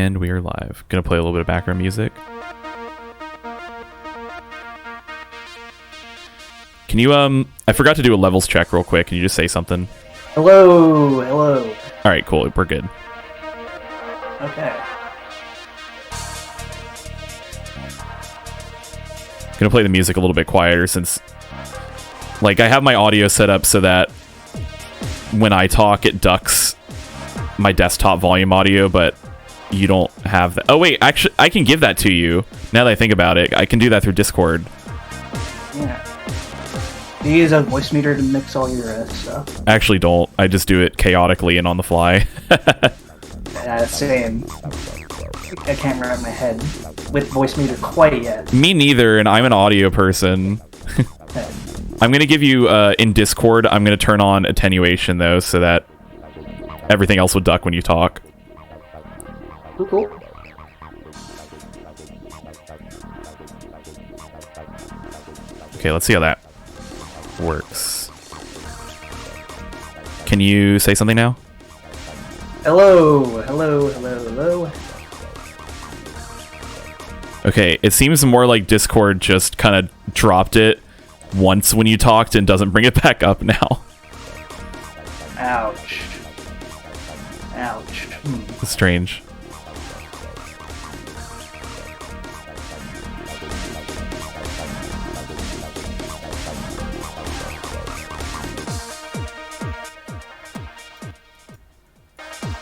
And we are live. Gonna play a little bit of background music. Can you, I forgot to do a levels check real quick. Can you just say something? Hello, hello. Alright, cool. We're good. Okay. Gonna play the music a little bit quieter since, like, I have my audio set up so that when I talk, it ducks my desktop volume audio, but you don't have that. Oh, wait, actually, I can give that to you. Now that I think about it, I can do that through Discord. Yeah. Do you use a voice meter to mix all your stuff? I actually don't. I just do it chaotically and on the fly. Same. I can't wrap my head with voice meter quite yet. Me neither, and I'm an audio person. I'm going to give you, in Discord, I'm going to turn on attenuation, though, so that everything else will duck when you talk. Cool. Okay, let's see how that works. Can you say something now? Hello, hello, hello, hello. Okay, it seems more like Discord just kind of dropped it once when you talked and doesn't bring it back up now. Ouch. Ouch. It's strange.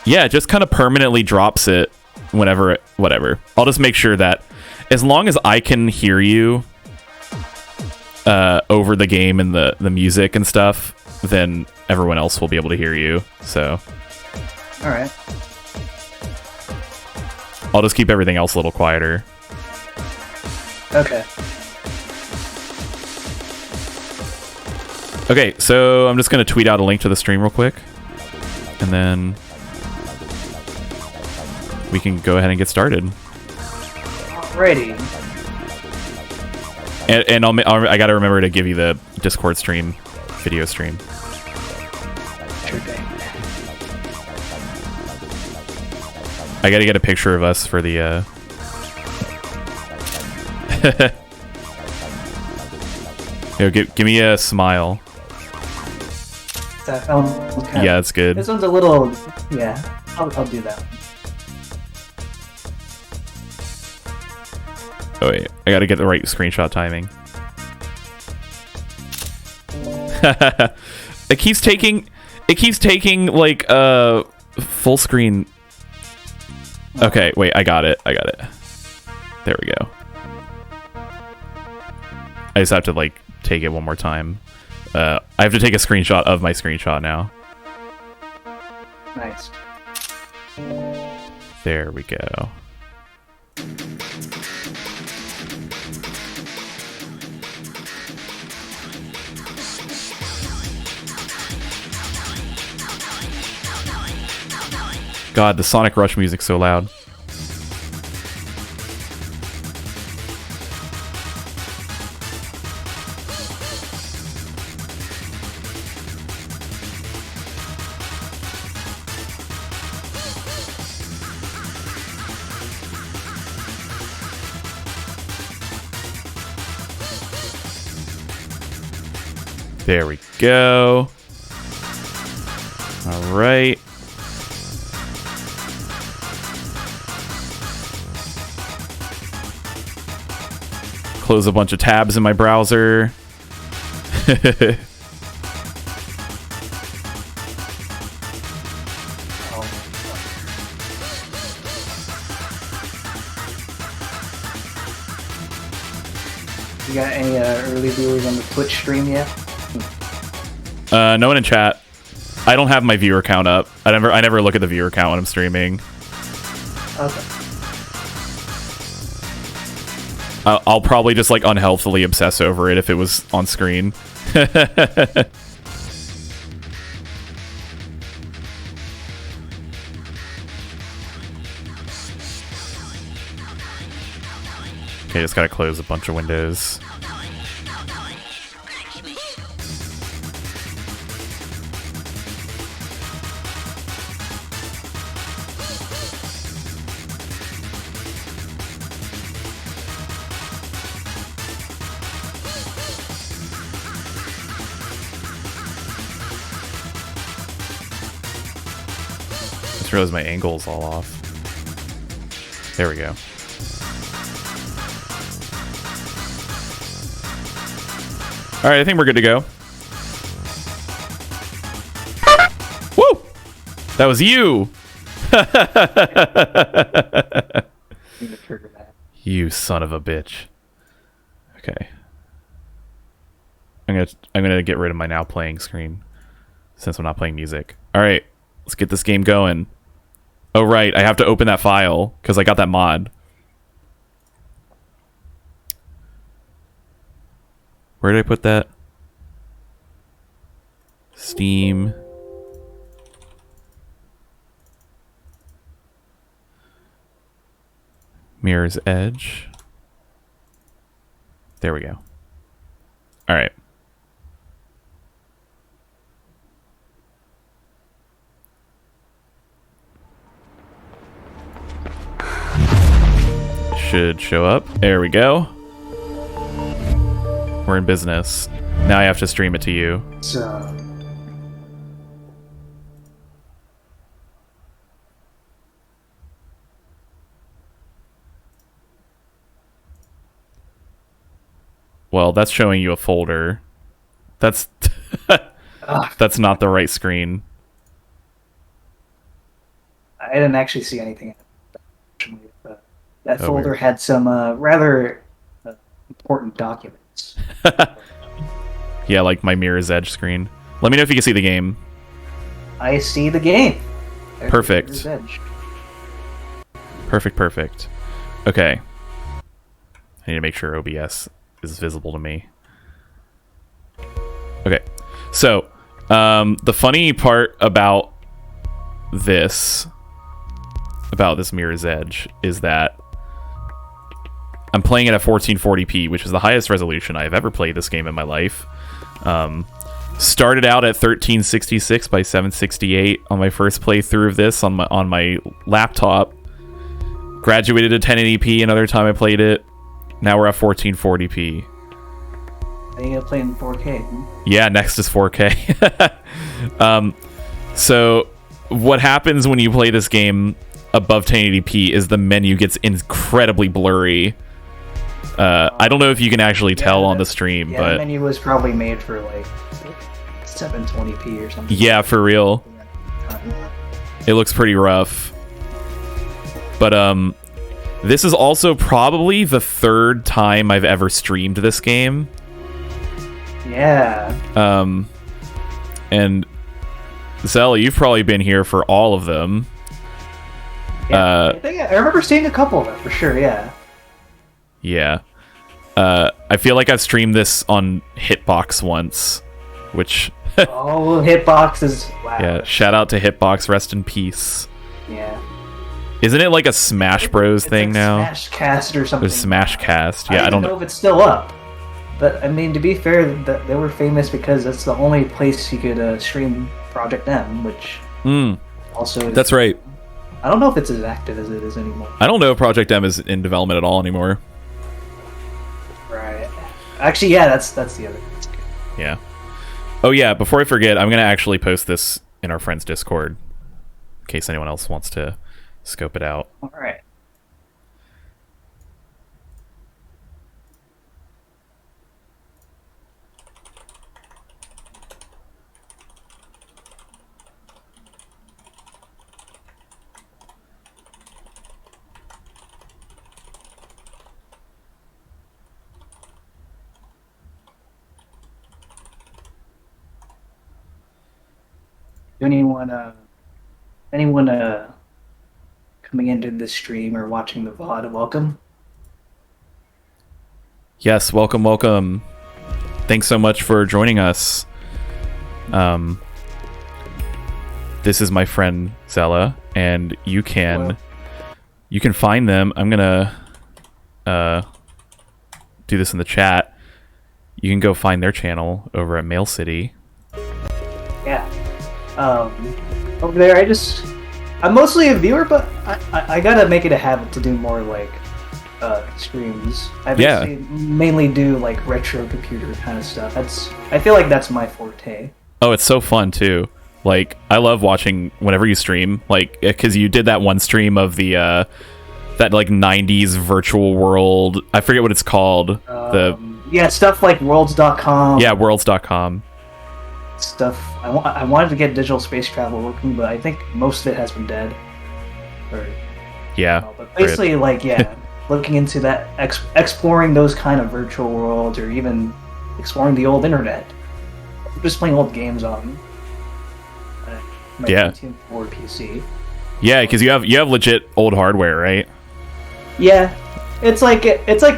Yeah, it just kind of permanently drops it whenever, whatever. I'll just make sure that as long as I can hear you over the game and the music and stuff, then everyone else will be able to hear you. So, all right. I'll just keep everything else a little quieter. Okay. Okay, so I'm just going to tweet out a link to the stream real quick. And then we can go ahead and get started. Alrighty. And I got to remember to give you the Discord stream, video stream. Sure thing. I got to get a picture of us for the... Yo, give me a smile. Okay. Yeah, it's good. This one's a little... Yeah, I'll do that. Oh wait, I gotta get the right screenshot timing. It keeps taking like full screen. Okay, wait, I got it. There we go. I just have to like take it one more time. I have to take a screenshot of my screenshot now. Nice. There we go. God, the Sonic Rush music's so loud. There we go. All right. Close a bunch of tabs in my browser. You got any early viewers on the Twitch stream yet? No one in chat. I don't have my viewer count up. I never look at the viewer count when I'm streaming. Okay. I'll probably just like unhealthily obsess over it if it was on screen. Okay, just gotta close a bunch of windows. just realized my angle's all off. There we go. All right, I think we're good to go. Woo! That was you. You son of a bitch. Okay. I'm gonna get rid of my now playing screen since I'm not playing music. All right, let's get this game going. Oh right, I have to open that file because I got that mod. Where did I put that? Steam. Mirror's Edge. There we go. All right. Should show up. There we go. We're in business. Now I have to stream it to you. So. Well, that's showing you a folder. That's that's not the right screen. I didn't actually see anything. That folder weird. had some rather important documents. Yeah, like my Mirror's Edge screen. Let me know if you can see the game. I see the game. There's Perfect. Mirror's Edge. Perfect. Okay. I need to make sure OBS is visible to me. Okay. So, the funny part about this Mirror's Edge is that I'm playing it at 1440p, which is the highest resolution I've ever played this game in my life. Started out at 1366 by 768 on my first playthrough of this on my laptop. Graduated to 1080p another time I played it. Now we're at 1440p. Are you gonna play in 4K? Yeah, next is 4K. So what happens when you play this game above 1080p is the menu gets incredibly blurry. I don't know if you can actually tell on the stream, but the menu was probably made for like 720p or something. Yeah, for real. It looks pretty rough. But this is also probably the third time I've ever streamed this game. Yeah. And Zella, you've probably been here for all of them. Yeah, I remember seeing a couple of them for sure. Yeah. Yeah. I feel like I've streamed this on Hitbox once, which Oh, Hitbox is wow. yeah, shout out to Hitbox, rest in peace. Yeah. Isn't it like a Smash Bros It's thing like now? Smashcast or something. There's Smashcast. Yeah, I don't know if it's still up. But I mean, to be fair, they were famous because that's the only place you could stream Project M, which also That's right. I don't know if it's as active as it is anymore. I don't know if Project M is in development at all anymore. Right. Actually, yeah, that's the other. Yeah. Oh yeah, before I forget, I'm gonna actually post this in our friends' Discord in case anyone else wants to scope it out. All right. Anyone coming into the stream or watching the VOD, welcome. Yes, welcome. Thanks so much for joining us. This is my friend Zella, and you can find them. I'm gonna do this in the chat. You can go find their channel over at mailcty. Yeah. Over there, I'm mostly a viewer, but I gotta make it a habit to do more like streams. I mainly do like retro computer kind of stuff. I feel like that's my forte. Oh, it's so fun too. Like, I love watching whenever you stream, like, because you did that one stream of the that like 90s virtual world. I forget what it's called. Yeah, stuff like worlds.com. Yeah, worlds.com. Stuff. I wanted to get digital space travel working, but I think most of it has been dead. Yeah. But basically, like, yeah, looking into that, exploring those kind of virtual worlds, or even exploring the old internet. Just playing old games on my Pentium 4 PC. Yeah, because you have legit old hardware, right? Yeah, it's like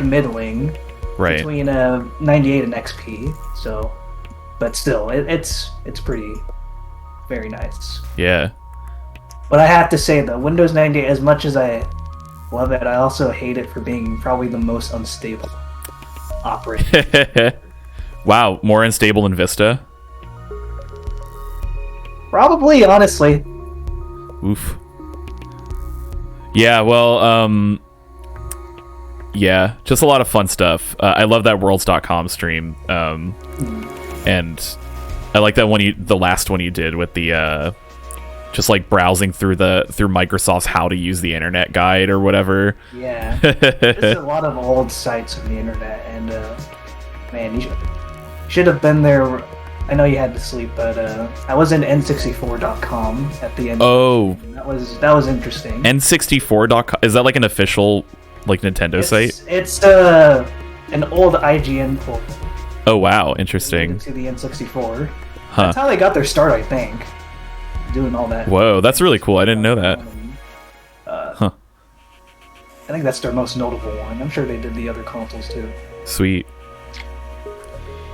middling, right, between 98 and XP. So, but still, it's pretty very nice. Yeah. But I have to say, though, Windows 98, as much as I love it, I also hate it for being probably the most unstable operating. Wow, more unstable than Vista? Probably, honestly. Oof. Yeah, well, yeah, just a lot of fun stuff. I love that worlds.com stream. And I like that one the last one you did with the just like browsing through Microsoft's how to use the internet guide or whatever. Yeah. There's a lot of old sites on the internet, and man, you should have been there. I know you had to sleep, but I was in n64.com at the end. Oh, that was interesting. N64.com, is that like an official like Nintendo site? It's an old IGN pull. Oh wow, interesting. To the N64. Huh. That's how they got their start, I think. Doing all that. Whoa, that's really cool. I didn't know that. Huh. I think that's their most notable one. I'm sure they did the other consoles too. Sweet.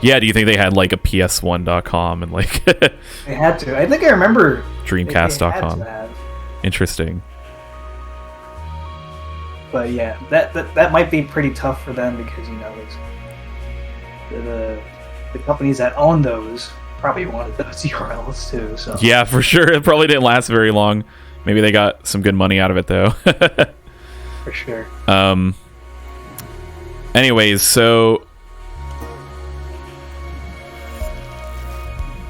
Yeah, do you think they had like a PS1.com and like They had to. I think I remember Dreamcast.com. Interesting. But yeah, that might be pretty tough for them because, you know, the companies that own those probably wanted those URLs too. So yeah, for sure. It probably didn't last very long. Maybe they got some good money out of it though. For sure. Anyways, so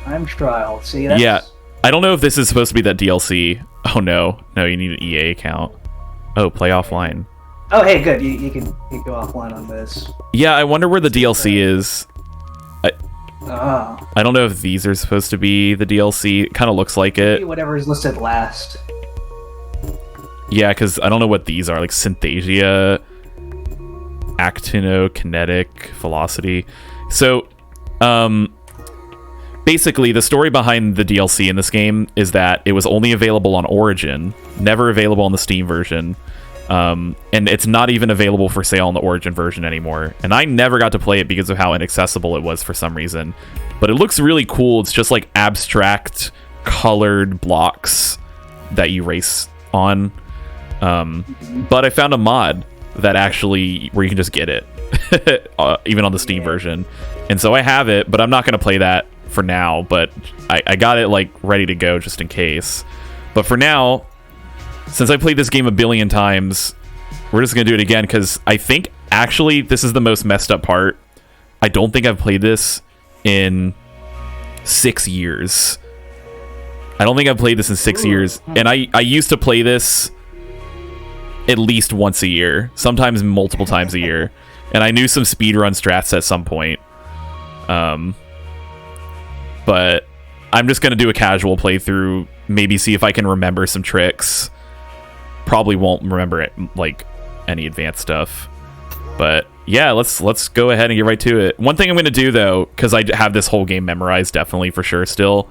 Time Trial. See, that's... Yeah, I don't know if this is supposed to be that DLC. Oh no, you need an EA account. Oh, play offline. Oh, hey, good. You can go offline on this. Yeah, I wonder where the DLC is. I don't know if these are supposed to be the DLC. It kind of looks like it. Whatever is listed last. Yeah, because I don't know what these are. Like Synthesia, Actinokinetic, Velocity. So, basically, the story behind the DLC in this game is that it was only available on Origin, never available on the Steam version, and it's not even available for sale on the Origin version anymore. And I never got to play it because of how inaccessible it was for some reason. But it looks really cool. It's just like abstract, colored blocks that you race on. But I found a mod that actually, where you can just get it, even on the Steam version. And so I have it, but I'm not going to play that for now, but I got it like ready to go just in case. But for now, since I played this game a billion times, we're just gonna do it again because I think actually this is the most messed up part. I don't think I've played this in 6 years. I don't think I've played this in 6 years, and I used to play this at least once a year, sometimes multiple times a year, and I knew some speedrun strats at some point. But I'm just gonna do a casual playthrough, maybe see if I can remember some tricks. Probably won't remember it, like any advanced stuff. But yeah, let's go ahead and get right to it. One thing I'm gonna do though, because I have this whole game memorized definitely for sure still,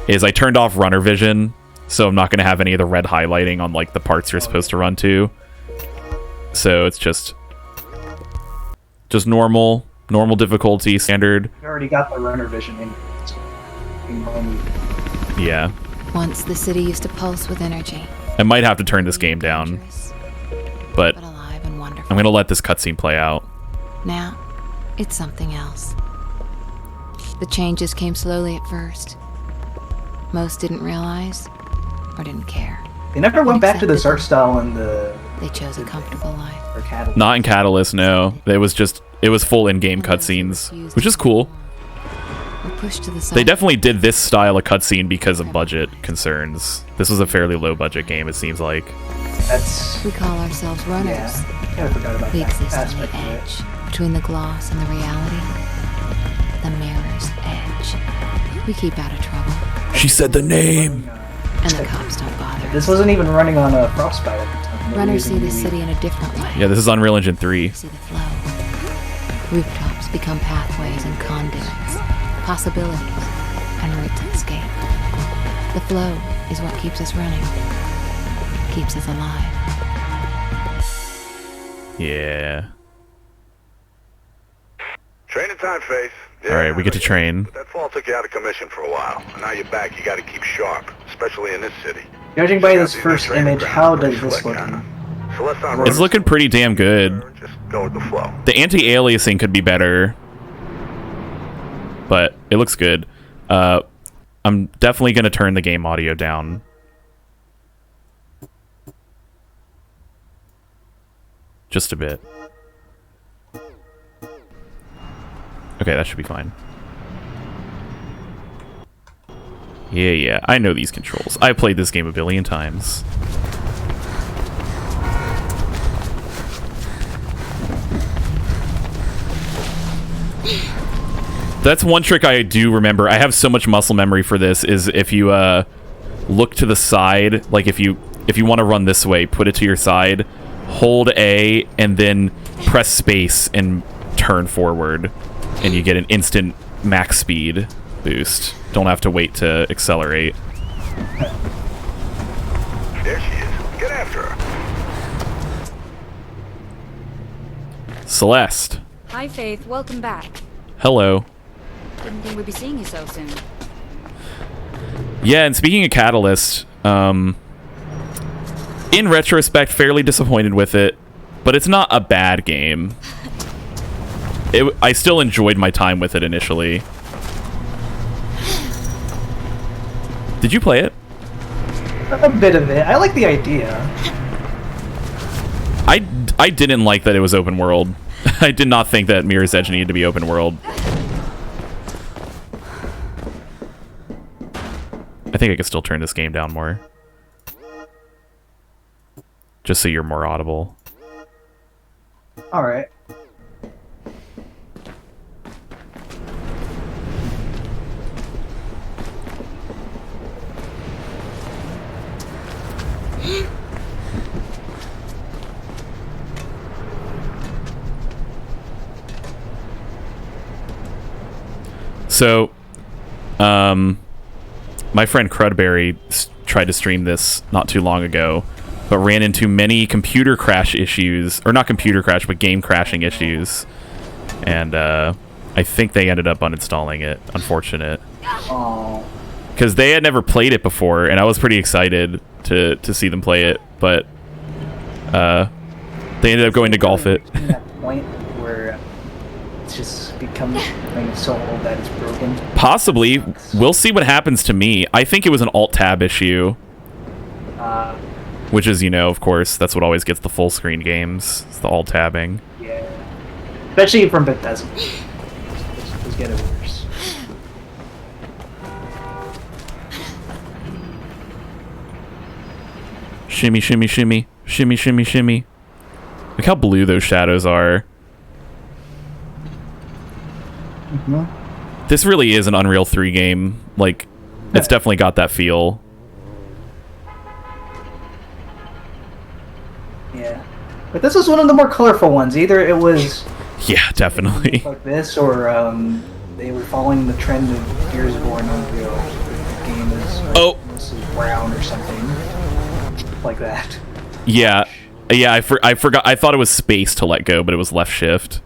is I turned off runner vision, so I'm not gonna have any of the red highlighting on like the parts you're supposed to run to. So it's just normal difficulty, standard. You already got the runner vision in. Yeah. Once the city used to pulse with energy. I might have to turn this game down, but alive and wonderful. I'm gonna let this cutscene play out. Now, it's something else. The changes came slowly at first. Most didn't realize or didn't care. They never went back to this art style in the... They chose a comfortable life. Or Catalyst. Not in Catalyst, no. It was full in-game cutscenes, which is cool. We're pushed to the side. They definitely did this style of cutscene because of budget concerns. This was a fairly low budget game, it seems like. That's... We call ourselves runners. Yeah, I forgot about We that exist on the aspect of it. edge, between the gloss and the reality. The mirror's edge. We keep out of trouble, She said the name! and the cops don't bother. This wasn't even running on a Frostbite at the time. They were Runners see using the city in a different way. Yeah, this is Unreal Engine 3. See the flow. Rooftops become pathways and conduits, possibilities, and routes to escape. The flow is what keeps us running, keeps us alive. Yeah. Training time, Faith. Yeah, Alright, we get to train. But that fall took you out of commission for a while. And now you're back, you gotta keep sharp, especially in this city. Judging by this These first training image, grounds how are pretty does this slick, look? huh? So let's not It's looking pretty damn good. Just go with the flow. The anti-aliasing could be better, but it looks good. I'm definitely going to turn the game audio down. Just a bit. Okay, that should be fine. Yeah, I know these controls. I played this game a billion times. That's one trick I do remember. I have so much muscle memory for this, is if you look to the side, like if you want to run this way, put it to your side, hold A, and then press space and turn forward, and you get an instant max speed boost. Don't have to wait to accelerate. There she is. Get after her. Celeste. Hi, Faith. Welcome back. Hello. Didn't think we'd be seeing you so soon. Yeah, and speaking of Catalyst, in retrospect, fairly disappointed with it, but it's not a bad game. I still enjoyed my time with it initially. Did you play it? A bit of it. I like the idea. I didn't like that it was open world. I did not think that Mirror's Edge needed to be open world. I think I could still turn this game down more. Just so you're more audible. Alright. So, my friend Crudberry tried to stream this not too long ago, but ran into many computer crash issues, or not computer crash, but game crashing issues, and I think they ended up uninstalling it. Unfortunate, Oh. because they had never played it before, and I was pretty excited to see them play it, but they ended up going to golf it. That point where it's just become so old that it's broken. Possibly. We'll see what happens to me. I think it was an Alt-Tab issue. Which is, you know, of course, that's what always gets the full screen games. It's the Alt-Tabbing. Yeah. Especially from Bethesda. Just get it worse. Shimmy, shimmy, shimmy. Shimmy, shimmy, shimmy. Look how blue those shadows are. This really is an Unreal 3 game. Like, it's definitely got that feel. Yeah. But this was one of the more colorful ones. Either it was Yeah, definitely. like this, or they were following the trend of Gears of War and Unreal. The game is Oh! mostly brown or something like that. Yeah. Yeah, I forgot. I thought it was space to let go, but it was left shift.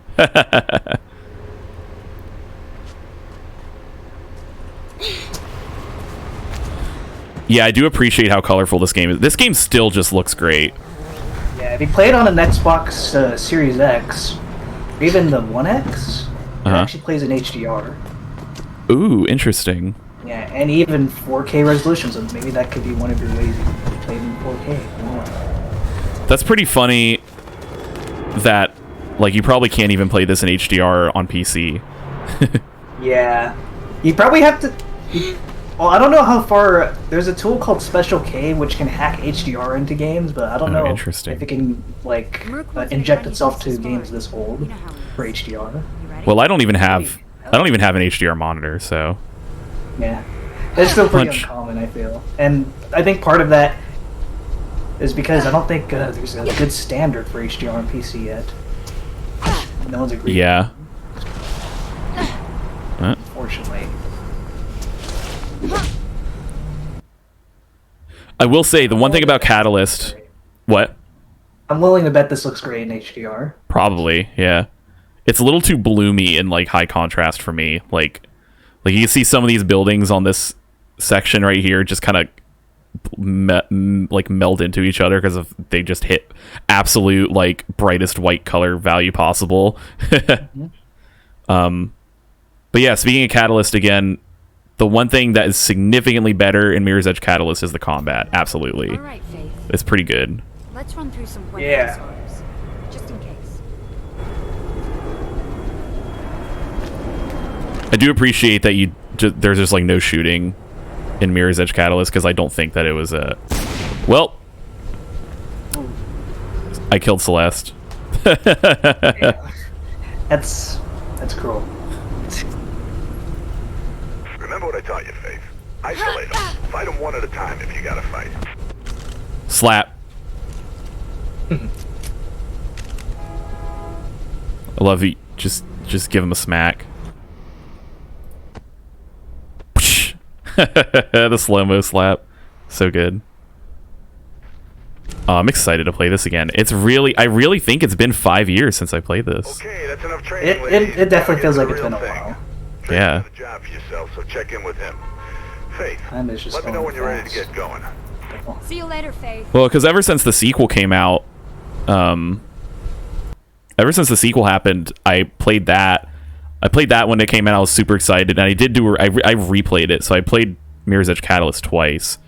Yeah, I do appreciate how colorful this game is. This game still just looks great. Yeah, if you play it on an Xbox Series X, or even the One X, it actually plays in HDR. Ooh, interesting. Yeah, and even 4K resolution, so maybe that could be one of your ways you can play it in 4K. I don't know. That's pretty funny that, like, you probably can't even play this in HDR on PC. Yeah. You probably have to. Well, I don't know how far. There's a tool called Special K which can hack HDR into games, but I don't know interesting. if it can like inject itself to games this old for HDR. Well, I don't even have an HDR monitor, so Yeah, it's still pretty uncommon, I feel, and I think part of that is because I don't think there's a good standard for HDR on PC yet. No one's agreed. Yeah. Unfortunately. I will say the one thing about Catalyst. What? I'm willing to bet this looks great in HDR. Probably, yeah. It's a little too bloomy and like high contrast for me. Like you can see some of these buildings on this section right here just kind of like meld into each other because of they just hit absolute like brightest white color value possible. But yeah, speaking of Catalyst again, the one thing that is significantly better in Mirror's Edge Catalyst is the combat. Absolutely. All right, Faith. It's pretty good. Let's run through some Yeah. disorders, just in case. I do appreciate that there's just like no shooting in Mirror's Edge Catalyst because I don't think that it was a. Well, I killed Celeste. Yeah. That's cruel. Remember what I taught you, Faith. Isolate them. Fight them one at a time if you gotta fight. Slap. I love you. Just give him a smack. The slow-mo slap. So good. Oh, I'm excited to play this again. I really think it's been 5 years since I played this. Okay, that's enough training, ladies. It definitely feels like it's Real been a thing. while. Faith Yeah. has a job for yourself, so check in with him. Faith, Time is just let me know going when you're ready to fast. get going. See you later, Faith. Well, because ever since the sequel came out, ever since the sequel happened, I played that. I played that when it came out. I was super excited, and I replayed it. So I played Mirror's Edge Catalyst twice,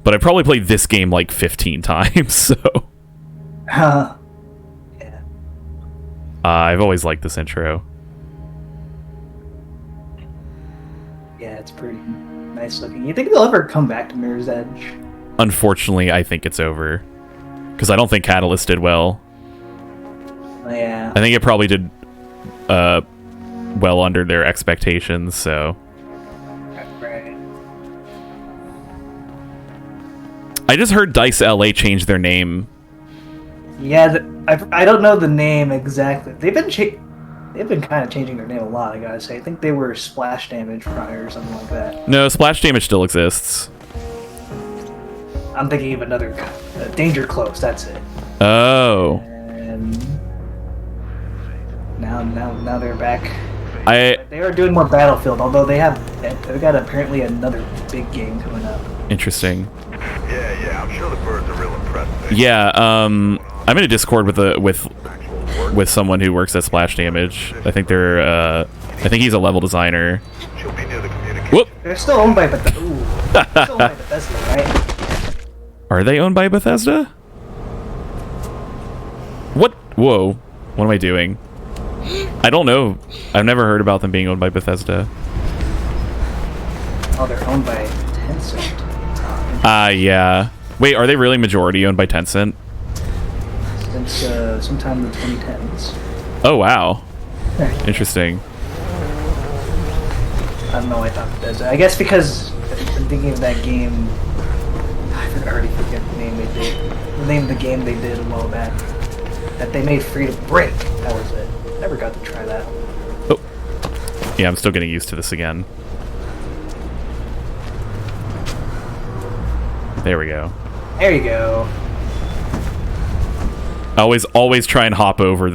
but I probably played this game like 15 times. So Yeah. I've always liked this intro. Yeah, it's pretty nice looking. You think they'll ever come back to Mirror's Edge? Unfortunately, I think it's over because I don't think Catalyst did well. Yeah. I think it probably did well under their expectations. So Right. I just heard Dice LA change their name. Yeah, I don't know the name exactly. They've been kind of changing their name a lot, I gotta say. I think they were Splash Damage prior or something like that. No, Splash Damage still exists. I'm thinking of another Danger Close. That's it. Oh, And now they're back. I They are doing more Battlefield, although they've got apparently another big game coming up. interesting. Yeah, I'm sure the birds are real impressed. Faith. Yeah, I'm in a Discord with Actual work. someone who works at Splash Damage. I think I think he's a level designer. She'll be near the communication. Whoop. They're still owned by Bethesda. Ooh, they're still owned by Bethesda, right? Are they owned by Bethesda? What? Whoa. What am I doing? I don't know. I've never heard about them being owned by Bethesda. Oh, they're owned by Tencent. Yeah. Wait, are they really majority owned by Tencent? Since sometime in the 2010s. Oh, wow. Interesting. I don't know why I thought Bethesda. I guess because I'm thinking of that game. I already forget the name they did. The name of the game they did a while back. That they made free to break. That was it. Never got to try that. Oh. Yeah, I'm still getting used to this again. There we go. There you go. I always try and hop over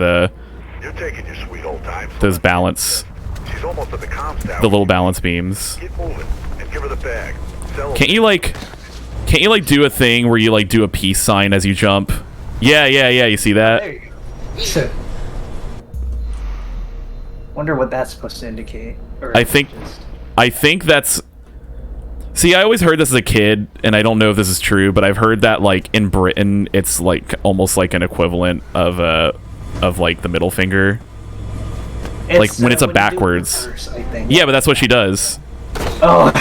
You're taking your sweet old time. those balance, She's almost at the comms tower. the little balance beams. Get moving and give her the bag. Sell Can't you like do a thing where you like do a peace sign as you jump? Yeah, you see that? There you go. Wonder what that's supposed to indicate. Or I think that's. See, I always heard this as a kid, and I don't know if this is true, but I've heard that like in Britain, it's like almost like an equivalent of like the middle finger. Like when it's a you do it backwards. reverse, I think. Yeah, but that's what she does. Oh.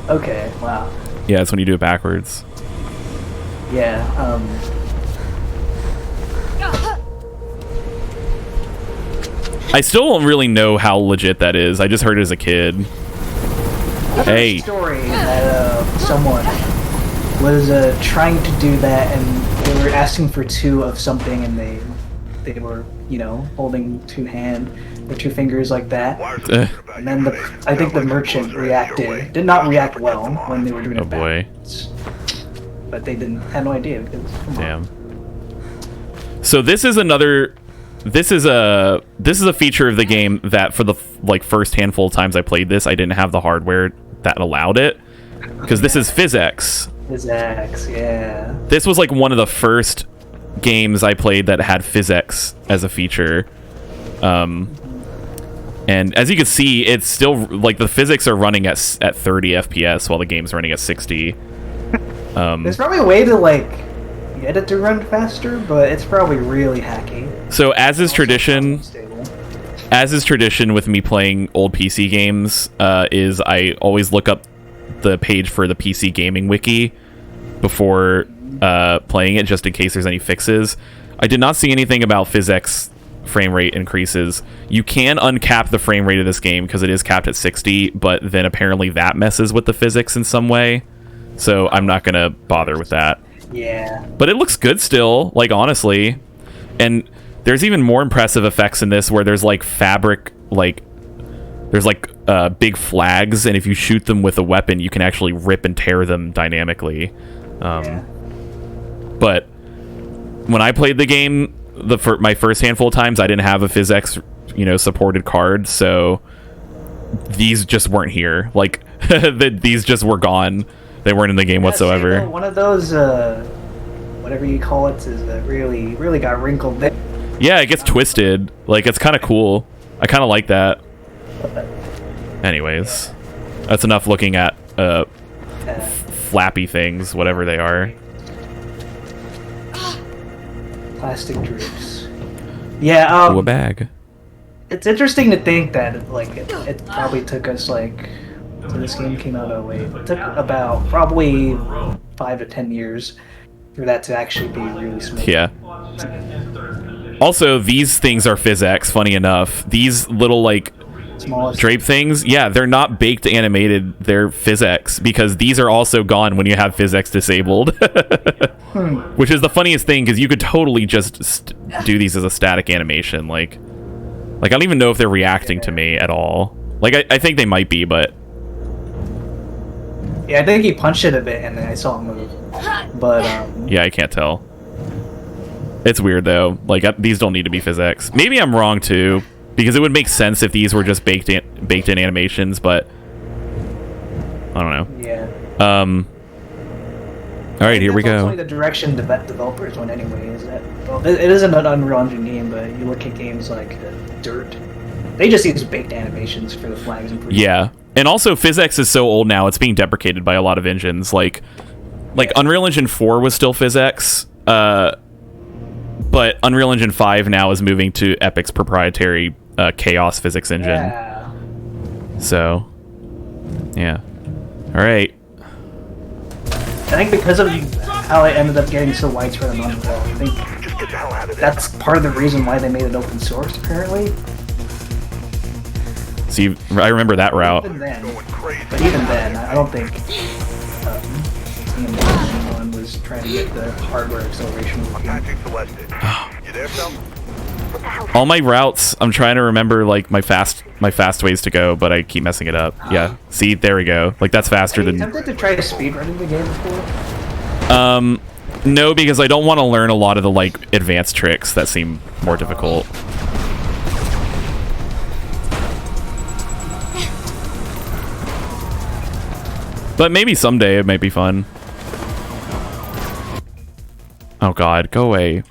Okay. Wow. Yeah, it's when you do it backwards. Yeah. I still don't really know how legit that is. I just heard it as a kid. Hey. Story that someone was trying to do that, and they were asking for 2 of something, and they were, you know, holding 2 fingers like that. And then I think the merchant did not react well when they were doing it. Oh boy. But they had no idea. Because, damn. So this is another. This is a feature of the game that for the first handful of times I played this, I didn't have the hardware that allowed it, because this is PhysX. PhysX, yeah. This was like one of the first games I played that had PhysX as a feature. And as you can see, it's still like the physics are running at 30 FPS while the game's running at 60. There's probably a way to like get it to run faster, but it's probably really hacky. So as is tradition with me playing old PC games, is I always look up the page for the PC gaming wiki before playing it, just in case there's any fixes. I did not see anything about PhysX frame rate increases. You can uncap the frame rate of this game because it is capped at 60, but then apparently that messes with the physics in some way. So I'm not gonna bother with that. Yeah. But it looks good still, like honestly. And there's even more impressive effects in this where there's like fabric, like there's like big flags, and if you shoot them with a weapon, you can actually rip and tear them dynamically. But when I played the game, my first handful of times, I didn't have a PhysX, supported card, so these just weren't here. Like these just were gone. They weren't in the game whatsoever. See, one of those, whatever you call it, is really, really got wrinkled. Yeah, it gets twisted. Like, it's kind of cool. I kind of like that. Anyways, that's enough looking at flappy things, whatever they are. Plastic drapes. Yeah. Ooh, a bag. It's interesting to think that it probably took us so this game came out it took about probably 5 to 10 years for that to actually be really smooth. Yeah. Also, these things are PhysX, funny enough. These little smallest drape things, yeah, they're not baked animated, they're PhysX, because these are also gone when you have PhysX disabled. Which is the funniest thing, because you could totally just do these as a static animation. Like I don't even know if they're reacting to me at all. I think they might be, but yeah, I think he punched it a bit and then I saw him move. But yeah, I can't tell. It's weird though. These don't need to be PhysX. Maybe I'm wrong too, because it would make sense if these were just baked in animations, but I don't know. Yeah. All right, here we go. That's the direction developers went anyway. Is that it isn't an Unreal Engine game, but you look at games like Dirt. They just use baked animations for the flags and yeah. And also, PhysX is so old now; it's being deprecated by a lot of engines. Like Unreal Engine 4 was still PhysX, but Unreal Engine 5 now is moving to Epic's proprietary Chaos physics engine. Yeah. So, yeah. All right. I think because of how it ended up getting so widespread on Unreal, I think that's part of the reason why they made it open source. Apparently. See, I remember that route. Even then, I don't think anyone was trying to get the hardware acceleration. You there, Phil? All my routes, I'm trying to remember my fast ways to go, but I keep messing it up. Yeah, see, there we go. That's faster than. Are you tempted to try speedrunning the game before? No, because I don't want to learn a lot of the advanced tricks that seem more difficult. But maybe someday it might be fun. Oh god, go away.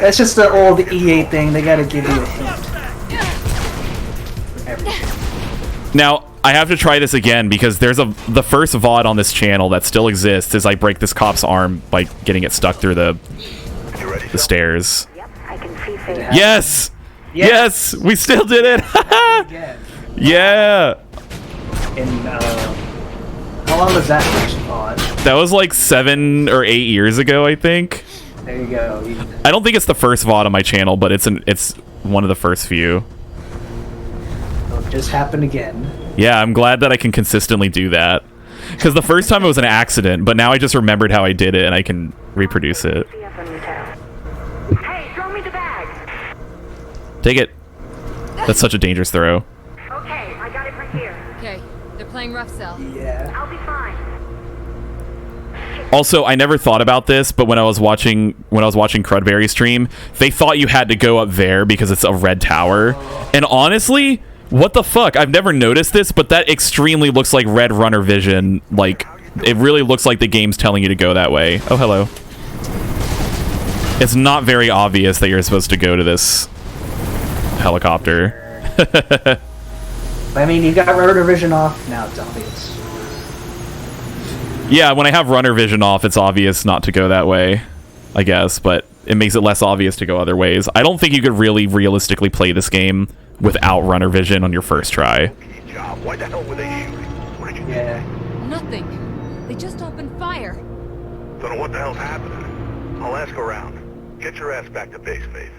That's just the old EA thing. They gotta give you a hint. Now, I have to try this again because there's the first VOD on this channel that still exists is I break this cop's arm by getting it stuck through the stairs. Yep, I can see things. Yes! Yes! We still did it! again. Yeah. And how long was that first pod? That was like 7 or 8 years ago, I think. There you go. I don't think it's the first VOD on my channel, but it's one of the first few. It'll just happen again. Yeah, I'm glad that I can consistently do that. Because the first time it was an accident, but now I just remembered how I did it and I can reproduce it. Hey, throw me the bag. Take it. That's such a dangerous throw. Okay, I got it right here. Okay, they're playing rough cell. Yeah. I'll be fine. Also, I never thought about this, but when I was watching Crudberry stream, they thought you had to go up there because it's a red tower. And honestly, what the fuck? I've never noticed this, but that extremely looks like red runner vision. Like, it really looks like the game's telling you to go that way. Oh, hello. It's not very obvious that you're supposed to go to this helicopter. I mean, you got runner vision off. Now it's obvious. Yeah, when I have runner vision off, it's obvious not to go that way, I guess, but it makes it less obvious to go other ways. I don't think you could really realistically play this game without runner vision on your first try. Why the hell were they shooting? What did you Yeah. Nothing. They just opened fire. Don't know what the hell's happening. I'll ask around. Get your ass back to base, Faith.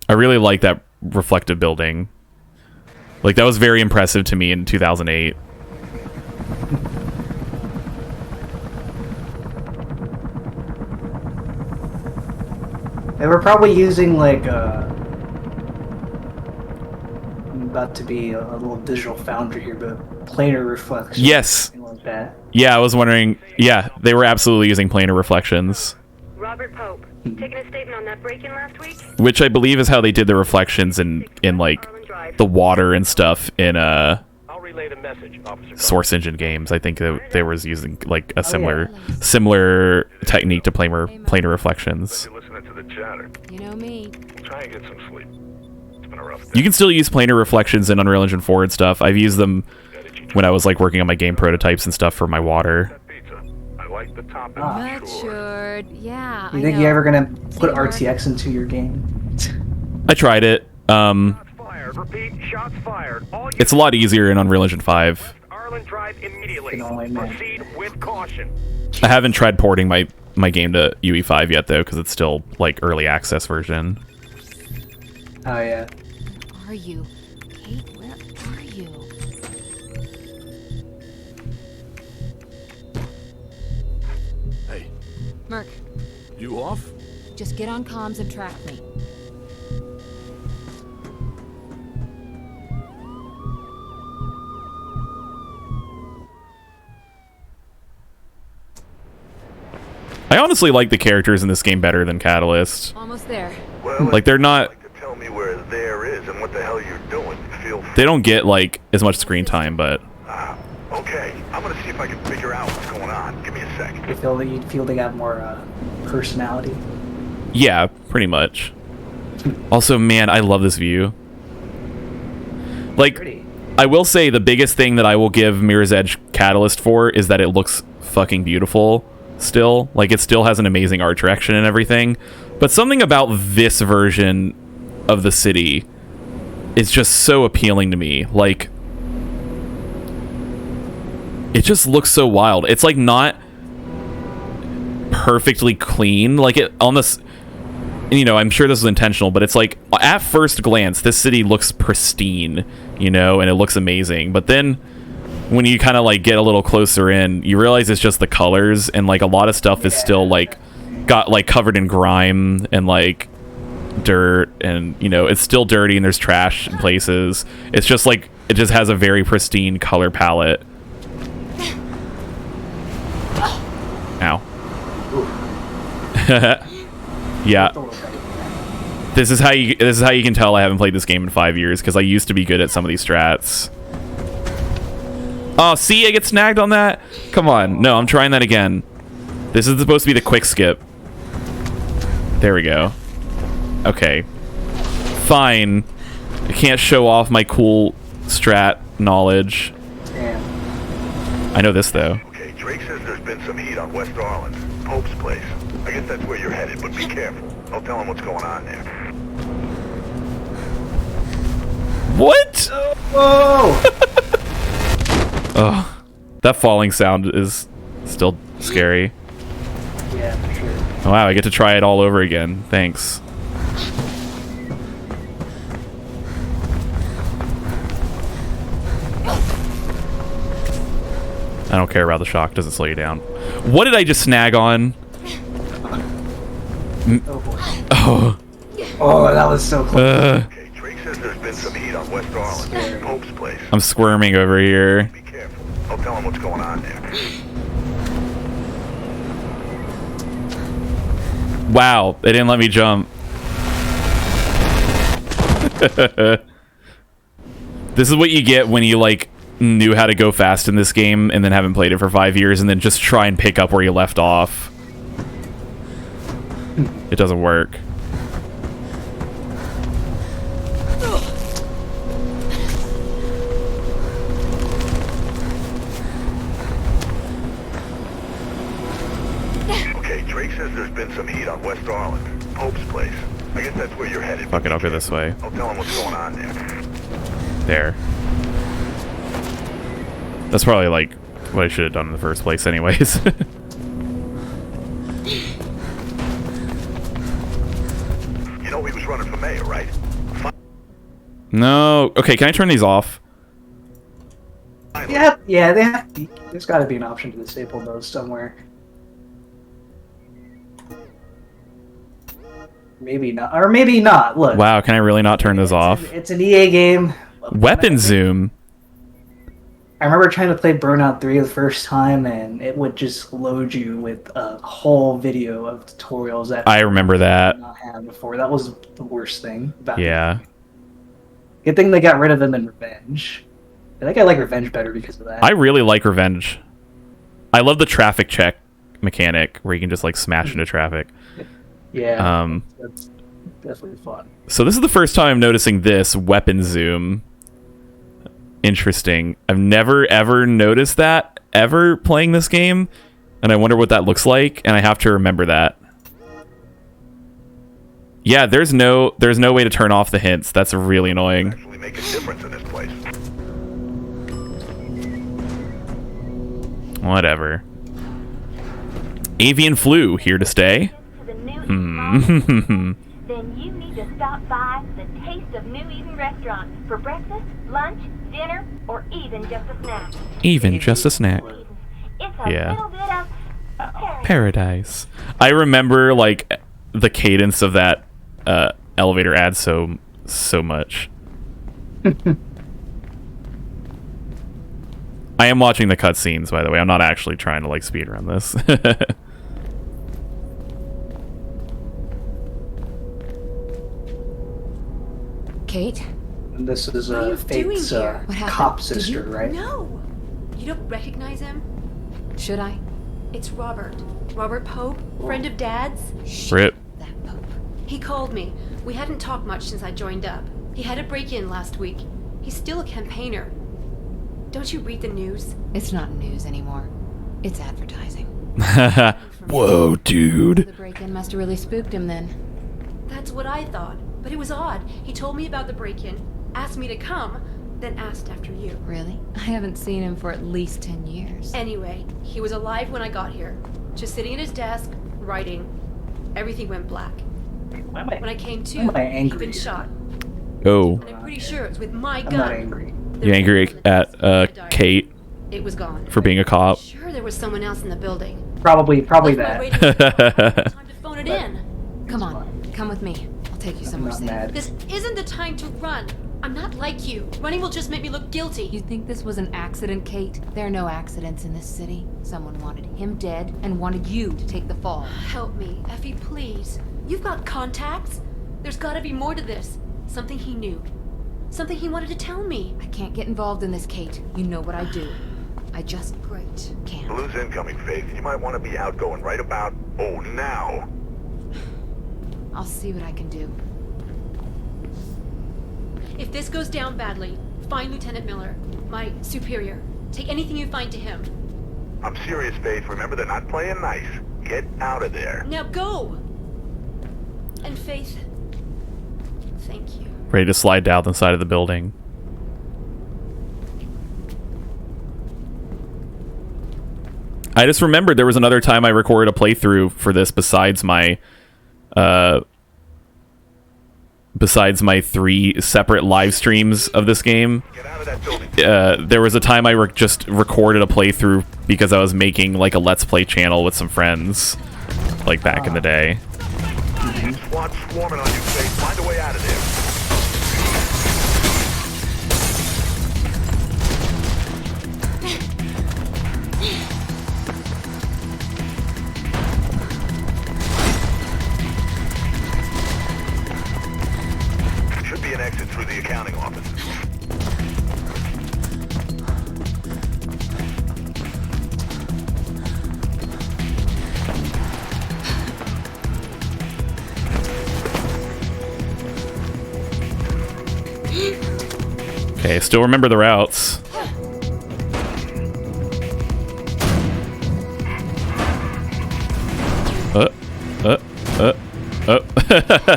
I really like that reflective building. Like, that was very impressive to me in 2008. They were probably using like about to be a little digital foundry here, but planar reflection. Yes. Something like that. Yeah, I was wondering. Yeah, they were absolutely using planar reflections, Robert Pope, taking a statement on that break-in last week? which I believe is how they did the reflections in like the water and stuff in I'll relay the message, Officer. Source Engine games. I think they was using like a similar technique to planar reflections. You're listening to the chatter. You know me. Try and get some sleep. It's been a rough day. You can still use planar reflections in Unreal Engine 4 and stuff. I've used them when I was like working on my game prototypes and stuff for my water. That pizza. I like the topping. Matured. Yeah. You think you're ever gonna put RTX into your game? I tried it. Shots fired. Repeat. Shots fired. All It's a lot easier in Unreal Engine 5. Ireland Drive immediately. Can only imagine. Proceed with caution. I haven't tried porting my game to UE5 yet though, because it's still like early access version. Oh yeah. Where are you? Kate, where are you? Hey, Merc, you off? just get on comms and track me. I honestly like the characters in this game better than Catalyst. Almost there. Well, Like, they're not... like to tell me where there is and what the hell you're doing. Feel free. They don't get like as much screen time, but Okay, I'm gonna see if I can figure out what's going on. Give me a second. You feel they got more personality. yeah, pretty much. Also, man, I love this view. Like, Pretty. I will say the biggest thing that I will give Mirror's Edge Catalyst for is that it looks fucking beautiful still. Like, it still has an amazing art direction and everything. But something about this version of the city is just so appealing to me. Like, it just looks so wild. It's like not perfectly clean. Like, it on this, you know, I'm sure this was intentional, but it's like at first glance this city looks pristine, you know, and it looks amazing. But then when you kind of like get a little closer in, you realize it's just the colors, and like a lot of stuff is still like got like covered in grime and like dirt, and you know, it's still dirty and there's trash in places. It's just like it just has a very pristine color palette. Ow. Yeah. This is how you can tell I haven't played this game in 5 years, because I used to be good at some of these strats. Oh, see, I get snagged on that? Come on. No, I'm trying that again. This is supposed to be the quick skip. There we go. Okay. Fine. I can't show off my cool strat knowledge. Damn. I know this, though. Okay, Drake says there's been some heat on West Arlen, Pope's place. I guess that's where you're headed, but be careful. I'll tell him what's going on there. What? Whoa! Oh, that falling sound is still scary. Yeah, for sure. Oh, wow, I get to try it all over again. Thanks. I don't care about the shock. Doesn't slow you down. What did I just snag on? Oh boy. Oh. Oh, that was so close. Okay, Drake says there's been some heat on West Arlen. Pope's place. I'm squirming over here. Be careful. I'll tell him what's going on there. Wow, they didn't let me jump. This is what you get when you, like, knew how to go fast in this game and then haven't played it for 5 years and then just try and pick up where you left off. It doesn't work. Okay, Drake says there's been some heat on West Arlen. Pope's place. I guess that's where you're headed. Fuck it, I'll go this way. I'll tell him what's going on there. There. That's probably, like, what I should have done in the first place anyways. You know he was running for mayor, right? No. Okay, can I turn these off? Yeah, yeah, they have. There's got to be an option to disable those somewhere. Maybe not, or maybe not. Look. Wow, can I really not turn those off? It's an EA game. Weapon zoom. I remember trying to play Burnout 3 the first time, and it would just load you with a whole video of tutorials that I remember that. I did not have before. That was the worst thing about Yeah. it. Good thing they got rid of them in Revenge. I think I like Revenge better because of that. I really like Revenge. I love the traffic check mechanic where you can just, like, smash into traffic. Yeah, that's definitely fun. So this is the first time I'm noticing this weapon zoom. Interesting. I've never ever noticed that ever playing this game, and I wonder what that looks like, and I have to remember that. Yeah, there's no way to turn off the hints. That's really annoying. Actually make a difference in this place. Whatever. Avian flu here to stay. Then you need to stop by the Taste of New Eden restaurant for breakfast, lunch, dinner, or even just a snack. Even just a snack. It's a Yeah. little bit of Paradise. I remember, like, the cadence of that elevator ad so much. I am watching the cutscenes, by the way. I'm not actually trying to, like, speedrun this. Kate? And this is What are you doing Faith's here? What happened? cop Did sister, right? No! You don't recognize him? Should I? It's Robert. Robert Pope, friend of Dad's. Rip. That Pope. He called me. We hadn't talked much since I joined up. He had a break-in last week. He's still a campaigner. Don't you read the news? It's not news anymore. It's advertising. Whoa, dude. The break-in must have really spooked him then. That's what I thought. But it was odd. He told me about the break-in, asked me to come, then asked after you. Really? I haven't seen him for at least 10 years. Anyway, he was alive when I got here. Just sitting at his desk, writing. Everything went black. Why am I, When I came to, why am I he'd angry? been shot. Oh. And I'm pretty sure it was with my I'm gun. not angry. You angry at Kate It was gone. for being a cop? Sure, there was someone else in the building. Probably Left my that. radio on. Time to phone it in. Come on, come with me. I'll take you somewhere not safe. mad. This isn't the time to run. I'm not like you. Running will just make me look guilty. You think this was an accident, Kate? There are no accidents in this city. Someone wanted him dead and wanted you to take the fall. Help me, Effie, please. You've got contacts. There's gotta be more to this. Something he knew. Something he wanted to tell me. I can't get involved in this, Kate. You know what I do. I just Great. can't. Blue's incoming, Faith. You might want to be outgoing right about, now. I'll see what I can do. If this goes down badly, find Lieutenant Miller, my superior. Take anything you find to him. I'm serious, Faith. Remember, they're not playing nice. Get out of there. Now go! And Faith, thank you. Ready to slide down the side of the building. I just remembered there was another time I recorded a playthrough for this besides my 3 separate live streams of this game. Get out of that building. There was a time I just recorded a playthrough because I was making like a Let's Play channel with some friends, like back in the day. SWAT swarming on you, Faith. Find a way out of there. Should be an exit through the accounting office. Okay, still remember the routes.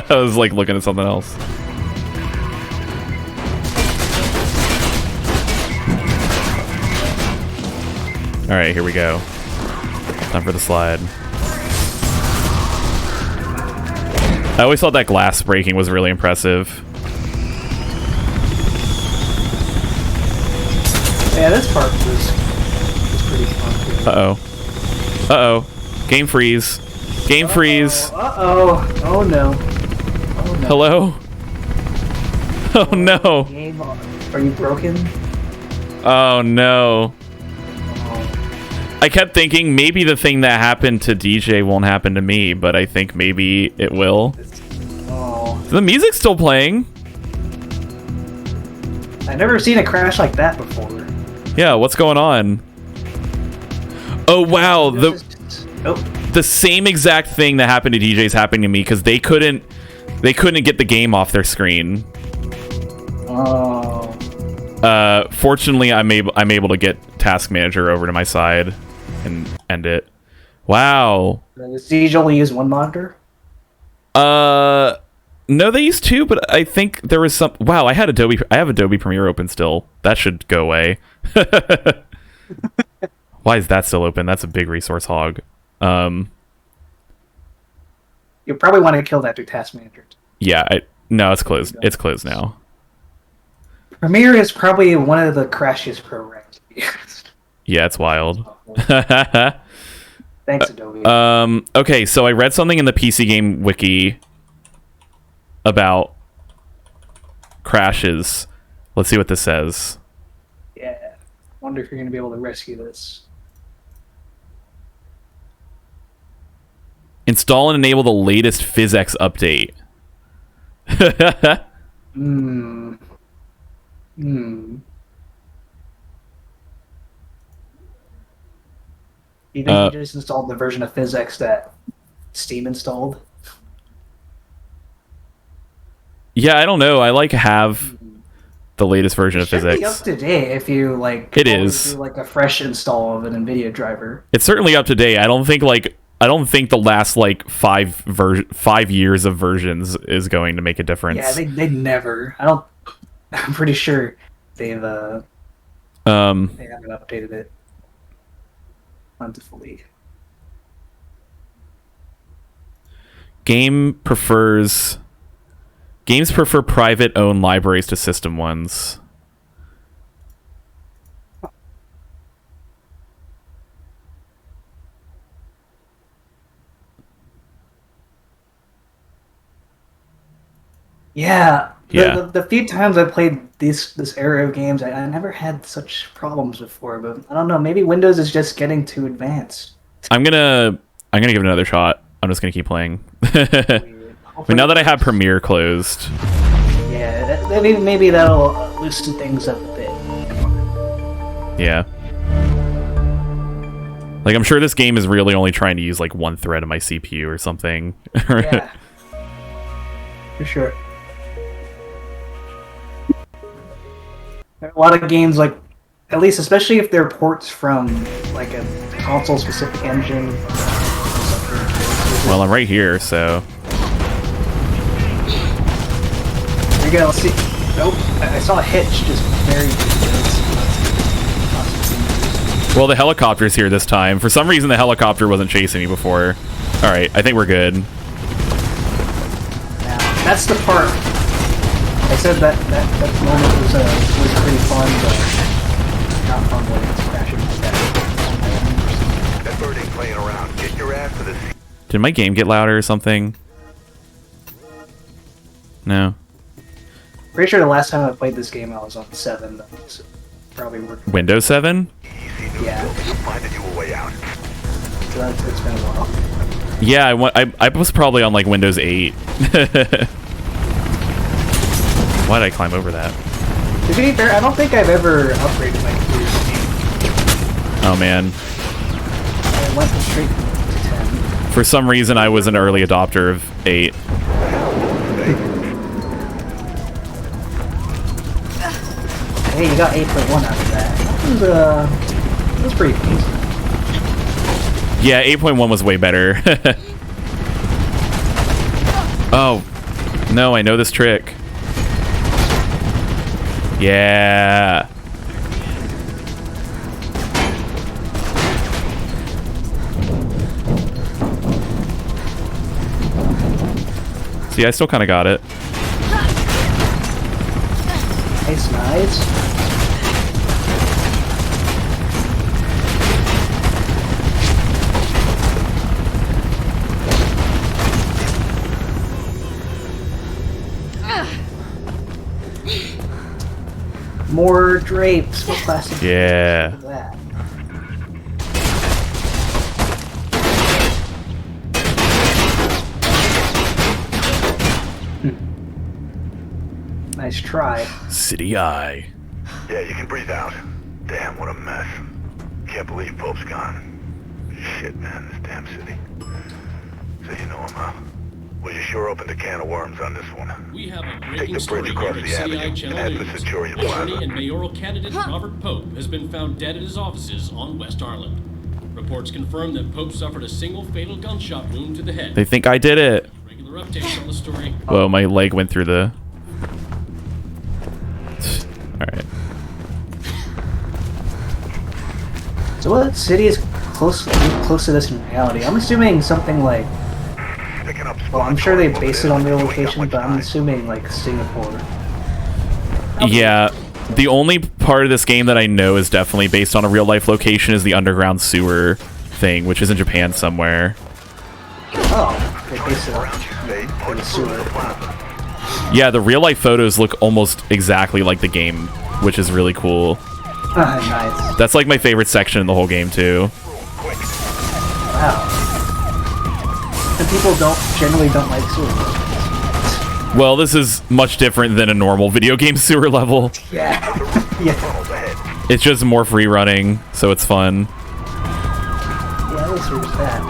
I was like looking at something else. Alright, here we go. Time for the slide. I always thought that glass breaking was really impressive. Yeah, this part was pretty fun too. Uh-oh. Uh-oh. Game freeze. Game freeze. Uh-oh. Oh no. Oh no. Hello? Oh no. Game on. Are you broken? Oh no. Oh. I kept thinking maybe the thing that happened to DJ won't happen to me, but I think maybe it will. Oh. The music's still playing. I've never seen a crash like that before. Yeah, what's going on? Oh wow, the same exact thing that happened to DJ is happening to me because they couldn't get the game off their screen. Oh. Fortunately, I'm able to get Task Manager over to my side and end it. Wow. Does Siege only use one monitor? No, they used 2, but I think there was some. Wow, I have Adobe Premiere open still. That should go away. Why is that still open? That's a big resource hog. You probably want to kill that through Task Manager. Yeah, no, it's closed. It's closed now. Premiere is probably one of the crashiest programs. Yeah, it's wild. Thanks, Adobe. Okay, so I read something in the PC Game Wiki about crashes. Let's see what this says. Yeah. Wonder if you're going to be able to rescue this. Install and enable the latest PhysX update. You think you just installed the version of PhysX that Steam installed? Yeah, I don't know. I have the latest version of PhysX. Be up to date if you like. It is do like a fresh install of an NVIDIA driver. It's certainly up to date. I don't think the last like 5 years of versions is going to make a difference. Yeah, they never. I'm pretty sure they've they haven't updated it plentifully. Games prefer private owned libraries to system ones. Yeah. Yeah. The few times I played this era of games, I never had such problems before. But I don't know. Maybe Windows is just getting too advanced. I'm gonna give it another shot. I'm just gonna keep playing. But now that I have Premiere closed. Yeah, maybe that'll loosen things up a bit. Yeah. Like, I'm sure this game is really only trying to use like one thread of my CPU or something. Yeah. For sure. There are a lot of games, like, at least, especially if they're ports from like a console-specific engine. Well, I'm right here, so. There you go. Let's see. Nope. I saw a hitch just very. Well, the helicopter's here this time. For some reason, the helicopter wasn't chasing me before. All right, I think we're good. Now, that's the part. I said that moment was pretty fun, but not fun when it's crashing like that. That bird ain't playing around. Get your ass to this. Did my game get louder or something? No. Pretty sure the last time I played this game, I was on 7. Though, so probably working. Windows 7? Yeah. Finding you a way out. So it's been a while. Yeah, I was probably on like Windows 8. Why did I climb over that? To be fair, I don't think I've ever upgraded my computer to 8. Oh man. I went straight to 10. For some reason, I was an early adopter of 8. Hey, you got 8.1 out of that. That was pretty decent. Yeah, 8.1 was way better. Oh, no, I know this trick. Yeah. See, I still kind of got it. Nice. More drapes. What classic? Yeah. That. Nice try. City Eye. Yeah, you can breathe out. Damn, what a mess. Can't believe Pope's gone. Shit, man, this damn city. So you know him, huh? Well, you sure opened a can of worms on this one. We have a Take breaking the story bridge here across at the CI avenue Channel and head to News. Centurion Attorney Plaza. and mayoral candidate Robert Pope has been found dead at his offices on West Island. Reports confirm that Pope suffered a single fatal gunshot wound to the head. They think I did it. Regular updates on the story. Whoa, my leg went through the... Alright. So what city is close to this in reality? I'm assuming something like... Well, I'm sure they base it on real location, but I'm assuming like Singapore. Yeah, the only part of this game that I know is definitely based on a real-life location is the underground sewer thing, which is in Japan somewhere. Oh, they base it on the sewer. Yeah, the real-life photos look almost exactly like the game, which is really cool. Nice. That's like my favorite section in the whole game, too. Wow. And people generally don't like sewer levels. Well, this is much different than a normal video game sewer level. Yeah. Yeah. It's just more free running, so it's fun. Yeah, at least there's that.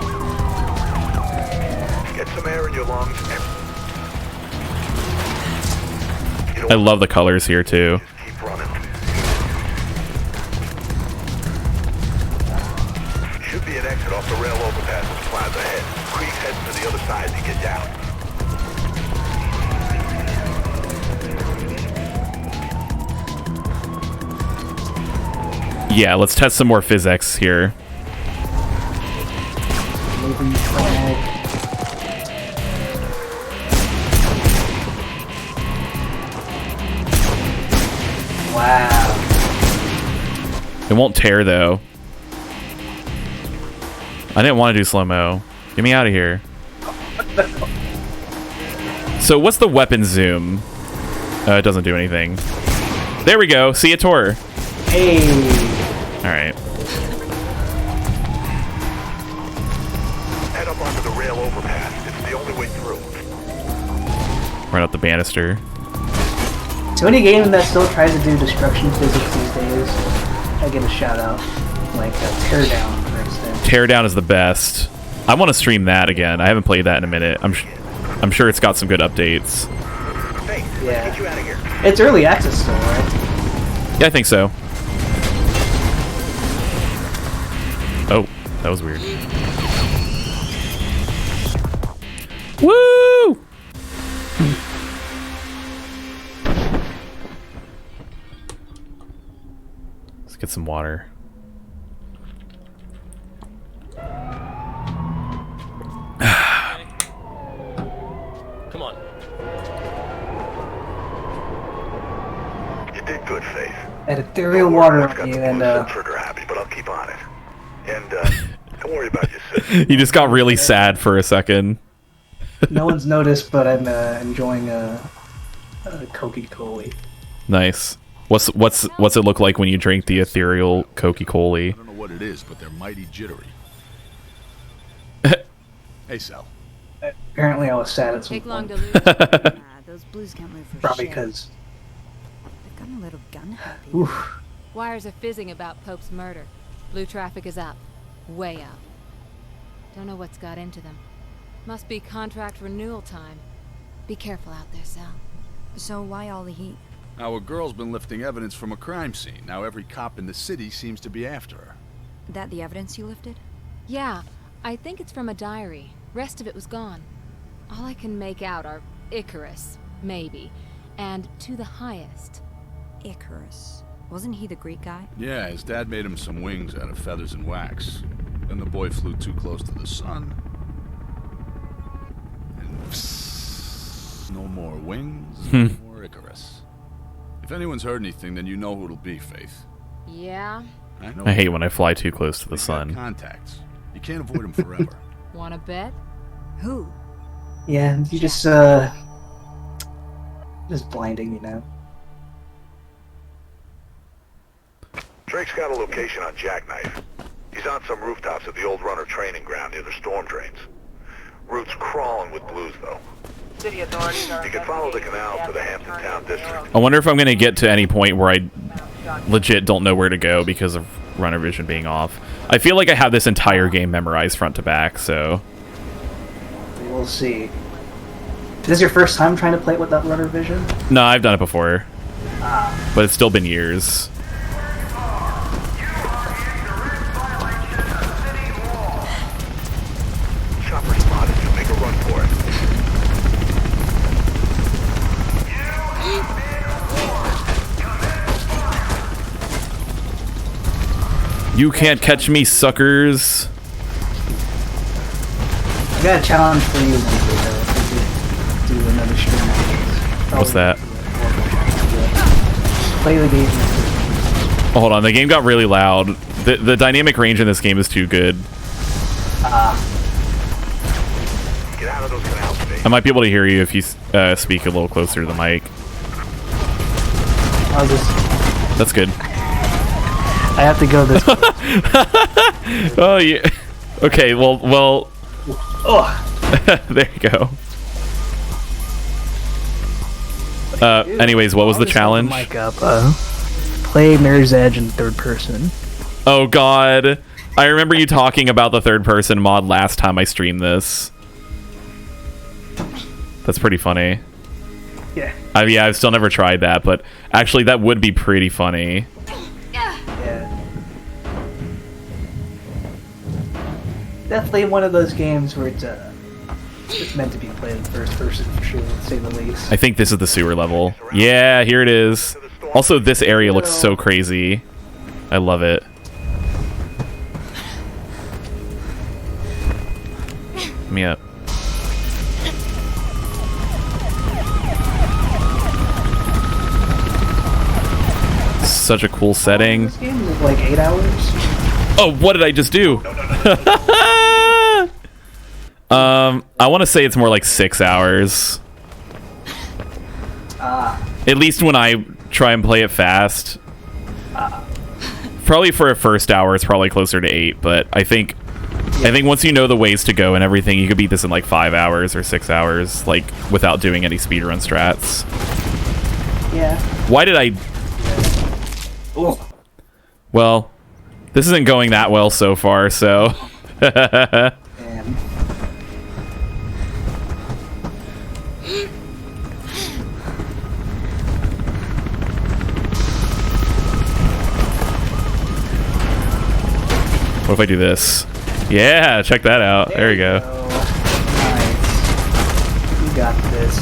Get some air in your lungs. I love the colors here, too. Keep running. Should be an exit off the rail overpass in the plaza ahead. Creek heading to the other side to get down. Yeah, let's test some more physics here. Moving track. Wow. It won't tear, though. I didn't want to do slow-mo. Get me out of here. So what's the weapon zoom? It doesn't do anything. There we go. See a tour. Hey. Alright. Head up onto the rail overpass. It's the only way through. Run up the banister. So any game that still tries to do destruction physics these days, I give a shout out. Like Teardown, for instance. Teardown is the best. I want to stream that again. I haven't played that in a minute. I'm sure it's got some good updates. Hey, Yeah. get you out of here. It's early access still, right? Yeah, I think so. Oh, that was weird. Woo! Let's get some water. had ethereal water Got on you, the and blue trigger happy, but I'll keep on it. And don't worry about your sister. You just got really sad for a second. no one's noticed, but I'm enjoying a Coca-Cola. Nice. What's it look like when you drink the ethereal Coca-Cola? I don't know what it is, but they're mighty jittery. Hey, Sal. Apparently, I was sad at some Take long point. to lose. Nah, those blues can't move for Probably shit. because. They've got a little gun happy. Oof. Wires are fizzing about Pope's murder. Blue traffic is up. Way up. Don't know what's got into them. Must be contract renewal time. Be careful out there, Sal. So why all the heat? Our girl's been lifting evidence from a crime scene. Now every cop in the city seems to be after her. That the evidence you lifted? Yeah, I think it's from a diary. Rest of it was gone. All I can make out are Icarus, maybe, and to the highest. Icarus. Wasn't he the Greek guy? Yeah, his dad made him some wings out of feathers and wax. Then the boy flew too close to the sun. And psst, no more wings, no more Icarus. If anyone's heard anything, then you know who it'll be, Faith. Yeah? I know. I hate when I fly too close to the We've got sun. contacts. You can't avoid them forever. Wanna bet? Who? Yeah, you just blinding, you know. Drake's got a location on Jackknife. He's on some rooftops at the old runner training ground near the storm drains. Route's crawling with blues, though. City authorities are You can follow the canal to the Hampton Town District. I wonder if I'm gonna get to any point where I legit don't know where to go because of runner vision being off. I feel like I have this entire game memorized front to back, so We'll see. Is this your first time trying to play it without runner vision? no, I've done it before, but it's still been years. Chopper spotted you. Make a run for it. You can't catch me, suckers. I got a challenge for you one day, though. If we could do another stream like this. What's that? Play the game. Oh, hold on, the game got really loud. The dynamic range in this game is too good. Get out of those canals, Faith. I might be able to hear you if you speak a little closer to the mic. I'll just. That's good. I have to go this way. Oh, yeah. Okay, well. Oh. There you go. Anyways, what was the challenge? Mic up. Play Mirror's Edge in third person. Oh god, I remember you talking about the third person mod last time I streamed this. That's pretty funny. Yeah. Yeah, I've still never tried that, but actually that would be pretty funny. Yeah. Definitely one of those games where it's meant to be played in first person for sure, to say the least. I think this is the sewer level. Yeah, here it is. Also, this area looks so crazy. I love it. Let me up. Such a cool setting. This game is like 8 hours. Oh, what did I just do? I want to say it's more like 6 hours. At least when I try and play it fast. Probably for a first hour, it's probably closer to 8. But I think once you know the ways to go and everything, you could beat this in like 5 hours or 6 hours, like without doing any speedrun strats. Yeah. Why did I? Oh. Well, this isn't going that well so far, so. Man. What if I do this? Yeah, check that out. There you go. Nice. You got this.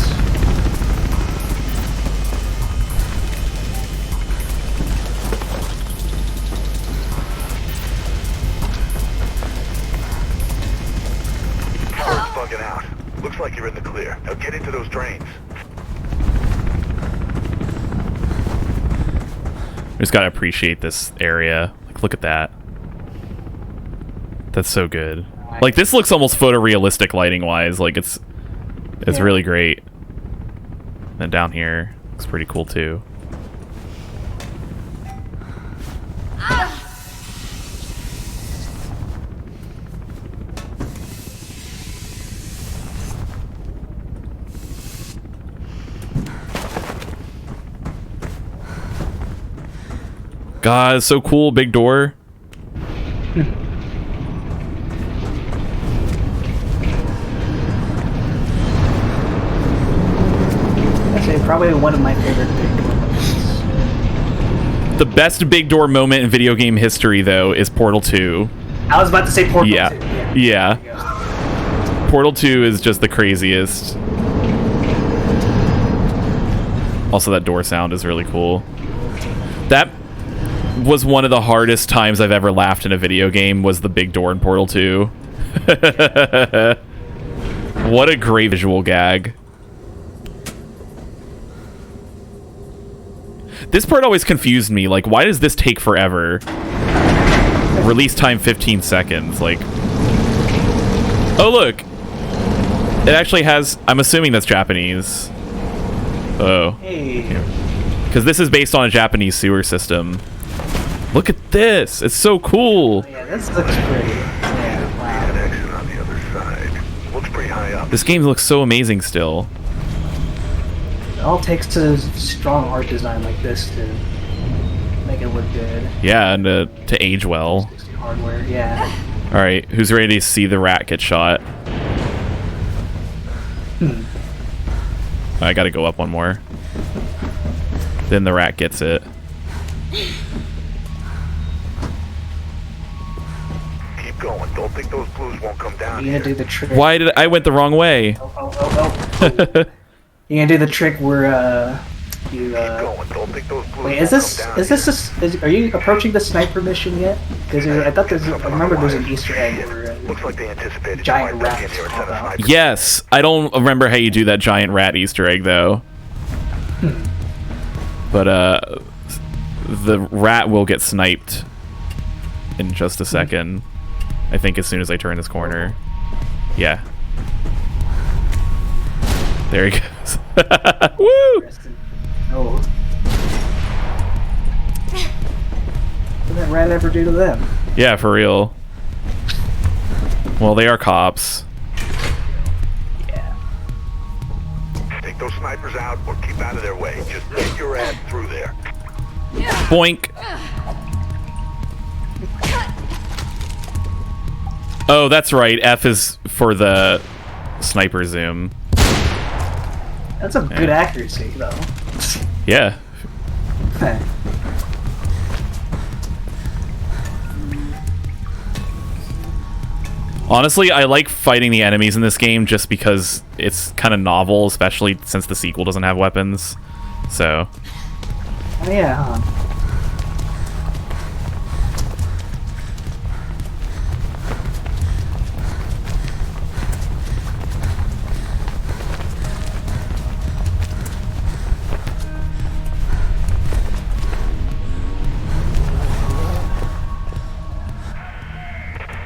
Power's bugging out. Looks like you're in the clear. Now get into those drains. just gotta appreciate this area. Like, look at that. That's so good. Like, this looks almost photorealistic lighting-wise. Like, it's really great. And down here, looks pretty cool, too. God, it's so cool. Big door. I'd say probably one of my favorite big door moments. The best big door moment in video game history, though, is Portal 2. I was about to say Portal 2. Yeah. Portal 2 is just the craziest. Also, that door sound is really cool. That was one of the hardest times I've ever laughed in a video game, was the big door in Portal 2. What a great visual gag. This part always confused me. Like, why does this take forever? Release time 15 seconds. Like, oh, look. It actually has... I'm assuming that's Japanese. Oh. Hey. Because this is based on a Japanese sewer system. Look at this. It's so cool. Yeah, this looks pretty. Yeah, wow. Exit on the other side. Looks pretty high up. This game looks so amazing still. It all takes a strong art design like this to make it look good. Yeah, and to age well. Hardware, yeah. All right, who's ready to see the rat get shot? I gotta go up one more. Then the rat gets it. Keep going. Don't think those blues won't come down. You gonna do the trick? Why did I went the wrong way? Oh. You gonna do the trick where you Don't think those blues wait, are you approaching the sniper mission yet? Because I thought I remember there's an Easter egg where looks like they anticipated giant rats pop out. Yes, I don't remember how you do that giant rat Easter egg though. But the rat will get sniped in just a second. I think as soon as I turn this corner. Yeah. There he goes. Woo! Oh. What did that rat ever do to them? Yeah, for real. Well, they are cops. Yeah. Take those snipers out or keep out of their way. Just get your ass through there. Boink. Oh, that's right. F is for the sniper zoom. That's a good accuracy, though. Yeah. Honestly, I like fighting the enemies in this game just because it's kind of novel, especially since the sequel doesn't have weapons. So. Oh, yeah, huh?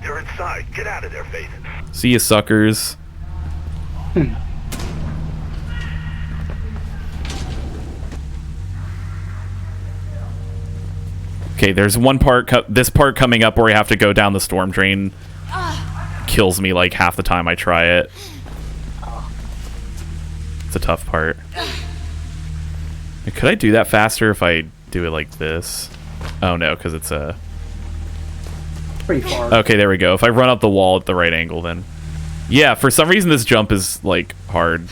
You're inside. Get out of there, Faith. See you, suckers. Okay, there's one part, this part coming up where I have to go down the storm drain. Kills me like half the time I try it. It's a tough part. Could I do that faster if I do it like this? Oh no, because it's a... Pretty far. Okay, there we go. If I run up the wall at the right angle, then... Yeah, for some reason this jump is, like, hard.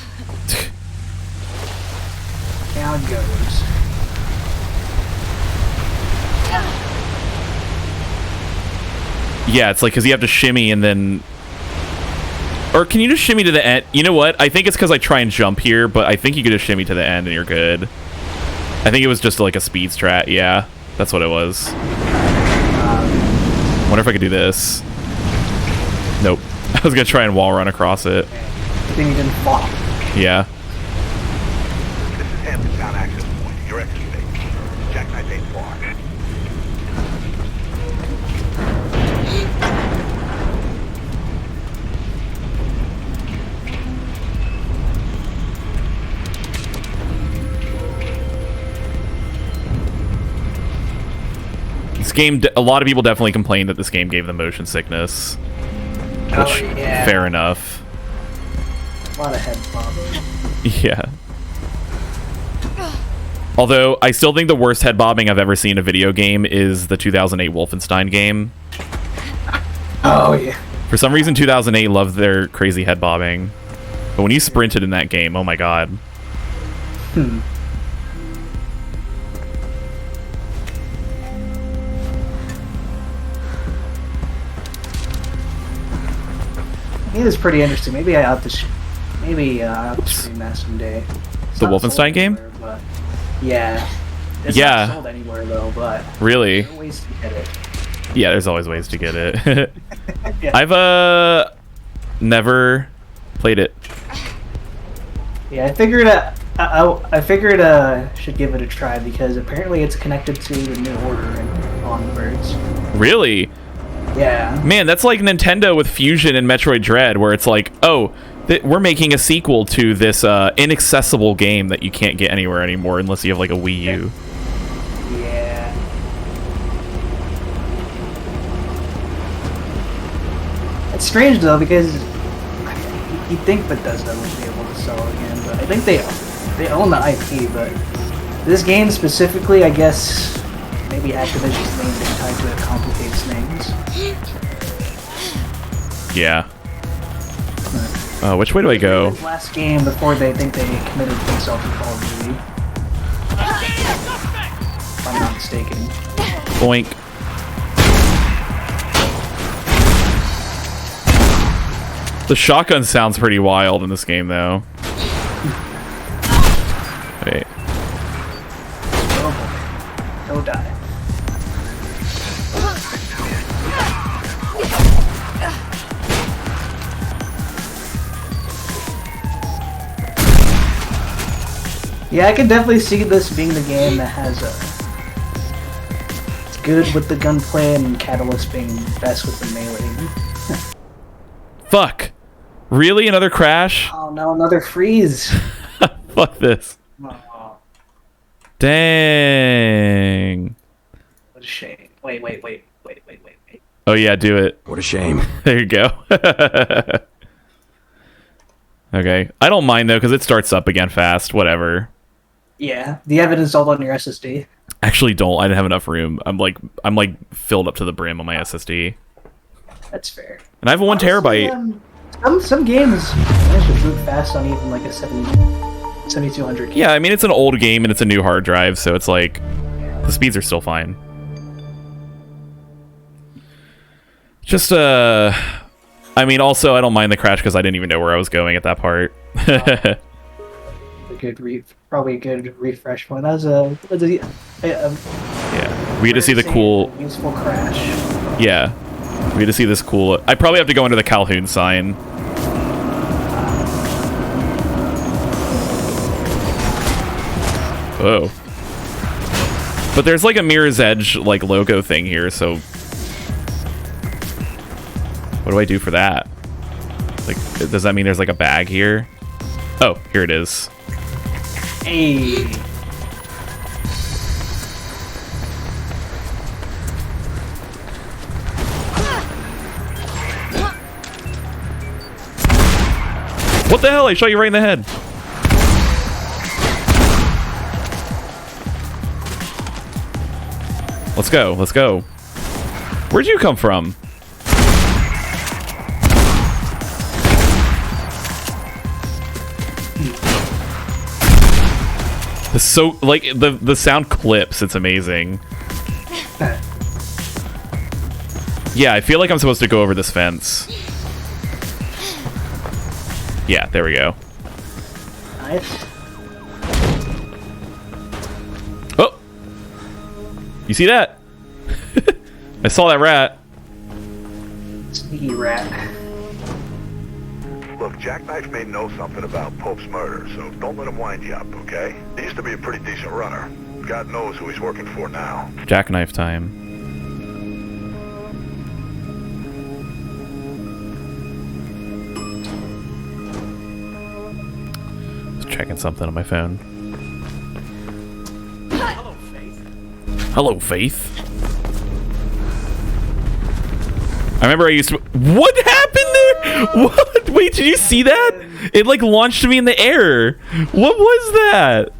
Down goes. Yeah, it's like, because you have to shimmy and then... Or can you just shimmy to the end? You know what? I think it's because I try and jump here, but I think you could just shimmy to the end and you're good. I think it was just like a speed strat. Yeah, that's what it was. Wonder if I could do this. Nope. I was gonna try and wall run across it. Then you didn't fall. Yeah. This is Hampton Town access point. Your exit stage. Jackknife ain't far. game, a lot of people definitely complained that this game gave them motion sickness. Which, yeah. fair enough. A lot of head bobbing. Yeah. Although, I still think the worst head bobbing I've ever seen in a video game is the 2008 Wolfenstein game. Oh, yeah. For some reason, 2008 loved their crazy head bobbing. But when you sprinted in that game, oh my god. I think it's pretty interesting. Maybe I'll have to stream that someday. The Wolfenstein game? But yeah. It's Yeah. not sold anywhere though, but Really? there are ways to get it. Yeah, there's always ways to get it. Yeah. I've never played it. Yeah, I figured I figured should give it a try because apparently it's connected to the New Order and onwards. Really? Yeah. Man, that's like Nintendo with Fusion and Metroid Dread, where it's like, oh, we're making a sequel to this inaccessible game that you can't get anywhere anymore unless you have like a Wii U. Yeah. It's strange though because you'd think Bethesda would be able to sell again, but I think they own the IP. But this game specifically, I guess maybe Activision's name being tied to it complicates things. Yeah. Which way do I go? Last game before they think they committed themselves to Call of Duty. If I'm not mistaken. Boink. The shotgun sounds pretty wild in this game, though. Wait. Oh boy. Don't die. Yeah, I can definitely see this being the game that has it's good with the gunplay and Catalyst being best with the melee. Fuck. Really? Another crash? Oh no, another freeze. Fuck this. Oh, Dang. what a shame. Wait. Oh yeah, do it. What a shame. There you go. Okay. I don't mind though, because it starts up again fast. Whatever. Yeah, the evidence all on your SSD. Actually, don't. I didn't have enough room. I'm like filled up to the brim on my SSD. That's fair. And I have a 1 terabyte. Some games manage to boot fast on even like a 7200. Yeah, I mean it's an old game and it's a new hard drive, so it's like the speeds are still fine. Just I mean, also I don't mind the crash because I didn't even know where I was going at that part. Probably a good refresh point. That was yeah, we get to see the cool, useful crash. Yeah, we get to see this cool. I probably have to go into the Calhoun sign. Oh, but there's like a Mirror's Edge like logo thing here, so what do I do for that? Like, does that mean there's like a bag here? Oh, here it is. Hey. What the hell? I shot you right in the head. Let's go. Let's go. Where'd you come from? So like the sound clips, it's amazing. Yeah, I feel like I'm supposed to go over this fence. Yeah, there we go. Nice. Oh, you see that? I saw that rat. Sneaky rat. Look, Jackknife may know something about Pope's murder, so don't let him wind you up, okay? He used to be a pretty decent runner. God knows who he's working for now. Jackknife time. Just checking something on my phone. Hello, Faith. Hello, Faith. I remember I used to... What happened there? What? Wait, did you see that? It, like, launched me in the air. What was that?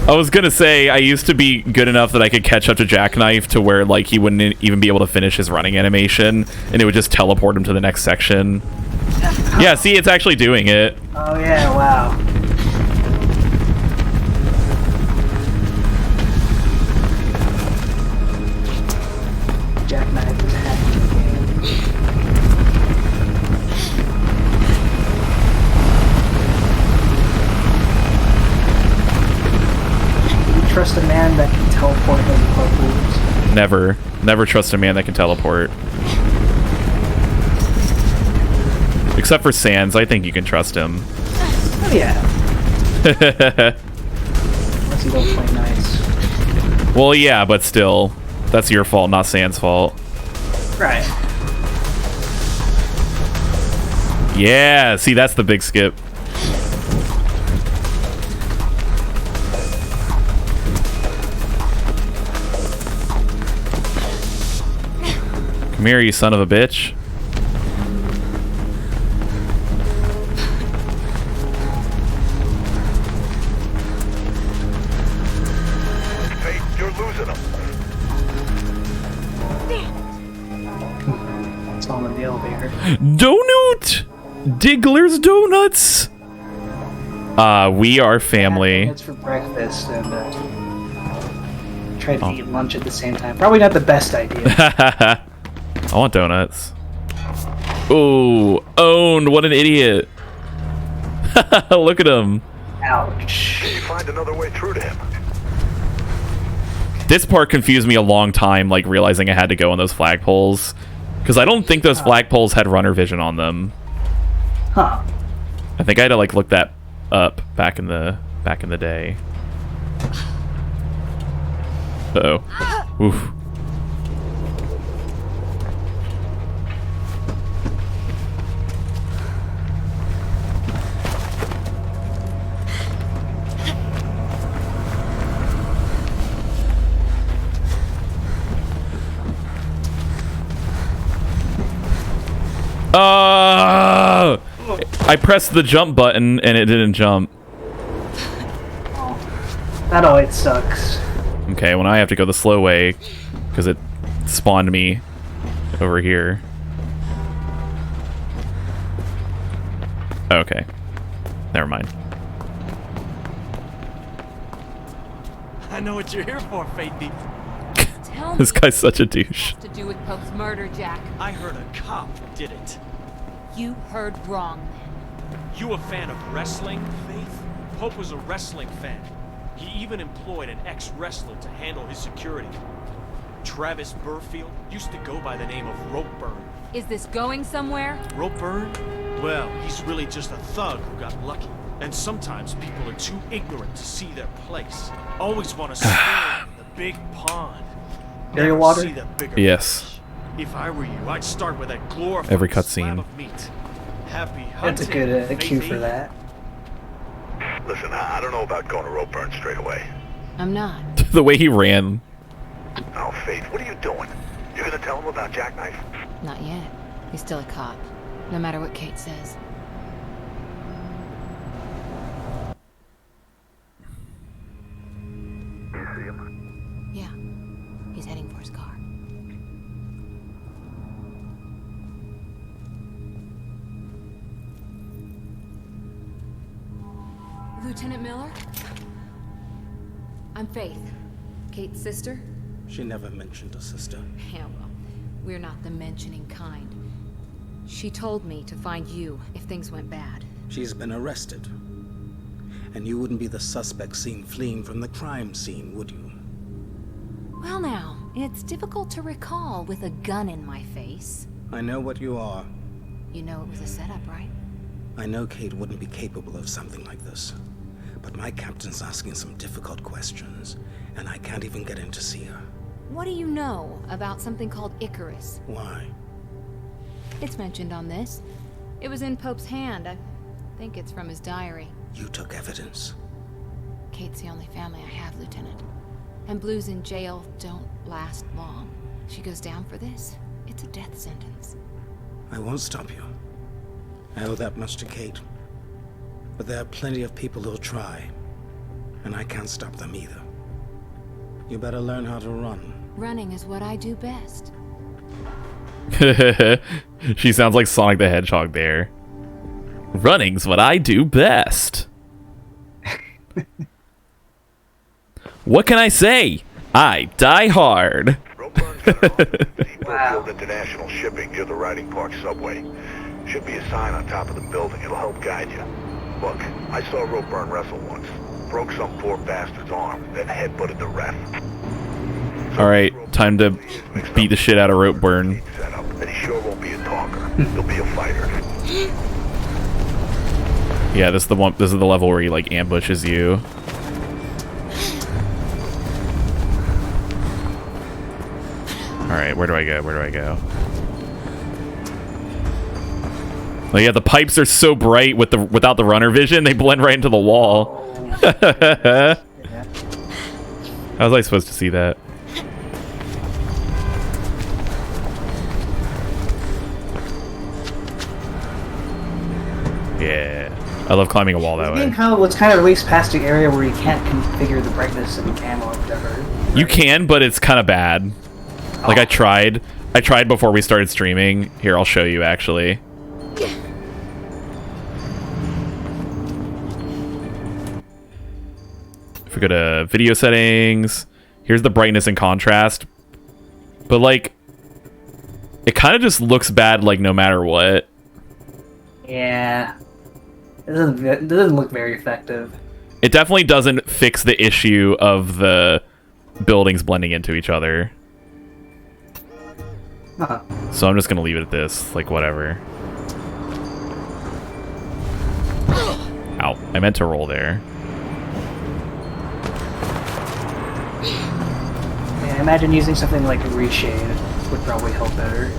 I was gonna say, I used to be good enough that I could catch up to Jackknife to where, like, he wouldn't even be able to finish his running animation, and it would just teleport him to the next section. Yeah, see, it's actually doing it. Oh, yeah, wow. Jackknife is hacking the game. You trust a man that can teleport his purples? Never. Never trust a man that can teleport. Except for Sans, I think you can trust him. Oh, yeah. Unless you don't play nice. Well, yeah, but still. That's your fault, not Sans' fault. Right. Yeah, see, that's the big skip. Come here, you son of a bitch. Hey, you're losing them. It's all in the elevator. Donut! Diggler's Donuts! We are family. It's for breakfast and try to eat lunch at the same time. Probably not the best idea. I want donuts. Ooh, owned. What an idiot. Look at him. Ouch. Can you find another way through to him? This part confused me a long time, like realizing I had to go on those flagpoles. Because I don't think those flagpoles had runner vision on them. Huh. I think I had to like look that up back in the day. Uh-oh. Oof. I pressed the jump button and it didn't jump. That always sucks. Okay, well now I have to go the slow way because it spawned me over here. Okay. Never mind. I know what you're here for, Faithy. Tell me This guy's such a douche. to do with Pope's murder, Jack. I heard a cop did it. You heard wrong then. You a fan of wrestling, Faith? Pope was a wrestling fan. He even employed an ex-wrestler to handle his security. Travis Burfield used to go by the name of Ropeburn. Is this going somewhere? Ropeburn? Well, he's really just a thug who got lucky. And sometimes people are too ignorant to see their place. Always want to swim in the big pond. Area Never water? see the bigger Yes. fish. If I were you, I'd start with that glorified Every slab cutscene. of meat. Happy That's a hunting, good cue Faithy. for that. Listen, I don't know about going to Ropeburn straight away. I'm not. The way he ran. Oh, Faith, what are you doing? You gonna tell him about Jackknife? Not yet. He's still a cop, no matter what Kate says. You see him? Yeah. He's heading for his car. Lieutenant Miller? I'm Faith. Kate's sister? She never mentioned a sister. Yeah, well, we're not the mentioning kind. She told me to find you if things went bad. She's been arrested. And you wouldn't be the suspect seen fleeing from the crime scene, would you? Well now, it's difficult to recall with a gun in my face. I know what you are. You know it was a setup, right? I know Kate wouldn't be capable of something like this. But my captain's asking some difficult questions, and I can't even get in to see her. What do you know about something called Icarus? Why? It's mentioned on this. It was in Pope's hand. I think it's from his diary. You took evidence. Kate's the only family I have, Lieutenant. And blues in jail don't last long. She goes down for this, it's a death sentence. I won't stop you. I owe that much to Kate. But there are plenty of people who'll try. And I can't stop them either. You better learn how to run. Running is what I do best. She sounds like Sonic the Hedgehog there. Running's what I do best. What can I say? I die hard. Wow. International Shipping near the Riding Park subway. Should be a sign on top of the building. It'll help guide you. Look, I saw Ropeburn wrestle once. Broke some poor bastard's arm, then headbutted the ref. Alright, time to beat the shit out of Ropeburn. And he sure won't be a talker. He'll be a fighter. Yeah, this is the level where he like ambushes you. Alright, where do I go? Where do I go? Oh yeah, the pipes are so bright without the runner vision, they blend right into the wall. How was I supposed to see that? Yeah. I love climbing a wall that way. How it was kind of released past the area where you can't configure the brightness and camo or whatever. You can, but it's kind of bad. Like, I tried before we started streaming. Here, I'll show you, actually. If we go to video settings, here's the brightness and contrast. But, like, it kind of just looks bad, like, no matter what. Yeah. It doesn't look very effective. It definitely doesn't fix the issue of the buildings blending into each other. Huh. So I'm just gonna leave it at this, like whatever. Ow, I meant to roll there. Yeah, I imagine using something like a reshade would probably help better.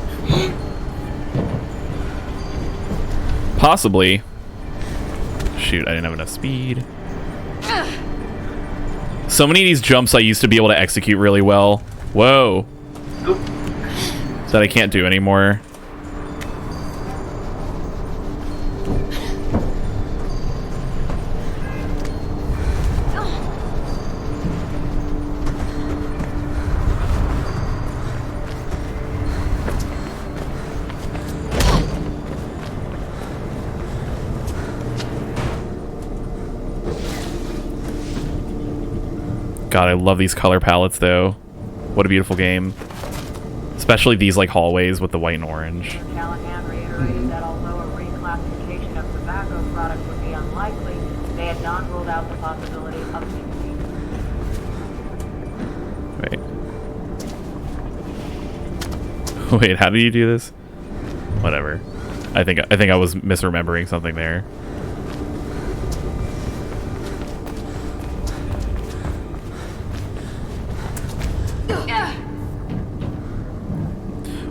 Possibly. Shoot, I didn't have enough speed. So many of these jumps I used to be able to execute really well. Whoa. That I can't do anymore. God, I love these color palettes though. What a beautiful game. Especially these like hallways with the white and orange. Callahan reiterated that although a reclassification of tobacco products would be unlikely, they had not ruled out the possibility of nicotine. Wait. Wait, how do you do this? Whatever. I think I was misremembering something there.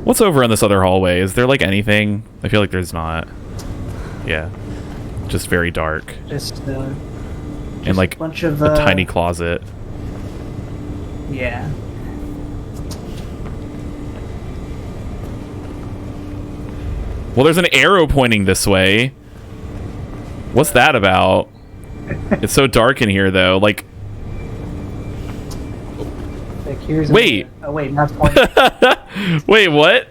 What's over in this other hallway? Is there like anything? I feel like there's not. Yeah. Just very dark. Just and like a bunch of a tiny closet. Yeah. Well, there's an arrow pointing this way. What's that about? It's so dark in here though. Like here's wait. Oh wait, not pointing. Wait, what?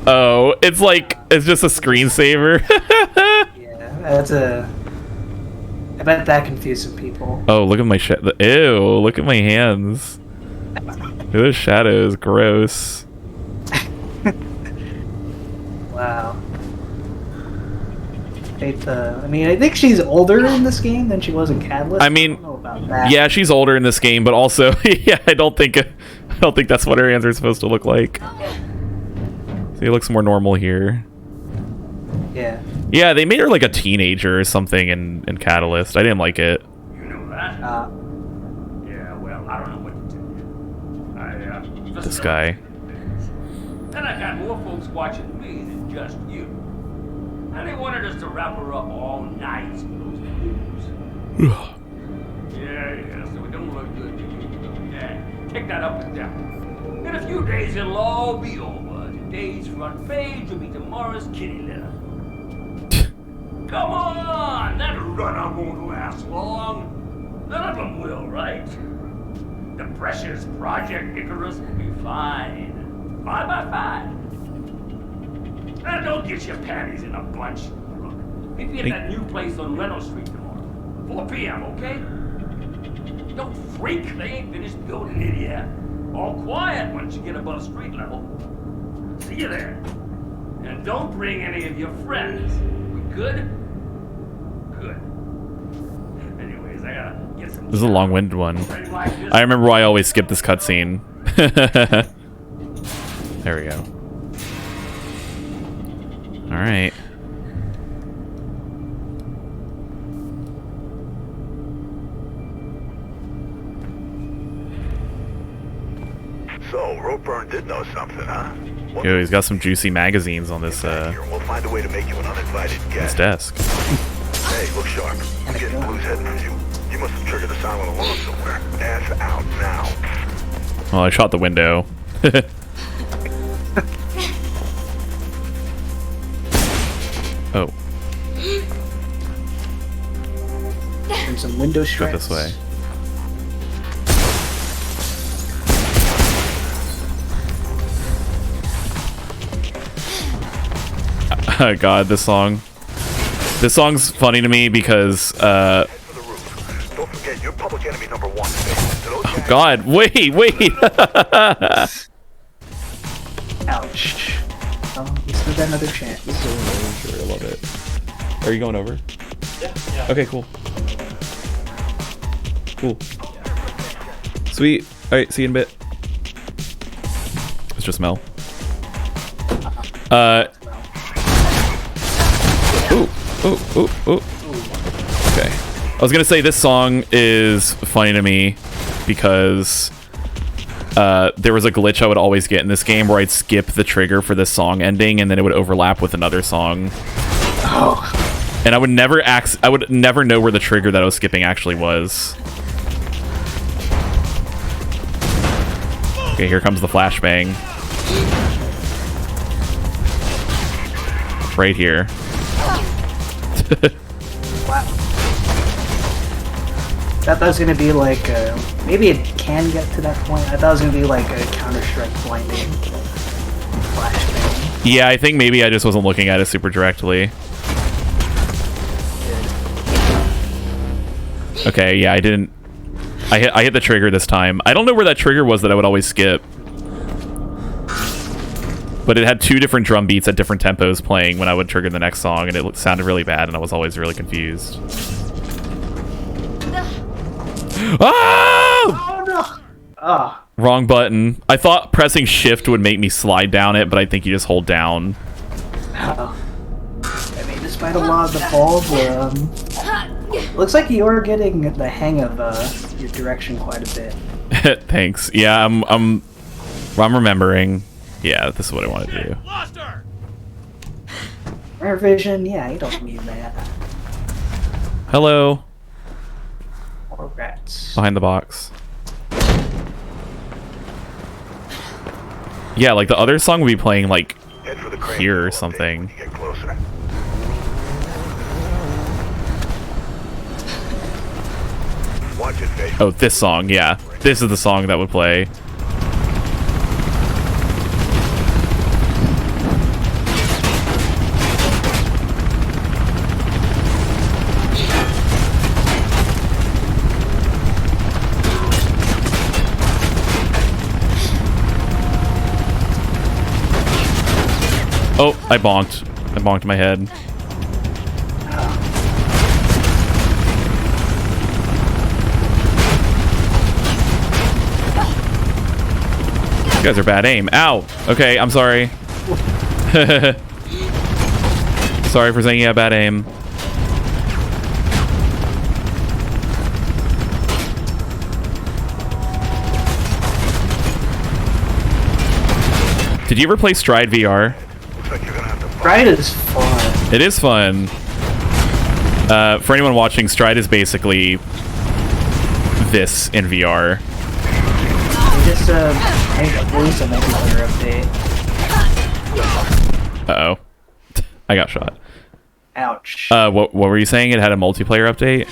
Oh, it's like it's just a screensaver. Yeah, that's a. I bet that confused some people. Oh, look at my shit. Ew, look at my hands. Look at those shadows. Gross. Wow. I mean, I think she's older in this game than she was in Catalyst. I mean, don't know about that. Yeah, she's older in this game, but also, yeah, I don't think that's what her hands are supposed to look like. So he looks more normal here. Yeah. Yeah, they made her like a teenager or something in Catalyst. I didn't like it. You know that? Yeah, well, I don't know what to tell you. This guy. Then I got more folks watching me than just you. And they wanted us to wrap her up all night with those blues. Yeah, so it don't look good to you. Yeah. take that up with them. In a few days, it'll all be over. Today's front page will be tomorrow's kitty litter. Come on! That run-up won't last long. None of them will, right? The precious Project Icarus will be fine. 5 by 5. Now, don't get your panties in a bunch. Look, meet me at that new place on Leno Street tomorrow. 4 p.m., okay? Don't freak. They ain't finished building it yet. All quiet once you get above street level. See you there. And don't bring any of your friends. We good? Good. Anyways, I gotta get some... This is a long-winded one. I remember why I always skip this cutscene. There we go. Alright. So, Ropeburn did know something, huh? Yo, he's got some juicy magazines on this, We'll find a way to make you an uninvited his guest. desk. Hey, look sharp. I'm getting blues heading for you. You must have triggered a silent alarm somewhere. Ass out now. Well, I shot the window. Oh. And some window Go shreds. this way. Oh god, this song. This song's funny to me because, Don't forget, you're public enemy number 1. Oh god, wait! Ouch. You still got another chance. Sure, I love it. Are you going over? Yeah. Okay, cool. Cool. Sweet. Alright, see you in a bit. It's just Mel. Ooh. Okay. I was gonna say this song is funny to me because there was a glitch I would always get in this game where I'd skip the trigger for this song ending and then it would overlap with another song. Oh. And I would never know where the trigger that I was skipping actually was. Okay, here comes the flashbang. Right here. Wow. That was gonna be like maybe it can get to that point. I thought it was gonna be like a Counter-Strike blinding flashbang. Yeah, I think maybe I just wasn't looking at it super directly. Okay, yeah, I didn't. I hit the trigger this time. I don't know where that trigger was that I would always skip. But it had 2 different drum beats at different tempos playing when I would trigger the next song, and it sounded really bad, and I was always really confused. Oh! Oh no! Oh. Wrong button. I thought pressing shift would make me slide down it, but I think you just hold down. Oh. I mean, despite a lot of the falls, looks like you're getting the hang of your direction quite a bit. Thanks. Yeah, I'm remembering. Yeah, this is what I want to do. Rare vision, yeah, you don't need that. Hello. Or rats. Behind the box. Yeah, like the other song would be playing like here or something. Get closer. Watch it, face. Oh, this song, yeah. This is the song that would play. Oh, I bonked. I bonked my head. You guys are bad aim. Ow! Okay, I'm sorry. Sorry for saying you have bad aim. Did you ever play Stride VR? Stride is fun. It is fun. For anyone watching, Stride is basically this in VR. just released a multiplayer update. Uh-oh. I got shot. Ouch. What were you saying? It had a multiplayer update?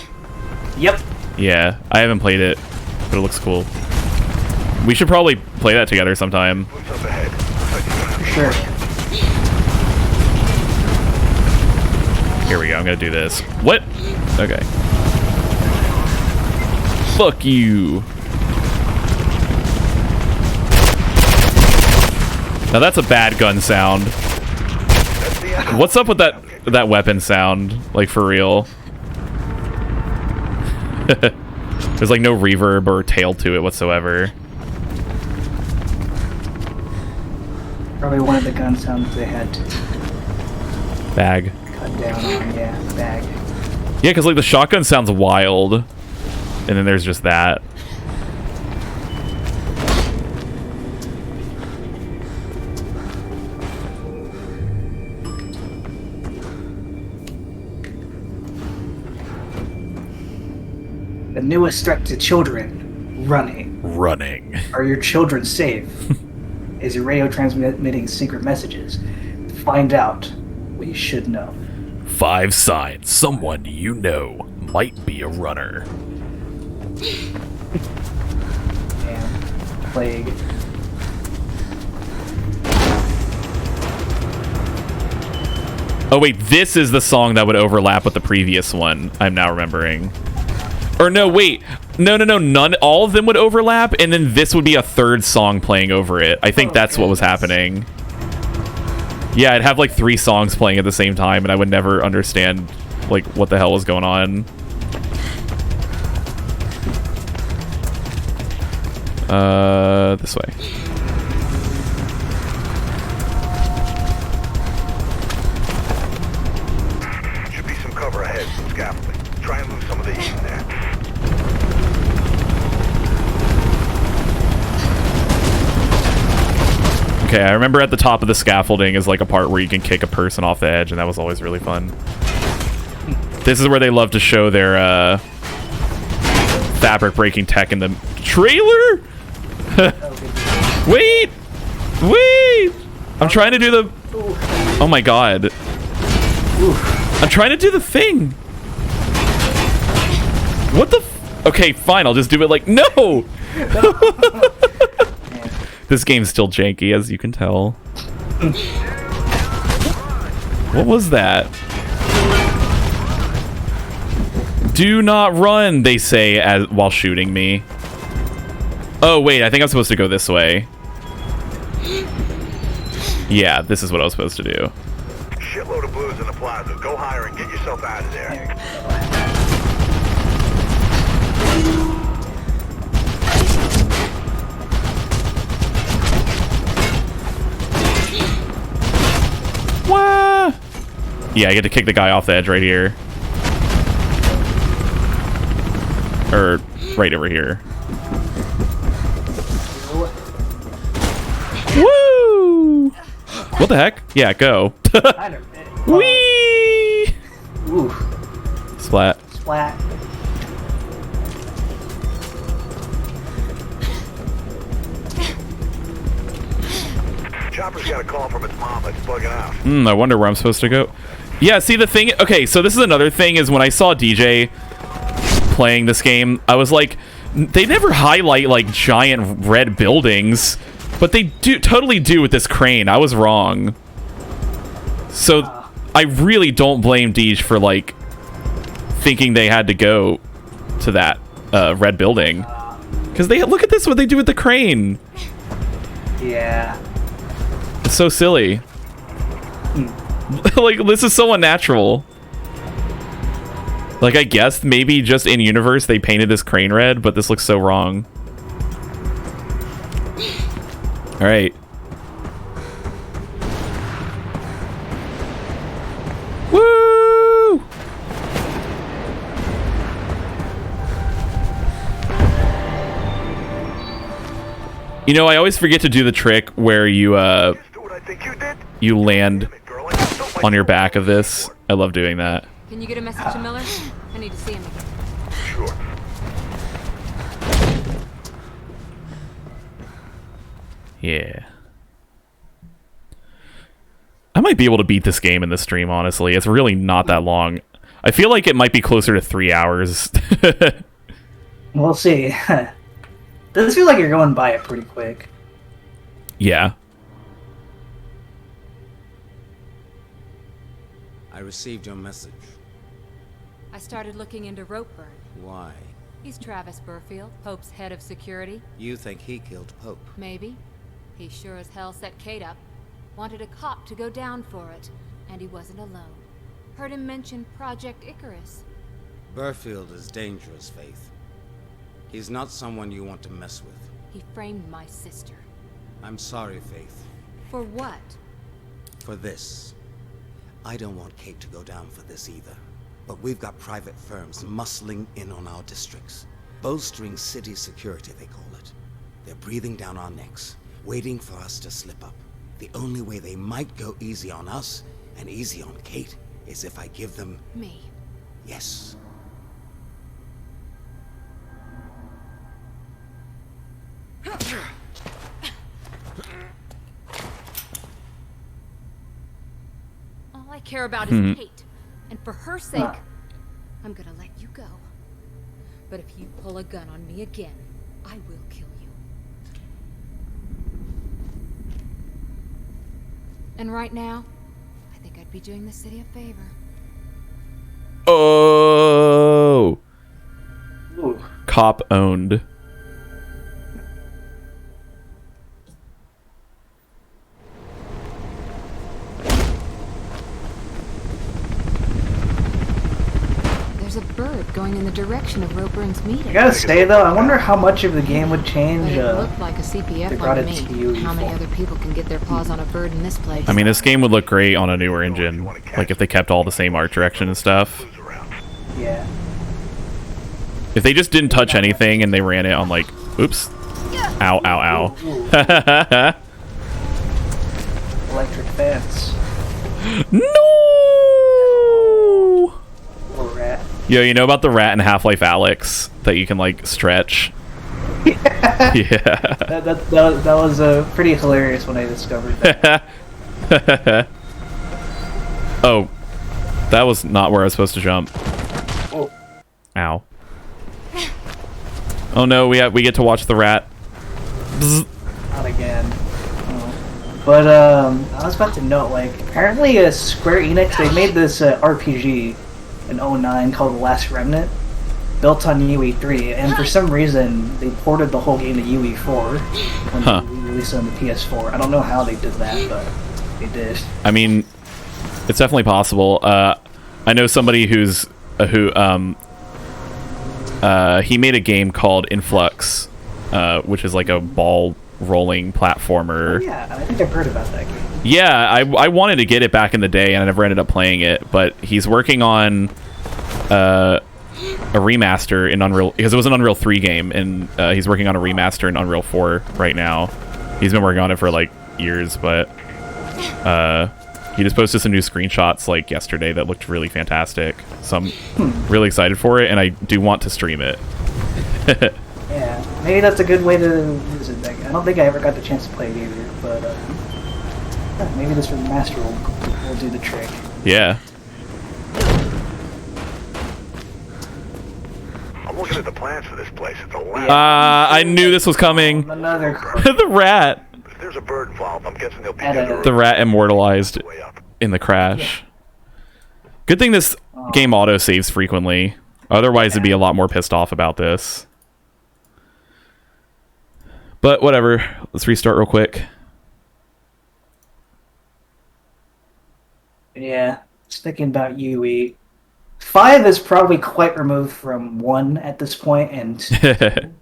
Yep. Yeah, I haven't played it, but it looks cool. We should probably play that together sometime. For sure. Here we go, I'm gonna do this. What? Okay. Fuck you. Now that's a bad gun sound. What's up with that weapon sound? Like, for real? There's like no reverb or tail to it whatsoever. Probably one of the gun sounds they had to Bag. cut down on. Yeah, bag. Yeah, because like the shotgun sounds wild, and then there's just that. The newest threat to children, running. Running. Are your children safe? Is your radio transmitting secret messages? Find out what you should know. 5 signs someone you know might be a runner. And plague. Oh wait, this is the song that would overlap with the previous one. I'm now remembering. Or no, wait. No. None. All of them would overlap, and then this would be a third song playing over it. I think that's what was happening. Yeah, I'd have like 3 songs playing at the same time, and I would never understand like what the hell was going on. This way. Should be some cover ahead, some scaffolding. Try and lose some of the heat in there. Okay, I remember at the top of the scaffolding is like a part where you can kick a person off the edge, and that was always really fun. This is where they love to show their fabric breaking tech in the trailer. Wait! I'm trying to do the... Oh my god. I'm trying to do the thing. What the f... Okay, fine, I'll just do it like... No! This game's still janky, as you can tell. What was that? Do not run, they say while shooting me. Oh, wait, I think I'm supposed to go this way. Yeah, this is what I was supposed to do. Shitload of blues in the plaza. Go higher and get yourself out of there. Wah! Yeah, I get to kick the guy off the edge right here. Or right over here. Woo! What the heck? Yeah, go. Whee! Splat. Splat. Chopper's got a call from its mom that's bugging out. I wonder where I'm supposed to go. Yeah, see the thing... Okay, so this is another thing is when I saw DJ playing this game, I was like, they never highlight like giant red buildings, but they totally do with this crane. I was wrong. So I really don't blame Deej for like thinking they had to go to that red building. Because they look at this, what they do with the crane. Yeah. It's so silly. Like, this is so unnatural. Like, I guess maybe just in universe they painted this crane red, but this looks so wrong. Alright. Woo! You know, I always forget to do the trick where you you land on your back of this. I love doing that. Can you get a message to Miller? I need to see him again. Sure. Yeah. I might be able to beat this game in this stream, honestly. It's really not that long. I feel like it might be closer to 3 hours. We'll see. Does feel like you're going by it pretty quick. Yeah. I received your message. I started looking into Ropeburn. Why? He's Travis Burfield, Pope's head of security. You think he killed Pope? Maybe. He sure as hell set Kate up. Wanted a cop to go down for it, and he wasn't alone. Heard him mention Project Icarus. Burfield is dangerous, Faith. He's not someone you want to mess with. He framed my sister. I'm sorry, Faith. For what? For this. I don't want Kate to go down for this either. But we've got private firms muscling in on our districts. Bolstering city security, they call it. They're breathing down our necks, waiting for us to slip up. The only way they might go easy on us, and easy on Kate, is if I give them... Me. Yes. All I care about is Kate. And for her sake, I'm gonna let you go. But if you pull a gun on me again, I will kill you. And right now, I think I'd be doing the city a favor. Oh! Ooh. Cop owned. There's a bird going in the direction of Roburn's meeting. I gotta say though, I wonder how much of the game would change. But it looked like a CPF brought on it to me. you, How many other people can get their paws on a bird in this place? I mean, this game would look great on a newer engine. Like, if they kept all the same art direction and stuff. Yeah. If they just didn't touch anything and they ran it on, like... Oops. Ow, ow, ow. Electric fence. No! Poor rat. Yo, you know about the rat in Half-Life Alyx that you can, like, stretch? Yeah. That was pretty hilarious when I discovered that. Oh. That was not where I was supposed to jump. Oh. Ow. Oh no, we get to watch the rat. Bzz. Not again. Oh. But I was about to note, like, apparently Square Enix, they made this RPG in 2009 called The Last Remnant, built on UE3, and for some reason they ported the whole game to UE4 when they released it on the PS4. I don't know how they did that, but they did. I mean, it's definitely possible. I know somebody who he made a game called Influx, which is like a ball rolling platformer. Oh, yeah, I think I've heard about that game. Yeah, I wanted to get it back in the day, and I never ended up playing it. But he's working on a remaster in Unreal, because it was an Unreal 3 game, and he's working on a remaster in Unreal 4 right now. He's been working on it for like years, but he just posted some new screenshots like yesterday that looked really fantastic. So I'm really excited for it, and I do want to stream it. Yeah, maybe that's a good way to visit that game. I don't think I ever got the chance to play it either, but maybe this remaster will do the trick. Yeah. I'm looking at the plans for this place. It's a lab. I knew this was coming. Another The rat. If there's a bird involved, I'm guessing they'll be The rat immortalized in the crash. Good thing this game auto saves frequently. Otherwise, it'd be a lot more pissed off about this. But whatever. Let's restart real quick. Yeah, just thinking about UE. 5 is probably quite removed from 1 at this point, and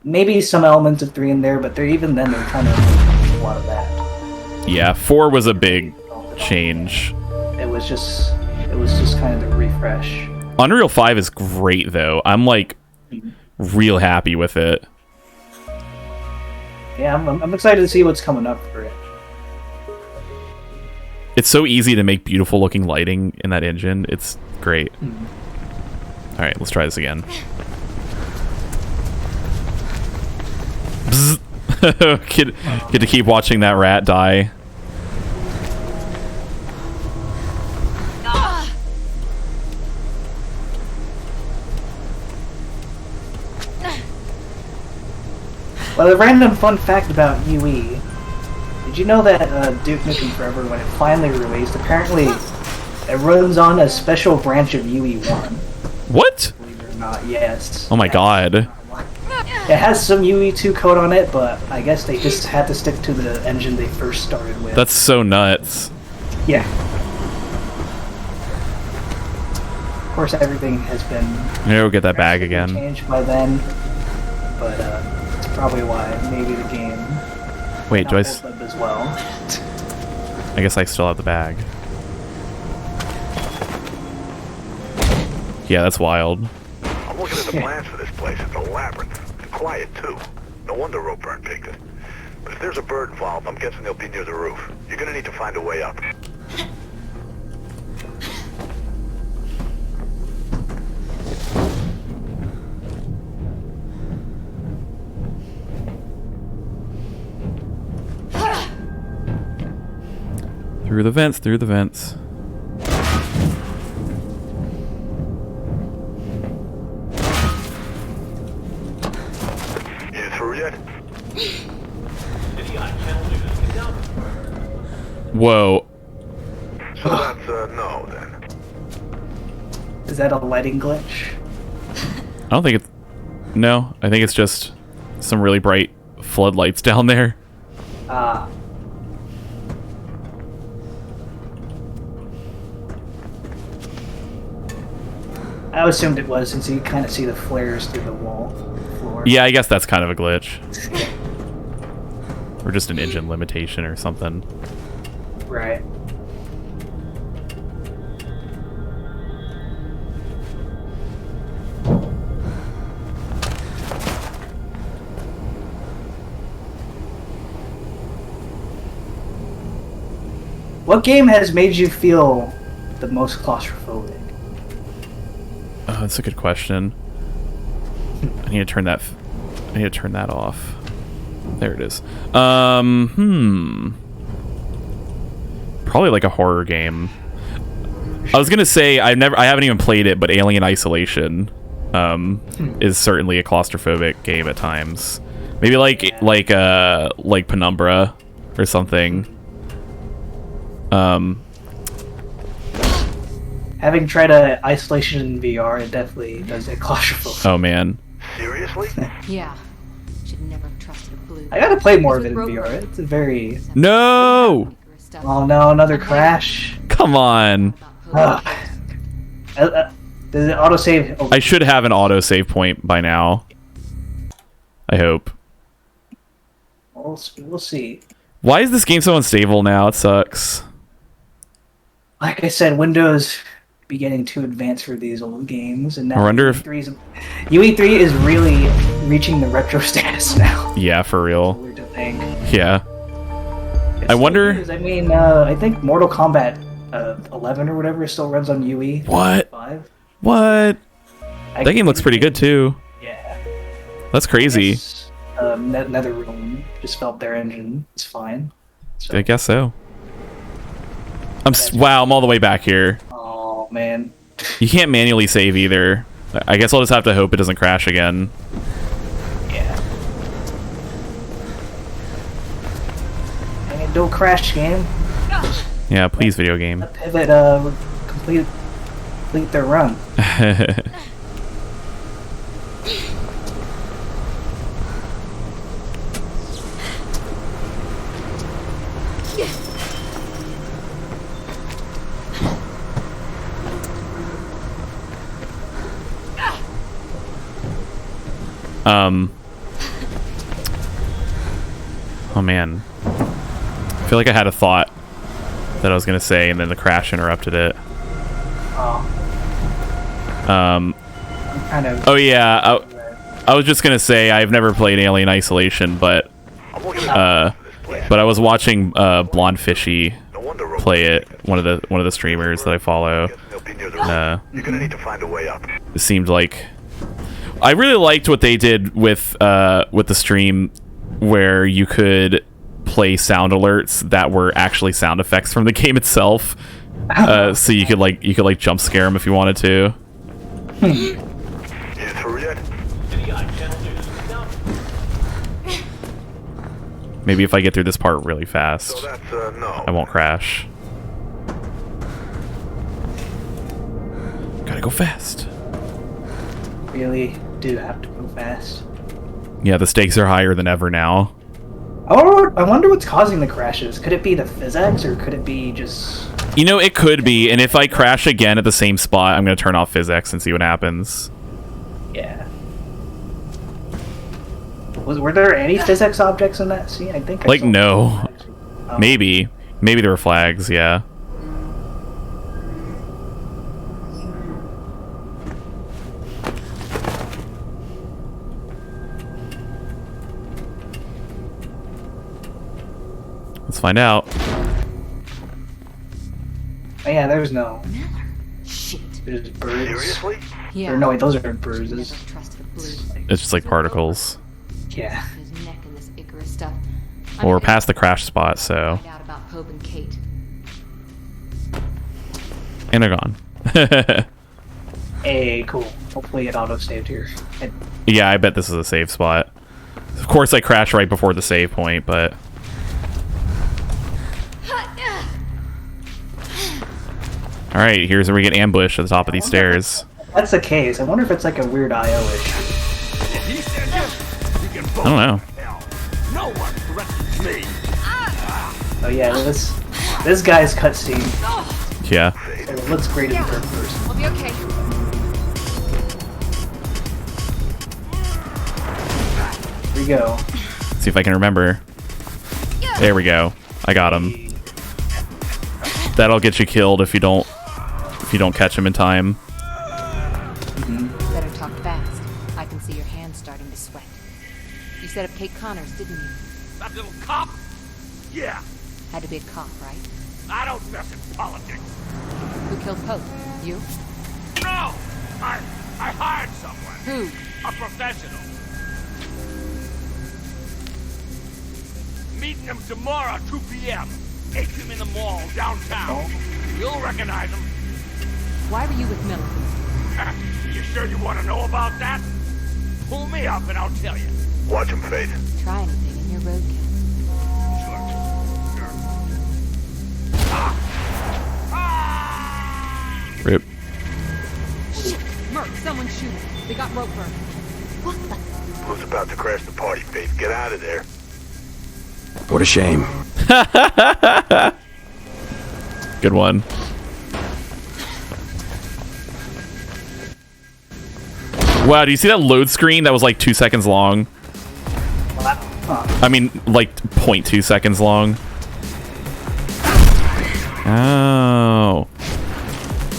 maybe some elements of 3 in there, but they're even then they're kind of a lot of that. Yeah, 4 was a big change. It was just kind of the refresh. Unreal 5 is great though. I'm like real happy with it. Yeah, I'm excited to see what's coming up for it. It's so easy to make beautiful looking lighting in that engine. It's great. Alright, let's try this again. Bzz. Get to keep watching that rat die. Well, a random fun fact about UE. Did you know that Duke Nukem Forever, when it finally released, apparently it runs on a special branch of UE1? What? Believe it or not, yes. Oh my god. It has some UE2 code on it, but I guess they just had to stick to the engine they first started with. That's so nuts. Yeah. Of course, everything has been Maybe we'll get that bag again. changed by then, but it's probably why maybe the game. Wait, do I? Hold up as well. I guess I still have the bag. Yeah, that's wild. I'm looking at the plans for this place. It's a labyrinth. And quiet, too. No wonder Ropeburn picked it. But if there's a bird involved, I'm guessing they'll be near the roof. You're gonna need to find a way up. Through the vents, through the vents. You through yet? Whoa. So that's no, then. Is that a lighting glitch? I don't think it's... No, I think it's just some really bright floodlights down there. Ah. I assumed it was, since you kind of see the flares through the wall floor. Yeah, I guess that's kind of a glitch. Or just an engine limitation or something. Right. What game has made you feel the most claustrophobic? Oh, that's a good question. I need to turn that. I need to turn that off. There it is. Probably like a horror game. I was gonna say I haven't even played it, but Alien Isolation is certainly a claustrophobic game at times. Maybe like Penumbra or something. Having tried Isolation in VR, it definitely does get claustrophobic. Oh man. Seriously? Yeah. Should never have trusted a blue. I gotta play more of it in VR. It's a very... No! Oh no, another crash. Come on. Does it autosave? Oh, I should have an autosave point by now. I hope. we'll see. Why is this game so unstable now? It sucks. Like I said, Windows be getting too advanced for these old games, and now I wonder if UE3 is really reaching the retro status now. Yeah, for real. Weird to think. Yeah. I wonder. I mean, I think Mortal Kombat 11 or whatever still runs on UE. What? 5. What? That game looks pretty good too. Yeah. That's crazy. NetherRealm just felt their engine. It's fine. I guess so. Wow, I'm all the way back here. Oh man. You can't manually save either. I guess I'll just have to hope it doesn't crash again. Yeah. And don't crash, game. Yeah, please, video game. Pivot complete their run. Oh man. I feel like I had a thought that I was gonna say, and then the crash interrupted it. Oh. Kind of. Oh yeah. I was just gonna say I've never played Alien Isolation, but I was watching Blonde Fishy play it. One of the streamers that I follow. You're gonna need to find a way up. It seemed like I really liked what they did with the stream where you could play sound alerts that were actually sound effects from the game itself. So you could jump scare them if you wanted to. Maybe if I get through this part really fast, I won't crash. Gotta go fast. Really do have to go fast. Yeah, the stakes are higher than ever now. I wonder what's causing the crashes. Could it be the physics, or could it be just... You know, it could be, and if I crash again at the same spot, I'm going to turn off physics and see what happens. Yeah. Were there any physics objects in that scene? I think I saw no. Maybe. Maybe there were flags, yeah. Let's find out. Oh, yeah, there's no... Shit. There's birds. Seriously? Yeah. Or no, wait, those aren't bruises. It's just like particles. Yeah. His neck and this Icarus stuff. Well, we're past the crash spot, so... Find out about Pope and Kate. And they're gone. Hey, cool. Hopefully it auto-saved here. Yeah, I bet this is a save spot. Of course I crashed right before the save point, but... Alright, here's where we get ambushed at the top of these stairs. That's the case. I wonder if it's like a weird IO issue. I don't know. No one threatens me. Oh yeah, this guy's cutscene. Yeah. It looks great in third person. I'll be okay. Here we go. See if I can remember. There we go. I got him. That'll get you killed if you don't catch him in time. Better talk fast. I can see your hands starting to sweat. You set up Kate Connors, didn't you? That little cop? Yeah. Had to be a cop, right? I don't mess in politics. Who killed Pope? You? No! I hired someone. Who? A professional. Meeting him tomorrow, 2 p.m. Atrium in the mall, downtown. You'll recognize him. Why were you with Miller? You sure you want to know about that? Pull me up and I'll tell you. Watch him, Faith. Try anything in your roadkill. Rip. Shit! Merc, someone's shooting. They got rope burn. What the? Who's about to crash the party, Faith? Get out of there. What a shame. Good one. Wow, do you see that load screen that was like 2 seconds long? I mean, like 0.2 seconds long. Oh.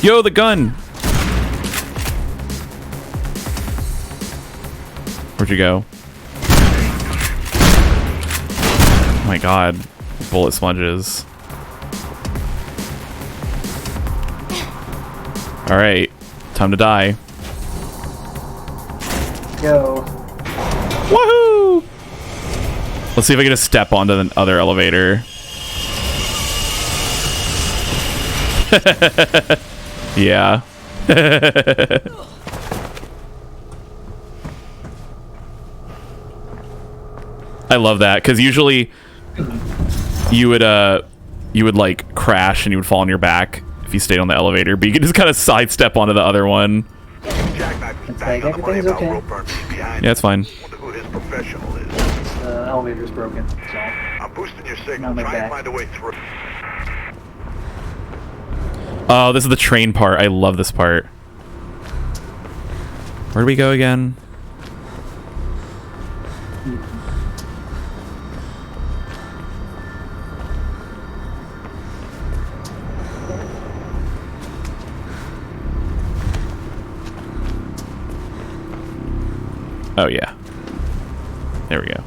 Yo, the gun! Where'd you go? Oh my god. Bullet sponges. Alright. Time to die. Go. Woohoo! Let's see if I can just step onto the other elevator. Yeah. I love that, because usually you would like crash and you would fall on your back if you stayed on the elevator, but you can just kind of sidestep onto the other one. It's like everything's okay. Yeah, it's fine. Who his professional is. The elevator's broken, so... I'm boosting your signal. Try and find a way through. Oh, this is the train part. I love this part. Where do we go again? Oh, yeah. There we go.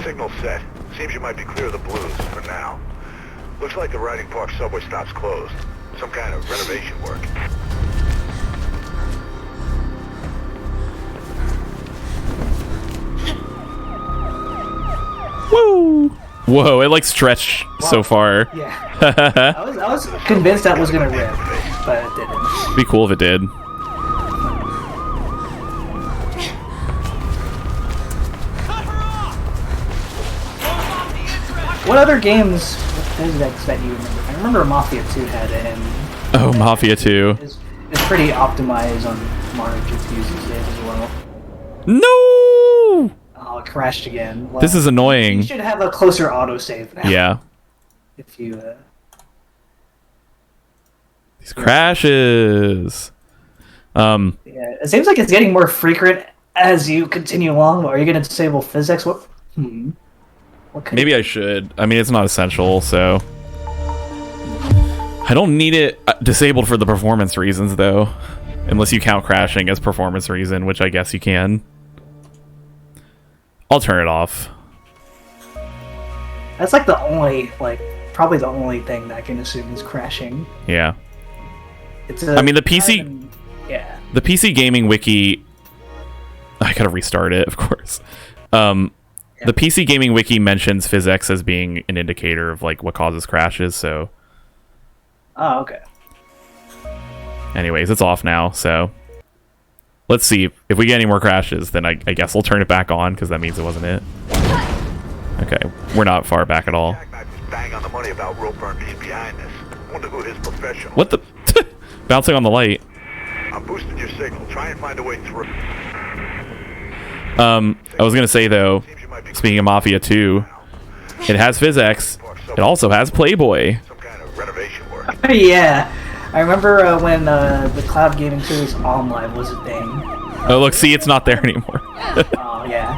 Signal set. Seems you might be clear of the blues for now. Looks like the Riding Park subway stop's closed. Some kind of renovation work. Whoa, it like stretched so far. Yeah. I was convinced that was gonna rip, but it didn't. It'd be cool if it did. What other games that you remember? I remember Mafia 2 had it, and Oh, Mafia 2. it's pretty optimized on modern GPUs these days as well. No! Oh, it crashed again. Well, This is annoying. You should have a closer autosave now. Yeah. If you. These crashes. Yeah, it seems like it's getting more frequent as you continue along. Are you going to disable physics? What? Maybe I should. I mean, it's not essential, so... I don't need it disabled for the performance reasons, though. Unless you count crashing as performance reason, which I guess you can. I'll turn it off. That's like the only, probably the only thing that I can assume is crashing. Yeah. I mean, the PC... Yeah. The PC gaming wiki... I gotta restart it, of course. The PC gaming wiki mentions PhysX as being an indicator of like what causes crashes, so... Oh, okay. Anyways, it's off now, so... Let's see. If we get any more crashes, then I guess we'll turn it back on, because that means it wasn't it. Okay, we're not far back at all. Bang on the money about Roper and being behind this. Wonder who his professional. What the... Bouncing on the light. I'm boosting your signal. Try and find a way through. I was gonna say, though, speaking of Mafia 2, it has PhysX. It also has Playboy. Yeah. I remember when the cloud gaming series online was a thing. Oh, look, see, it's not there anymore. Oh, yeah.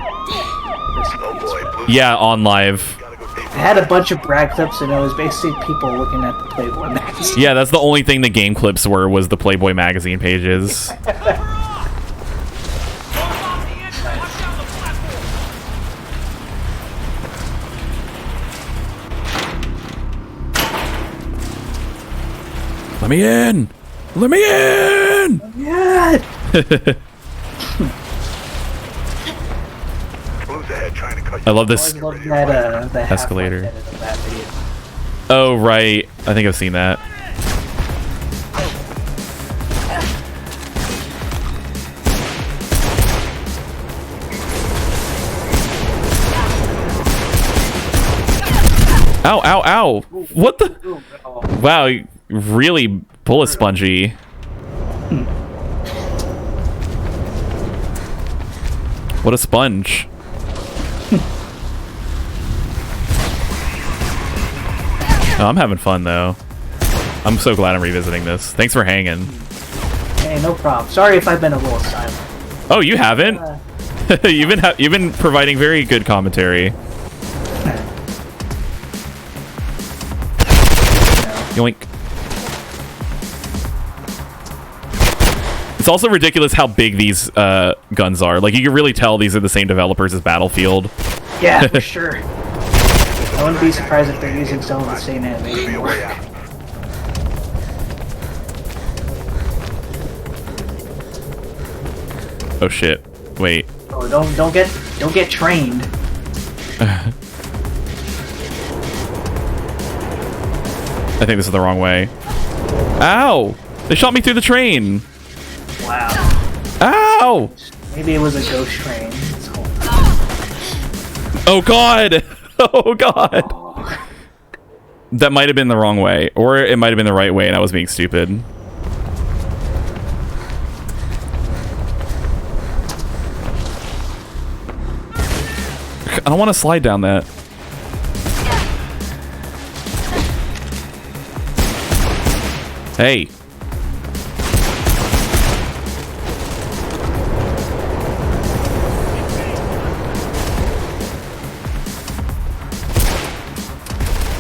Yeah, on live. It had a bunch of brag clips, and it was basically people looking at the Playboy magazine. Yeah, that's the only thing the game clips were, was the Playboy magazine pages. Let me in! Let me in! Yeah. I love this that escalator. Oh, right. I think I've seen that. Ow, ow, ow! What the? Wow, really bullet spongy. What a sponge. Oh, I'm having fun, though. I'm so glad I'm revisiting this. Thanks for hanging. Hey, no problem. Sorry if I've been a little silent. Oh, you haven't? You've been providing very good commentary. Yoink. It's also ridiculous how big these guns are. Like, you can really tell these are the same developers as Battlefield. Yeah, for sure. I wouldn't be surprised if they're using some of the same animation work. Oh shit! Wait. Oh, don't get trained. I think this is the wrong way. Ow! They shot me through the train. Wow. Ow! Maybe it was a ghost train. Oh god! Oh god! Oh. That might have been the wrong way, or it might have been the right way, and I was being stupid. I don't want to slide down that. Hey.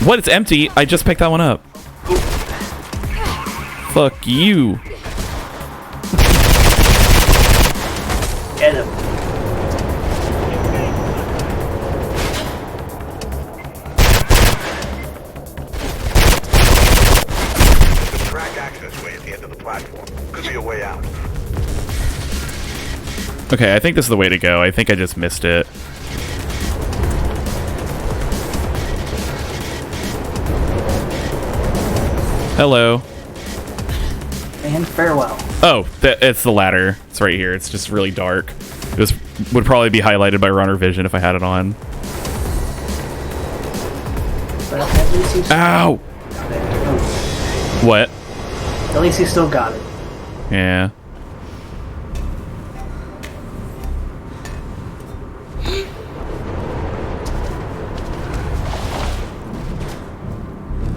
What? It's empty. I just picked that one up. Fuck you. Get him. Okay, I think this is the way to go. I think I just missed it. Hello. And farewell. Oh, it's the ladder. It's right here. It's just really dark. This would probably be highlighted by runner vision if I had it on. But at least he's Ow! What? At least he still got it. Yeah.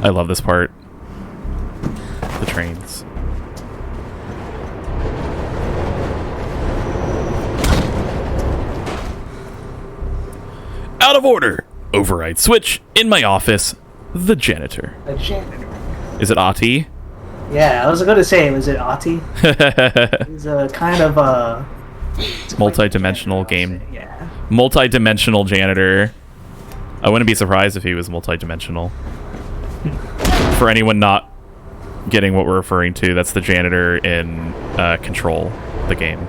I love this part. The trains. Out of order! Override switch in my office. The janitor. The janitor. Is it Ati? Yeah, I was going to say, was it Ati? He's a kind of a... multi-dimensional game. Yeah. Multi-dimensional janitor. I wouldn't be surprised if he was multi-dimensional. For anyone not getting what we're referring to, that's the janitor in Control, the game.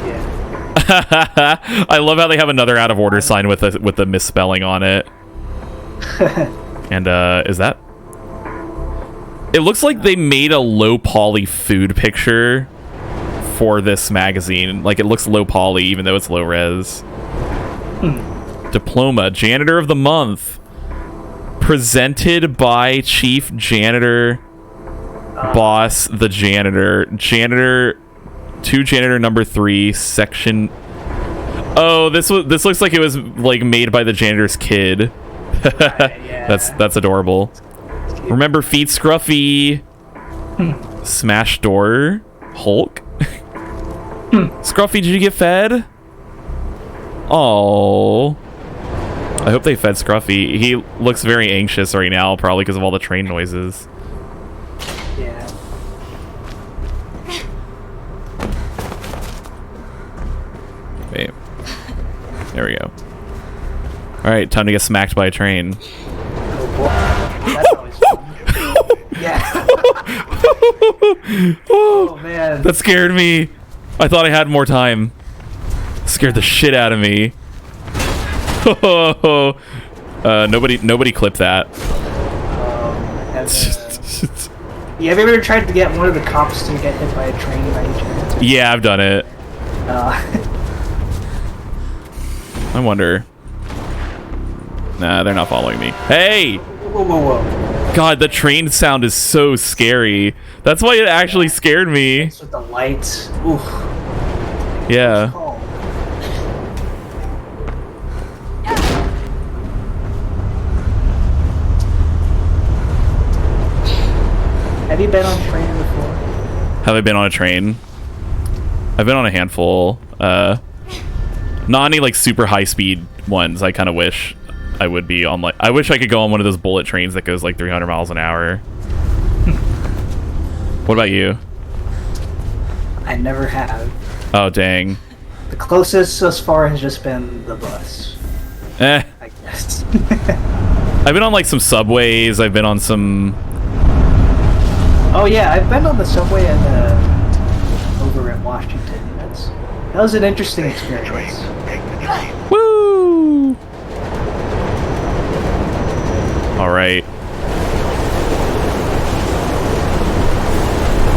Yeah. I love how they have another out of order sign with the misspelling on it. And is that? It looks like they made a low poly food picture for this magazine. Like, it looks low poly even though it's low res. Diploma, Janitor of the Month. Presented by Chief Janitor Boss the Janitor. Janitor number 3, section. Oh, this looks like it was like made by the janitor's kid. Yeah. That's adorable. Remember Feet Scruffy. Smash Door. Hulk. Scruffy, did you get fed? Oh. I hope they fed Scruffy. He looks very anxious right now, probably because of all the train noises. Yeah. Wait. There we go. Alright, time to get smacked by a train. Oh boy. That's always fun. Yeah. Oh man. That scared me. I thought I had more time. Scared the shit out of me. Nobody clip that. Yeah, have you ever tried to get one of the cops to get hit by a train by any chance? Yeah, I've done it. I wonder. Nah, they're not following me. Hey! Whoa, whoa, whoa. God, the train sound is so scary. That's why it actually scared me. With the lights. Oof. Yeah. Have you been on a train before? Have I been on a train? I've been on a handful. Not any like super high speed ones. I kind of wish I would be on, like, I wish I could go on one of those bullet trains that goes like 300 miles an hour. What about you? I never have. Oh, dang. The closest thus far has just been the bus. I guess. I've been on like some subways. I've been on some. Oh yeah, I've been on the subway and over in Washington. That was an interesting experience. Woo! All right.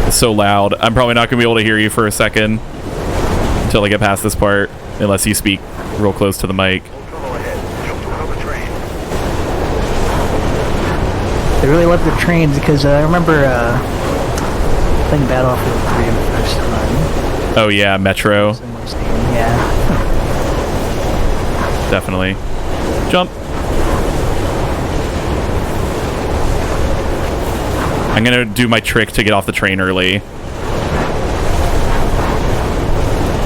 It's so loud. I'm probably not gonna be able to hear you for a second until I get past this part, unless you speak real close to the mic. They really love the trains because I remember playing Battlefield 3 the first time. Oh yeah, Metro. Yeah. Definitely. Jump. I'm gonna do my trick to get off the train early.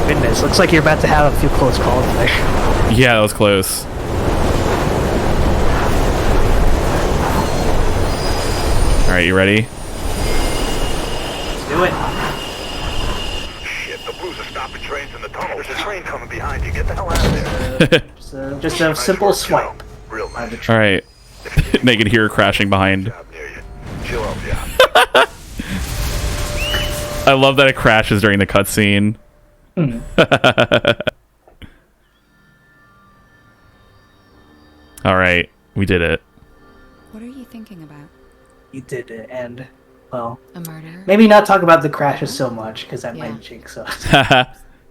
Goodness, looks like you're about to have a few close calls there. Yeah, that was close. Alright, you ready? Let's do it. Shit, the Blues are stopping trains in the tunnel. There's a train coming behind you. Get the hell out of there. Just a simple swipe. Real nice. Alright. They can hear crashing behind. Chill out, yeah. I love that it crashes during the cutscene. Alright, we did it. What are you thinking about? did end. Well, A murder? maybe not talk about the crashes so much because that might jinx us.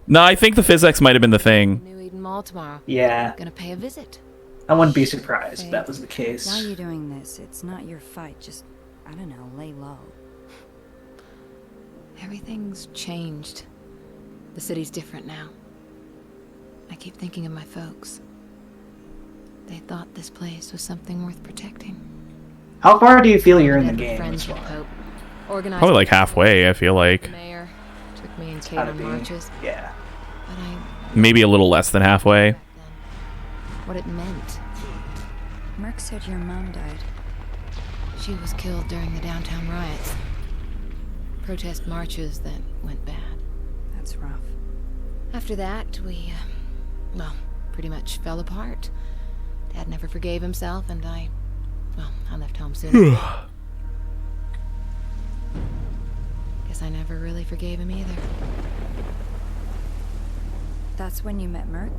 No, I think the physics might have been the thing. New Eden Mall tomorrow. Yeah. Gonna pay a visit. I wouldn't be surprised if that was the case. Why are you doing this? It's not your fight. Just, I don't know, lay low. Everything's changed. The city's different now. I keep thinking of my folks. They thought this place was something worth protecting. How far do you feel you're in the game? Friends with Pope. Organized Probably like halfway, I feel like. the mayor took me and Kate Gotta on be. marches. Yeah. But I Maybe a little less than halfway. what it meant. Merc said your mom died. She was killed during the downtown riots. Protest marches that went bad. That's rough. After that, we, well, pretty much fell apart. Dad never forgave himself, and I left home soon. Guess I never really forgave him either. That's when you met Merc?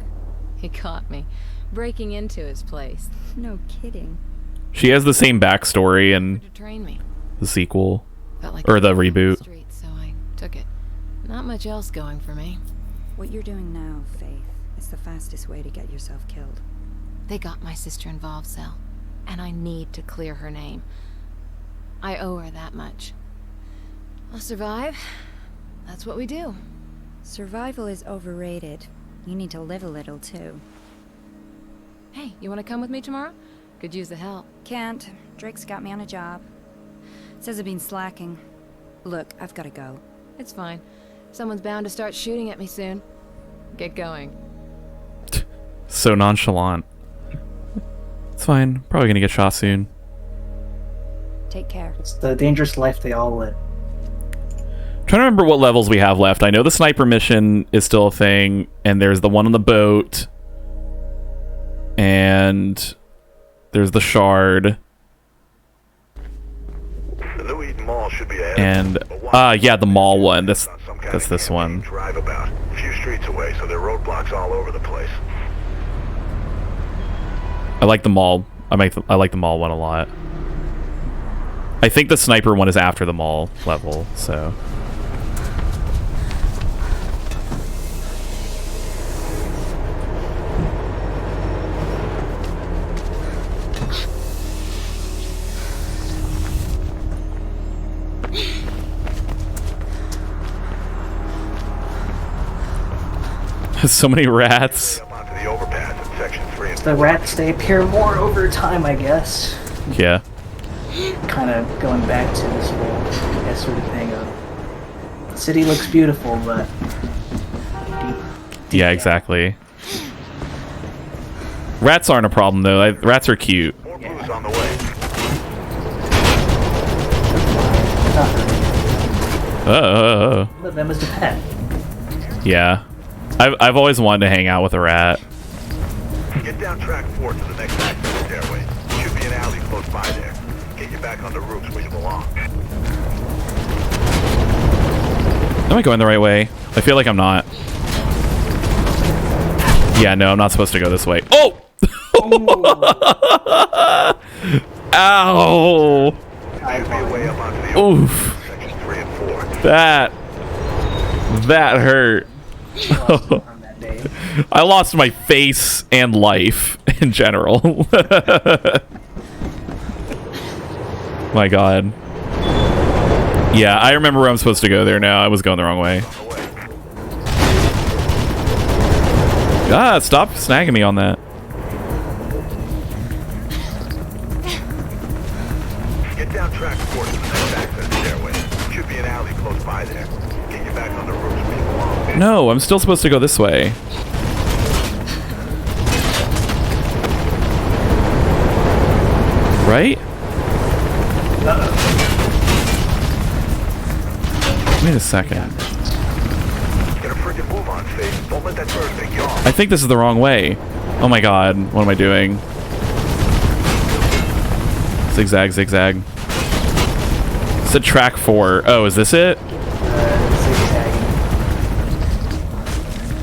He caught me, breaking into his place. No kidding. She has the same backstory in To train me. the sequel. Felt like Or the I was on reboot. street, so I took it. Not much else going for me. What you're doing now, Faith, is the fastest way to get yourself killed. They got my sister involved, Sel. And I need to clear her name. I owe her that much. I'll survive. That's what we do. Survival is overrated. You need to live a little, too. Hey, you want to come with me tomorrow? Could use the help. Can't. Drake's got me on a job. Says I've been slacking. Look, I've got to go. It's fine. Someone's bound to start shooting at me soon. Get going. So nonchalant. It's fine. Probably gonna get shot soon. Take care. It's the dangerous life they all live. Trying to remember what levels we have left. I know the sniper mission is still a thing, and there's the one on the boat, and there's the shard, The New Eden Mall should be ahead. and yeah, the mall one. That's this one. Drive about a few streets away, so there are roadblocks all over the place. I like the mall. I like the mall one a lot. I think the sniper one is after the mall level, so. So many rats. It's the rats, they appear more over time, I guess. Yeah. Kind of going back to this whole, I guess, sort of thing of the city looks beautiful, but Yeah, exactly. Rats aren't a problem though. Rats are cute. Blues on the way. But them as a pet. Yeah. I've always wanted to hang out with a rat. Get down track 4 to the next access stairway. Should be an alley close by there. Get you back on the roofs where you belong. Am I going the right way? I feel like I'm not. Yeah, no, I'm not supposed to go this way. Oh! Ow! Oof. That hurt. I lost my face and life in general. My god. Yeah, I remember where I'm supposed to go there now. I was going the wrong way. Ah, stop snagging me on that. Get down track 4 to the next access stairway. Should be an alley close by there. Get you back on the roofs where you belong. No, I'm still supposed to go this way. Right? Wait a second. Get a freaking move on, Faith. Don't let that bird pick you off. I think this is the wrong way. Oh my god, what am I doing? Zigzag, zigzag. It's a track 4. Oh, is this it?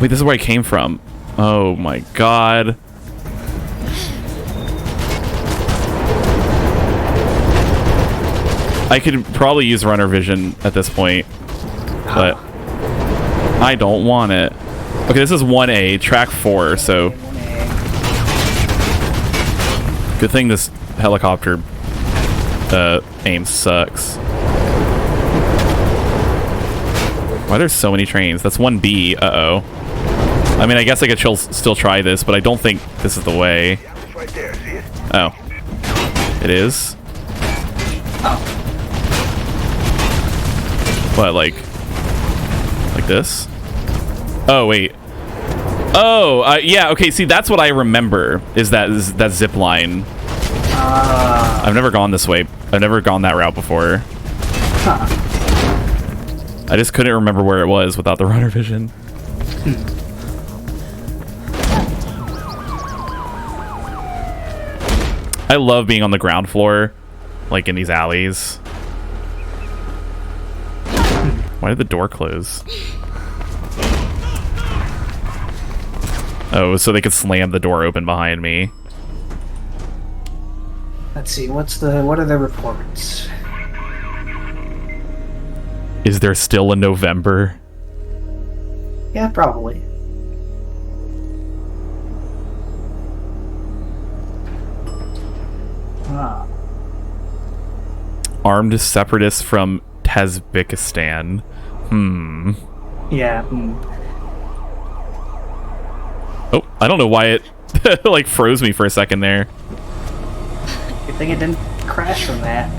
Wait, this is where I came from. Oh my god. I could probably use runner vision at this point, but I don't want it. Okay, this is 1A, track 4, so... Good thing this helicopter aim sucks. Why there's so many trains? That's 1B, uh-oh. I mean, I guess I could still try this, but I don't think this is the way. Oh. It is? What, like this? Oh, wait. Oh, yeah, okay, see, that's what I remember, is that zip line. I've never gone this way. I've never gone that route before. I just couldn't remember where it was without the runner vision. I love being on the ground floor, like in these alleys. Why did the door close? Oh, so they could slam the door open behind me. Let's see, what are the reports? Is there still a November? Yeah, probably. Armed separatists from Tajikistan. Yeah. Oh, I don't know why it like froze me for a second there. Good thing it didn't crash from that.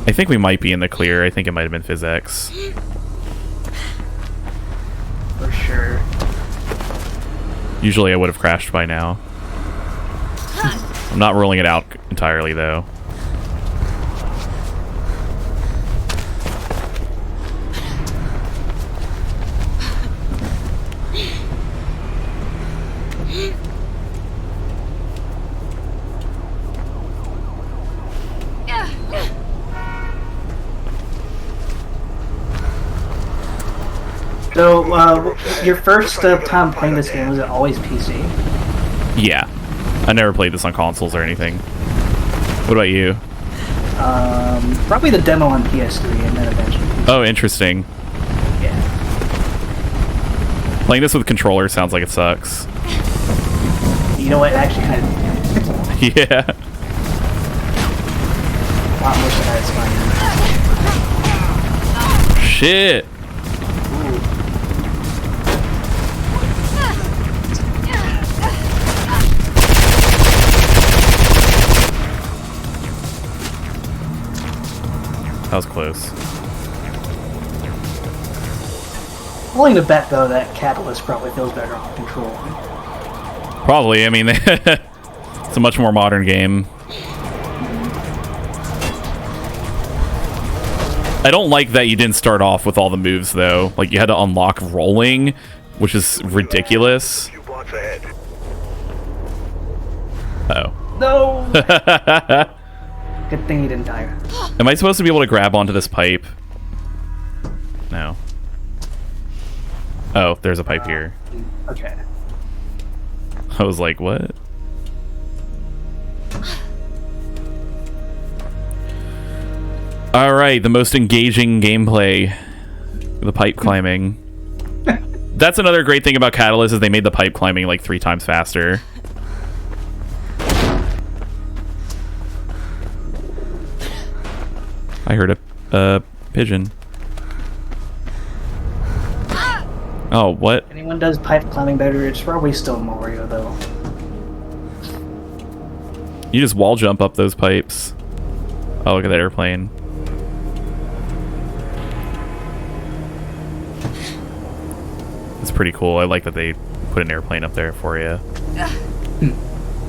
I think we might be in the clear. I think it might have been physics. For sure. Usually I would have crashed by now. I'm not ruling it out entirely, though. So, your first time playing this game, was it always PC? Yeah. I never played this on consoles or anything. What about you? Probably the demo on PS3 and then eventually PC. Oh, interesting. Yeah. Playing this with controller sounds like it sucks. You know what? It actually kind of... Yeah. A lot more satisfying. Shit! That was close. Willing to bet, though, that Catalyst probably feels better on control. Probably. I mean, it's a much more modern game. I don't like that you didn't start off with all the moves, though. Like, you had to unlock rolling, which is ridiculous. Uh-oh. No! Good thing you didn't die. Am I supposed to be able to grab onto this pipe? No. Oh, there's a pipe here. Okay. I was like, what? Alright, the most engaging gameplay. The pipe climbing. That's another great thing about Catalyst is they made the pipe climbing like 3 times faster. I heard a pigeon. Oh, what? If anyone does pipe climbing better, it's probably still Mario, though. You just wall jump up those pipes. Oh, look at that airplane. It's pretty cool. I like that they put an airplane up there for you.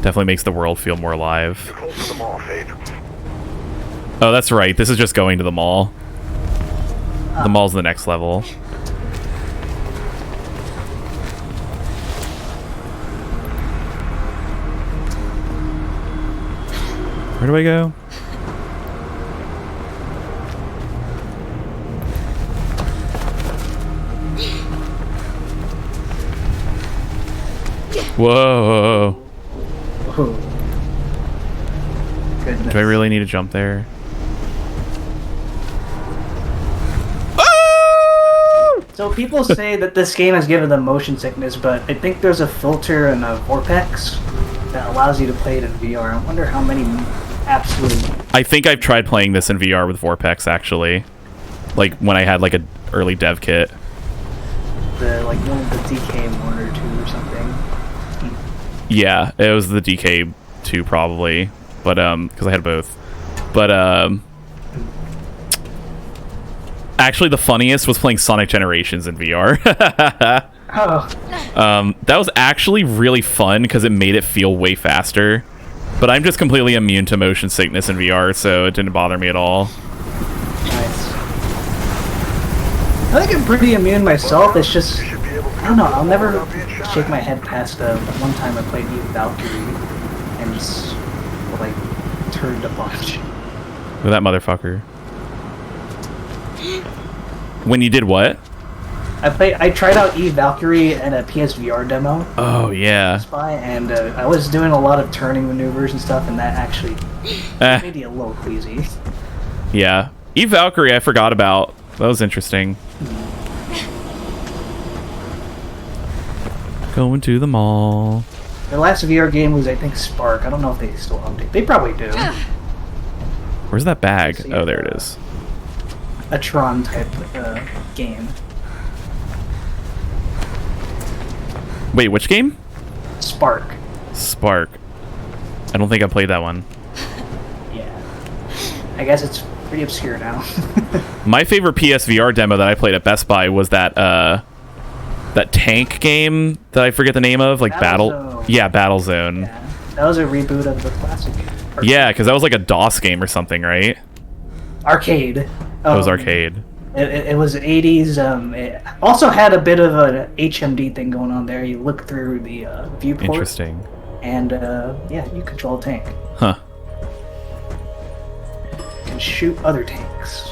Definitely makes the world feel more alive. Oh, that's right. This is just going to the mall. The mall's the next level. Where do I go? Whoa. Goodness. Do I really need to jump there? So people say that this game has given them motion sickness, but I think there's a filter in a Vortex that allows you to play it in VR. I wonder how many absolute... I think I've tried playing this in VR with Vortex, actually. Like, when I had, like, an early dev kit. Like, one of the DK1 or 2 or something. Yeah, it was the DK2, probably. But, because I had both. But, actually, the funniest was playing Sonic Generations in VR. Oh. That was actually really fun because it made it feel way faster. But I'm just completely immune to motion sickness in VR, so it didn't bother me at all. Nice. I think I'm pretty immune myself. It's just, I don't know, I'll never shake my head past one time I played Eve Valkyrie and just, like, turned a bunch. With that motherfucker. When you did what? I tried out Eve Valkyrie in a PSVR demo. Oh, yeah. And I was doing a lot of turning maneuvers and stuff, and that actually made me a little queasy. Yeah. Eve Valkyrie I forgot about. That was interesting. Going to the mall. Their last VR game was, I think, Spark. I don't know if they still update. They probably do. Where's that bag? Oh, there it is. A Tron type game. Wait, which game? Spark. Spark. I don't think I played that one. Yeah. I guess it's pretty obscure now. My favorite PSVR demo that I played at Best Buy was that that tank game that I forget the name of, like Battle. Yeah, Battlezone. Yeah. That was a reboot of the classic. Yeah, because that was like a DOS game or something, right? Arcade. It was arcade. It was 80s. It also had a bit of an HMD thing going on there. You look through the viewport. Interesting. And yeah, you control a tank. Huh. You can shoot other tanks.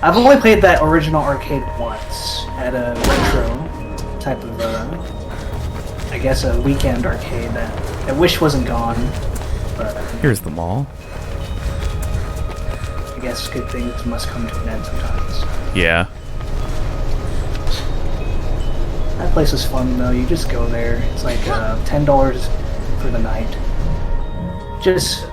I've only played that original arcade once at a retro type of, I guess, a weekend arcade that I wish wasn't gone. But here's the mall. I guess good things must come to an end sometimes. Yeah. That place is fun though. You just go there. It's like $10 for the night. Just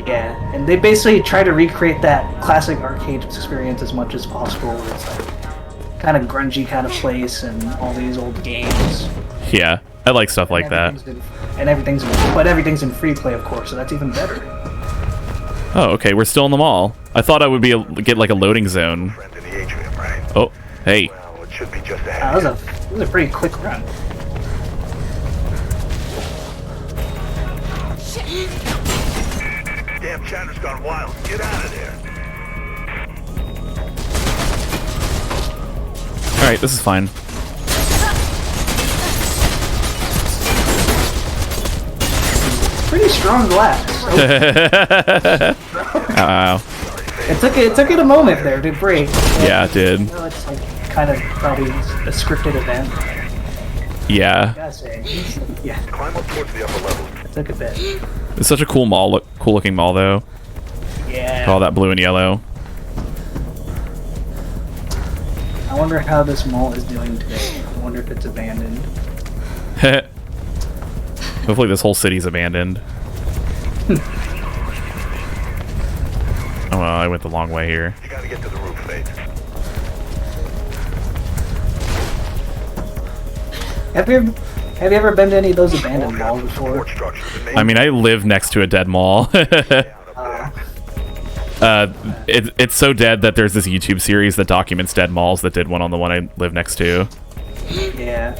yeah, and they basically try to recreate that classic arcade experience as much as possible. Where it's like kind of grungy kind of place and all these old games. Yeah, I like stuff like that. Everything's in free play, of course, so that's even better. Oh, okay, we're still in the mall. I thought I would get like a loading zone. Oh, hey. That was a pretty quick run. Damn China's gone wild. Get out of there. Alright, this is fine. Pretty strong glass. It took it a moment there to break. Yeah, it did. You know, it's like kind of probably a scripted event. Yeah. Yeah. Climb up towards the upper level. It took a bit. It's such a cool mall, cool looking mall though. Yeah. All that blue and yellow. I wonder how this mall is doing today. I wonder if it's abandoned. Hopefully this whole city's abandoned. Oh well, I went the long way here. You gotta get to the roof, Faith. Have you ever been to any of those abandoned malls before? I mean, I live next to a dead mall. It's so dead that there's this YouTube series that documents dead malls that did one on the one I live next to. Yeah.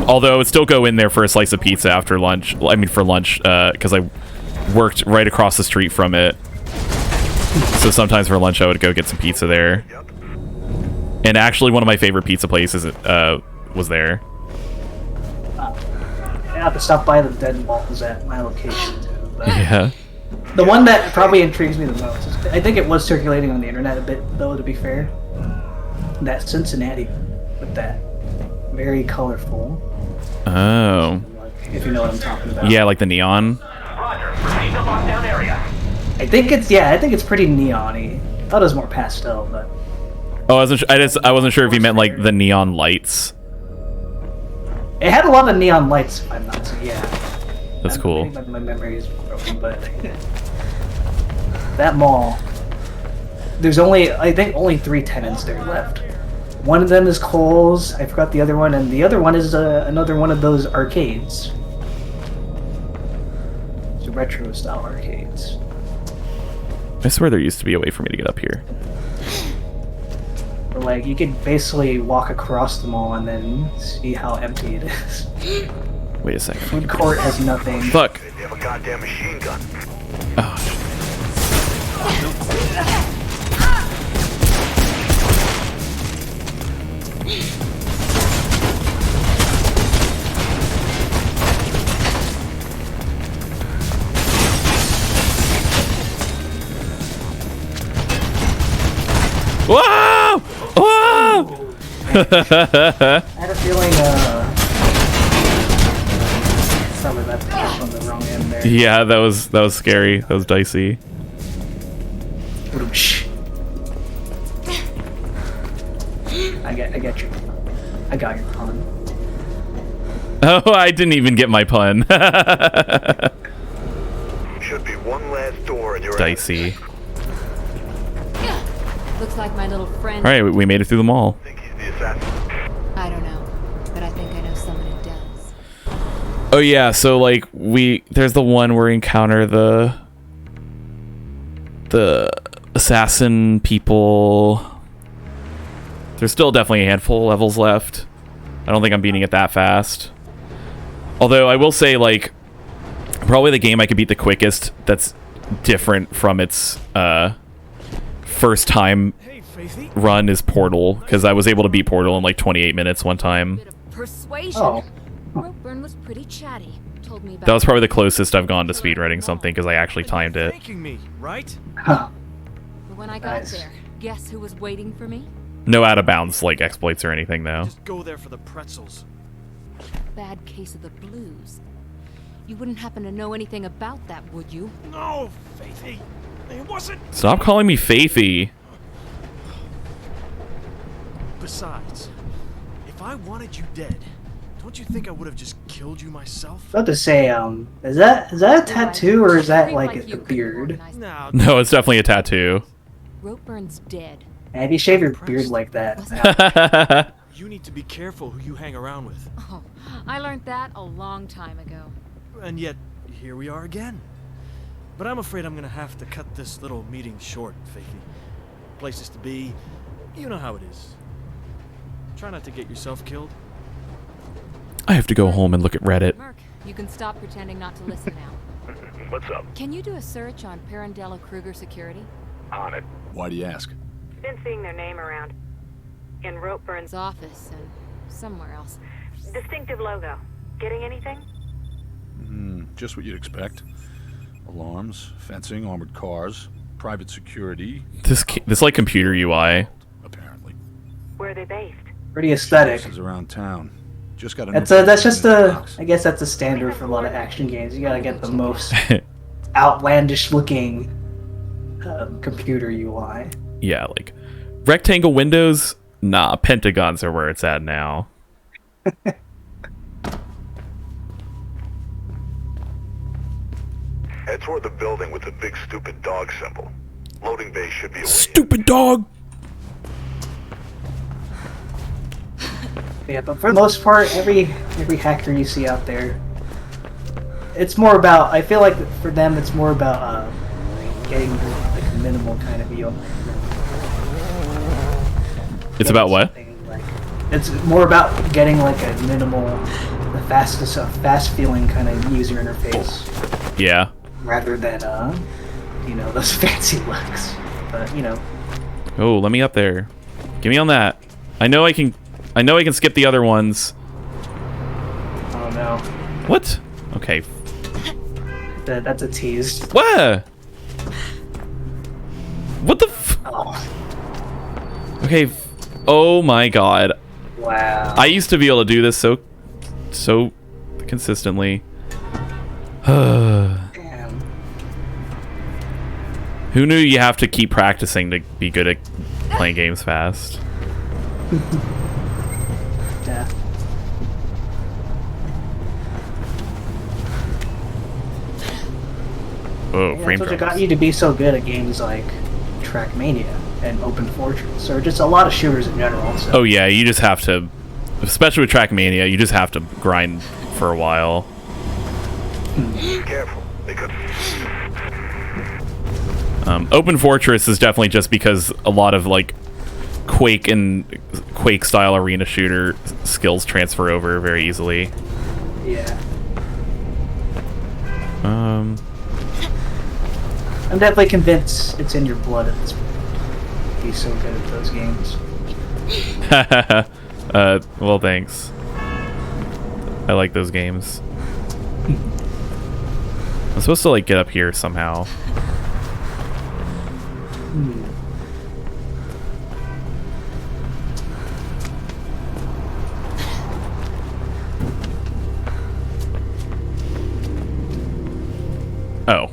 Although I would still go in there for a slice of pizza after lunch. I mean, for lunch, because I worked right across the street from it. So sometimes for lunch I would go get some pizza there. And actually, one of my favorite pizza places was there. I have to stop by the dead malls at my location too. But Yeah. the one that probably intrigues me the most is, I think it was circulating on the internet a bit, though, to be fair. That Cincinnati with that very colorful. Oh. If you know what I'm talking about. Yeah, like the neon. I think it's pretty neon-y. I thought it was more pastel, but Oh, I wasn't sure if you meant like the neon lights. It had a lot of neon lights, if I'm not so yeah. That's cool. My memory is broken, but that mall. There's I think only 3 tenants there left. One of them is Kohl's. I forgot the other one, and the other one is another one of those arcades. It's retro style arcades. I swear there used to be a way for me to get up here. Or like you could basically walk across the mall and then see how empty it is. Wait a second. Food court has nothing. Fuck. They have a goddamn machine gun. Oh. Whoa! Whoa! I had a feeling, sorry, that's on the wrong end there. Yeah, that was scary. That was dicey. I get you. I got your pun. Oh, I didn't even get my pun. Should be one last door and you're Dicey. Looks like my little friend. All right, we made it through the mall. I don't know, but I think I know someone who does. Oh yeah, so like there's the one where we encounter the assassin people. There's still definitely a handful of levels left. I don't think I'm beating it that fast. Although I will say, like, probably the game I could beat the quickest that's different from its first time run is Portal, because I was able to beat Portal in like 28 minutes one time. Persuasion. Oh. Ropeburn was pretty chatty. Told me about That was probably the closest I've gone to speedrunning something, because I actually timed it. Thanking me, right? Huh. But when I got there, guess who was waiting for me? No out of bounds like exploits or anything though. Just go there for the pretzels. Bad case of the blues. You wouldn't happen to know anything about that, would you? No, Faithy. It wasn't. Stop calling me Faithy. Besides, if I wanted you dead, don't you think I would have just killed you myself? I was about to say, is that a tattoo or is that like a beard? No, it's definitely a tattoo. Ropeburn's dead. And if you shave your beard like that, You need to be careful who you hang around with. Oh, I learned that a long time ago. And yet, here we are again. But I'm afraid I'm gonna have to cut this little meeting short, Faithy. Places to be, you know how it is. Try not to get yourself killed. I have to go home and look at Reddit. Merc, you can stop pretending not to listen now. What's up? Can you do a search on Parandella Kruger Security? On it. Why do you ask? Been seeing their name around. In Ropeburn's office and somewhere else. Distinctive logo. Getting anything? Just what you'd expect. Alarms, fencing, armored cars, private security. This like computer UI. Apparently. Where are they based? pretty aesthetic. Places around town. Just got That's just I guess that's a standard for a lot of action games. You gotta get the most outlandish looking computer UI. Yeah, like rectangle windows. Nah, pentagons are where it's at now. Head toward the building with the big stupid dog symbol. Loading bay should be away. Stupid dog! Yeah, but for the most part, every hacker you see out there, it's more about, I feel like for them it's more about getting like a minimal kind of deal. It's about what? It's more about getting like a minimal, the fast feeling kind of user interface. Yeah. Rather than you know, those fancy looks. But you know. Oh, let me up there. Get me on that. I know I can skip the other ones. Oh no. What? Okay. That's a tease. What? What the f- Oh. Okay. Oh my god. Wow. I used to be able to do this so consistently. Damn. Who knew you have to keep practicing to be good at playing games fast. Yeah. Oh, Yeah, frame that's what drops. got you to be so good at games like Trackmania and Open Fortress, or just a lot of shooters in general. So. Oh yeah, you just have to, especially with Trackmania, you just have to grind for a while. Careful. They could... Open Fortress is definitely just because a lot of like Quake and Quake style arena shooter skills transfer over very easily. Yeah. Um, I'm definitely convinced it's in your blood at this point. Be so good at those games. well, thanks. I like those games. I'm supposed to like get up here somehow. Oh.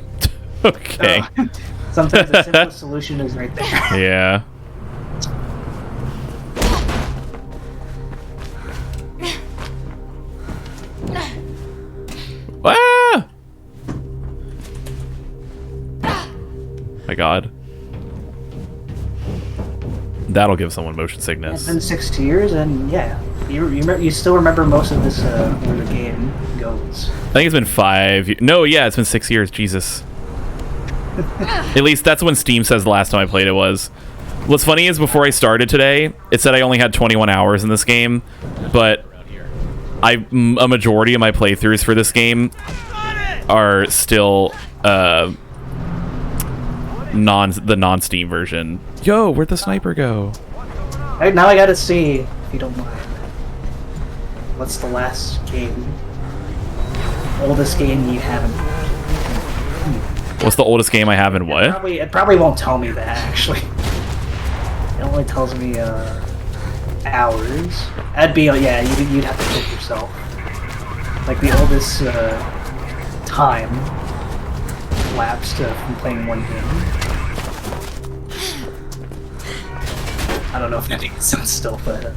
Okay. Sometimes the simplest solution is right there. Yeah. Ah! My God. That'll give someone motion sickness. It's been 6 years, and yeah, you still remember most of this where the game goes. I think it's been 5. No, yeah, it's been 6 years. Jesus. At least that's when Steam says the last time I played it was. What's funny is before I started today, it said I only had 21 hours in this game, but a majority of my playthroughs for this game are still the non-Steam version. Yo, where'd the sniper go? Now I gotta see, if you don't mind. What's the last game? Oldest game you haven't. What's the oldest game I have in what? It probably won't tell me that, actually. It only tells me hours. That'd be, yeah, you'd have to pick yourself. Like the oldest time lapsed from playing one game. I don't know if that makes sense still, but...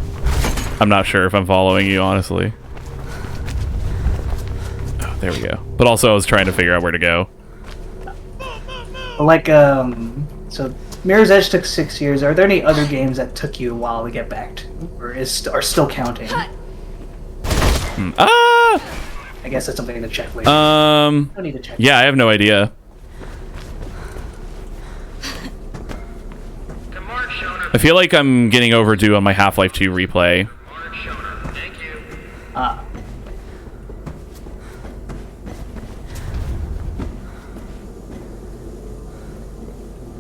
I'm not sure if I'm following you, honestly. Oh, there we go. But also, I was trying to figure out where to go. Like, so Mirror's Edge took 6 years. Are there any other games that took you a while to get back to, or are still counting? Ah! I guess that's something to check later. Don't need to check. Yeah, I have no idea. I feel like I'm getting overdue on my Half-Life 2 replay.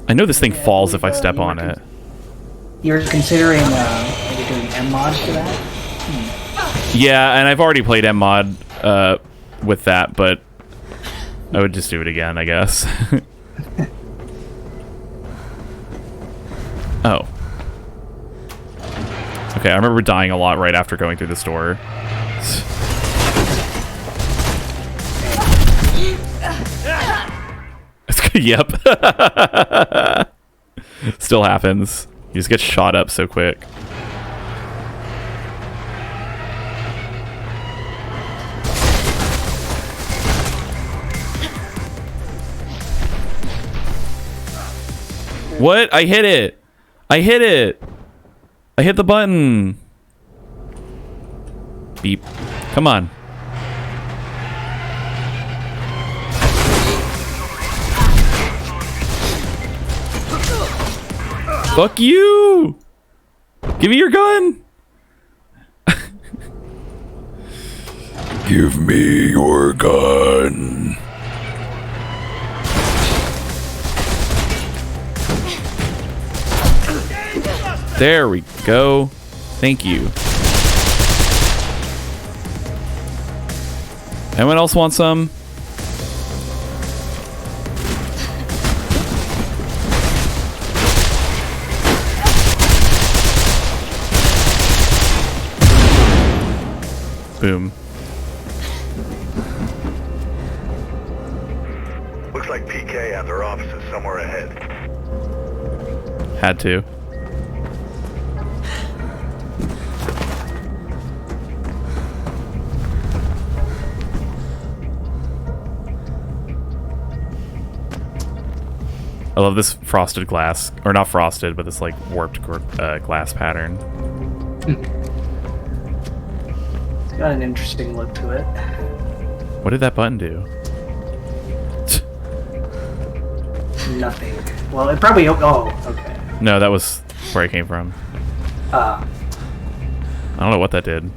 I know this thing falls if I step on it. You're considering maybe doing M-Mod for that? Yeah, and I've already played M-Mod with that, but I would just do it again, I guess. Oh. Okay, I remember dying a lot right after going through the store. Yep. Still happens. You just get shot up so quick. What? I hit it. I hit it. I hit the button. Beep. Come on. Fuck you! Give me your gun! Give me your gun. There we go. Thank you. Anyone else want some? Boom. Looks like PK had their offices somewhere ahead. Had to. I love this frosted glass, or not frosted, but this like warped glass pattern. It's got an interesting look to it. What did that button do? Nothing. Well, it probably... Oh, okay. No, that was where I came from. I don't know what that did.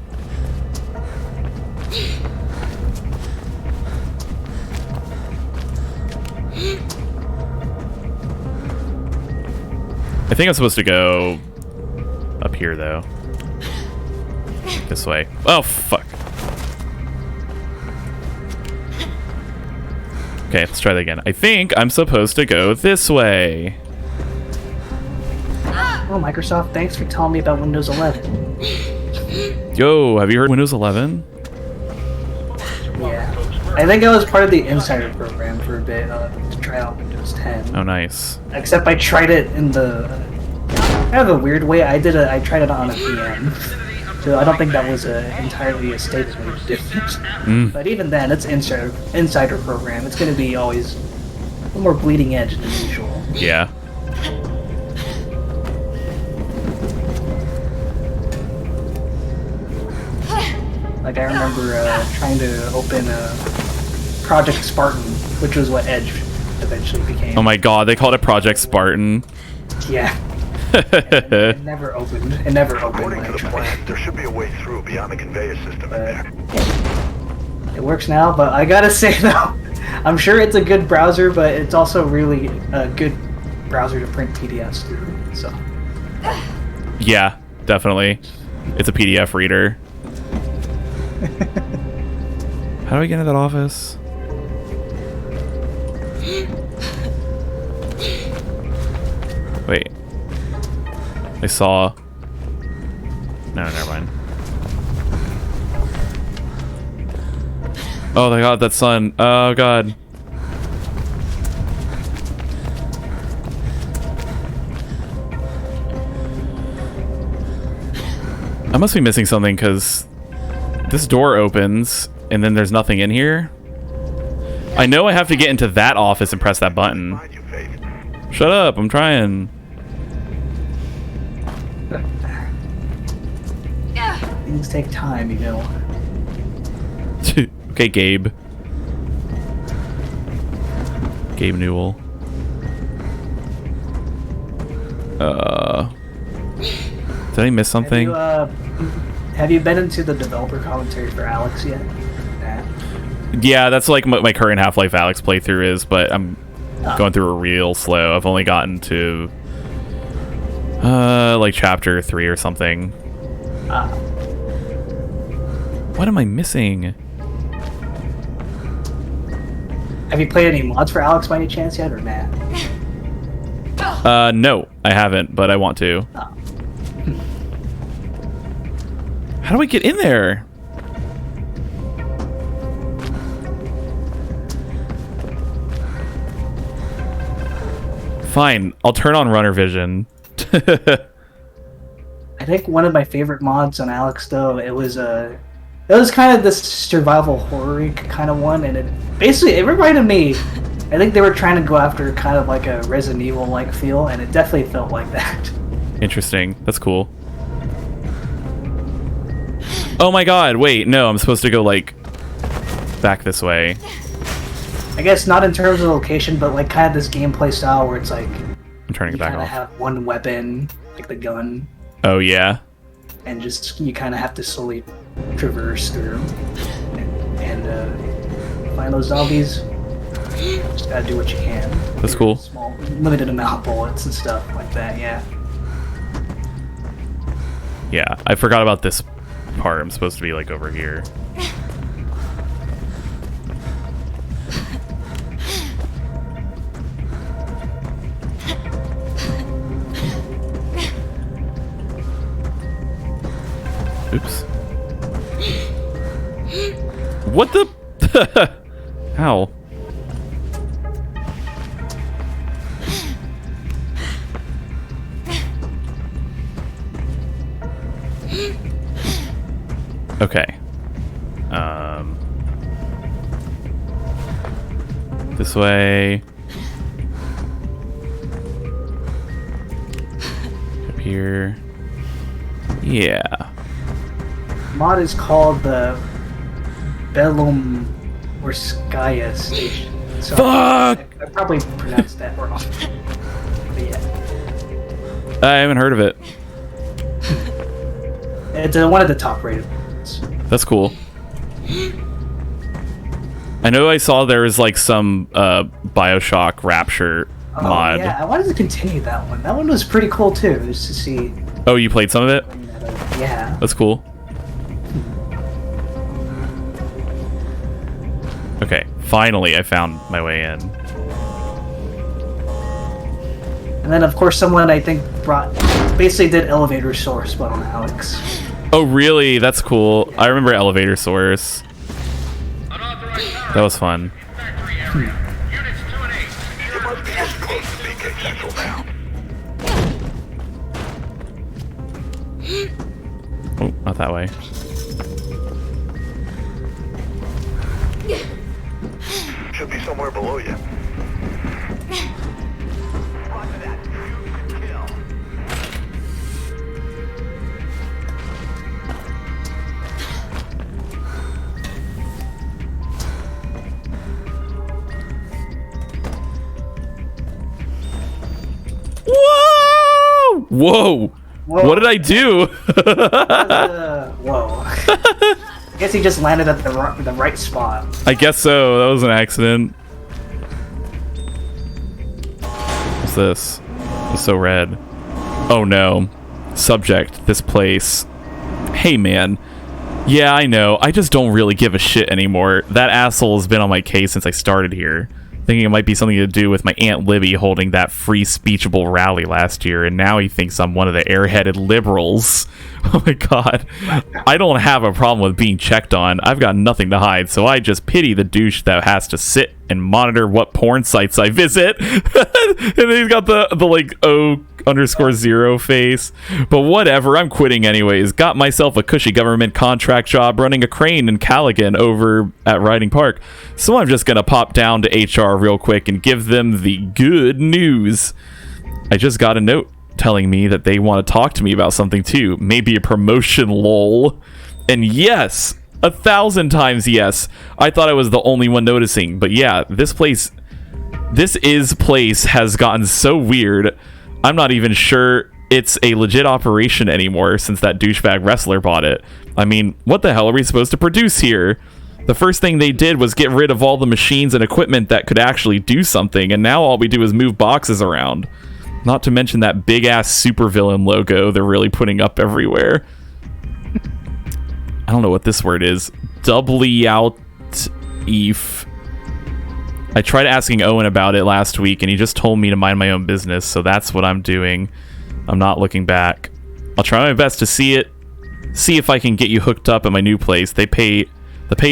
I think I'm supposed to go up here, though. This way. Oh, fuck. Okay, let's try that again. I think I'm supposed to go this way. Oh, Microsoft, thanks for telling me about Windows 11. Yo, have you heard Windows 11? Yeah. I think I was part of the Insider program for a bit to try out Windows 10. Oh, nice. Except I tried it in the... kind of a weird way. I tried it on a VM. So I don't think that was entirely a statement difference. But even then, it's Insider program. It's going to be always a little more bleeding edge than usual. Yeah. Like I remember trying to open Project Spartan, which was what Edge eventually became. Oh my god, they called it Project Spartan. Yeah. It never opened. It never opened. According to the plan, there should be a way through beyond the conveyor system in there. It works now, but I gotta say though, I'm sure it's a good browser, but it's also really a good browser to print PDFs through. So. Yeah, definitely. It's a PDF reader. How do I get into that office? Wait. I saw... No, never mind. Oh my god, that sun. Oh god. I must be missing something because this door opens and then there's nothing in here. I know I have to get into that office and press that button. Shut up, I'm trying. Things take time, you know. Okay, Gabe. Gabe Newell. Did I miss something? Have you been into the developer commentary for Alex yet? Nah. Yeah, that's like what my current Half-Life Alyx playthrough is, but I'm going through it real slow. I've only gotten to like chapter 3 or something. What am I missing? Have you played any mods for Alex by any chance yet, or nah? No, I haven't, but I want to. How do I get in there? Fine, I'll turn on runner vision. I think one of my favorite mods on Alex, though, it was kind of this survival horror kind of one, and it reminded me. I think they were trying to go after kind of like a Resident Evil-like feel, and it definitely felt like that. Interesting. That's cool. Oh my god, wait, no, I'm supposed to go, like, back this way. I guess not in terms of location, but like kind of this gameplay style where it's like... I'm turning it back off. You kind of have one weapon, like the gun. Oh, yeah? And just, you kind of have to slowly traverse through and find those zombies. Just gotta do what you can. That's cool. Small, limited amount of bullets and stuff like that, yeah. Yeah, I forgot about this part. I'm supposed to be like over here. Oops. What the? How? Okay. This way. here. Yeah. Mod is called the Belomorskaya Station. So Fuck! I probably pronounced that wrong. But yeah. I haven't heard of it. It's one of the top rated ones. That's cool. I know I saw there was like some Bioshock Rapture mod. Yeah, I wanted to continue that one. That one was pretty cool too, just to see. Oh, you played some of it? Yeah. That's cool. Okay, finally I found my way in. And then, of course, someone I think basically did Elevator Source, but on Alex. Oh, really? That's cool. I remember Elevator Source. That was fun. Oh, not that way. Should be somewhere below you. Whoa! What did I do? Whoa. I guess he just landed at the right spot. I guess so. That was an accident. What's this? It's so red. Oh no. Subject, this place. Hey man. Yeah, I know. I just don't really give a shit anymore. That asshole has been on my case since I started here. Thinking it might be something to do with my Aunt Libby holding that free speechable rally last year, and now he thinks I'm one of the airheaded liberals. Oh my god. I don't have a problem with being checked on. I've got nothing to hide, so I just pity the douche that has to sit and monitor what porn sites I visit. And then he's got the like O_0 face. But whatever, I'm quitting anyways. Got myself a cushy government contract job running a crane in Callaghan over at Riding Park. So I'm just gonna pop down to HR real quick and give them the good news. I just got a note telling me that they want to talk to me about something too. Maybe a promotion, lol. And yes, 1,000 times yes. I thought I was the only one noticing. But yeah, this place has gotten so weird. I'm not even sure it's a legit operation anymore since that douchebag wrestler bought it. I mean, what the hell are we supposed to produce here? The first thing they did was get rid of all the machines and equipment that could actually do something, and now all we do is move boxes around. Not to mention that big-ass supervillain logo they're really putting up everywhere. I don't know what this word is. Doubly out if. I tried asking Owen about it last week, and he just told me to mind my own business, so that's what I'm doing. I'm not looking back. I'll try my best to see if I can get you hooked up at my new place. The pay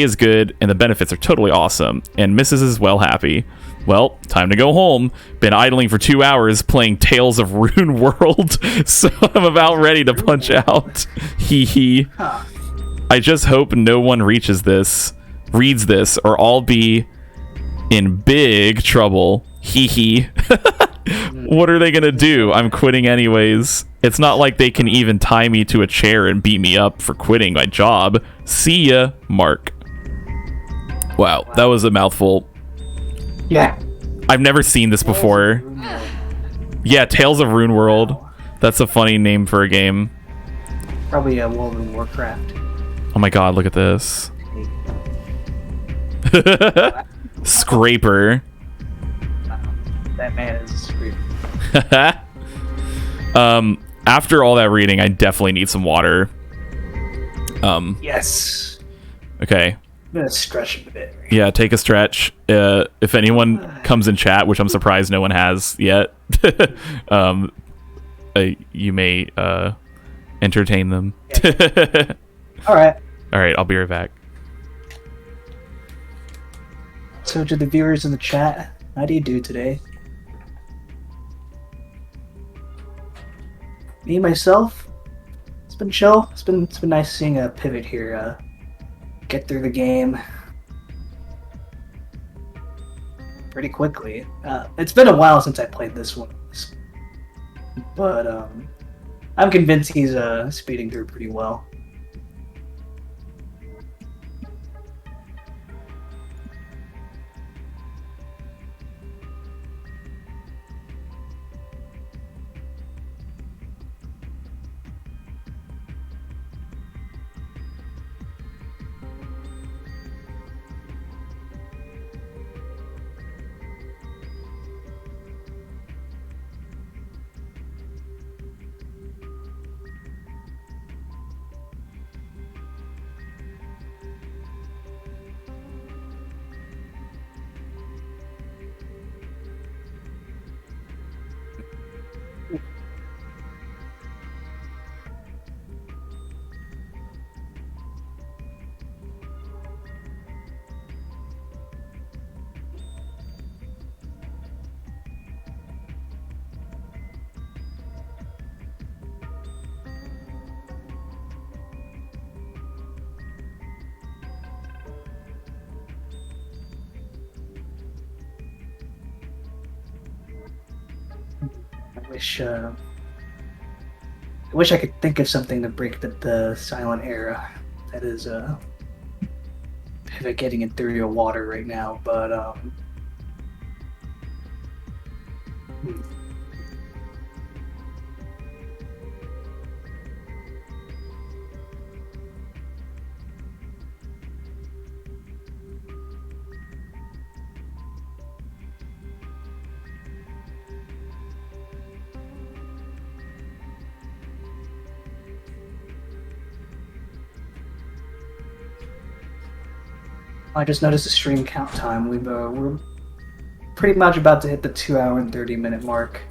is good, and the benefits are totally awesome, and Mrs. is well happy. Well, time to go home. Been idling for 2 hours playing Tales of Rune World, so I'm about ready to punch out. Hee hee. I just hope no one reads this, or I'll be in big trouble. Hee hee. What are they gonna do? I'm quitting anyways. It's not like they can even tie me to a chair and beat me up for quitting my job. See ya, Mark. Wow, that was a mouthful. Yeah. I've never seen this before. Yeah, Tales of Rune World. That's a funny name for a game. Probably a World of Warcraft. Oh my god, look at this. Scraper. That man is a scraper. After all that reading, I definitely need some water. Yes. Okay. I'm gonna stretch a bit. Yeah, take a stretch. If anyone comes in chat, which I'm surprised no one has yet, you may entertain them. Yeah. All right. I'll be right back. So to the viewers in the chat, how do you do today? Me, myself, it's been chill. It's been nice seeing a pivot here. Get through the game pretty quickly. It's been a while since I played this one, but I'm convinced he's speeding through pretty well. I wish I could think of something to break the silent era. That is getting it through your water right now, but I just noticed the stream count time. We're pretty much about to hit the 2 hour and 30-minute mark.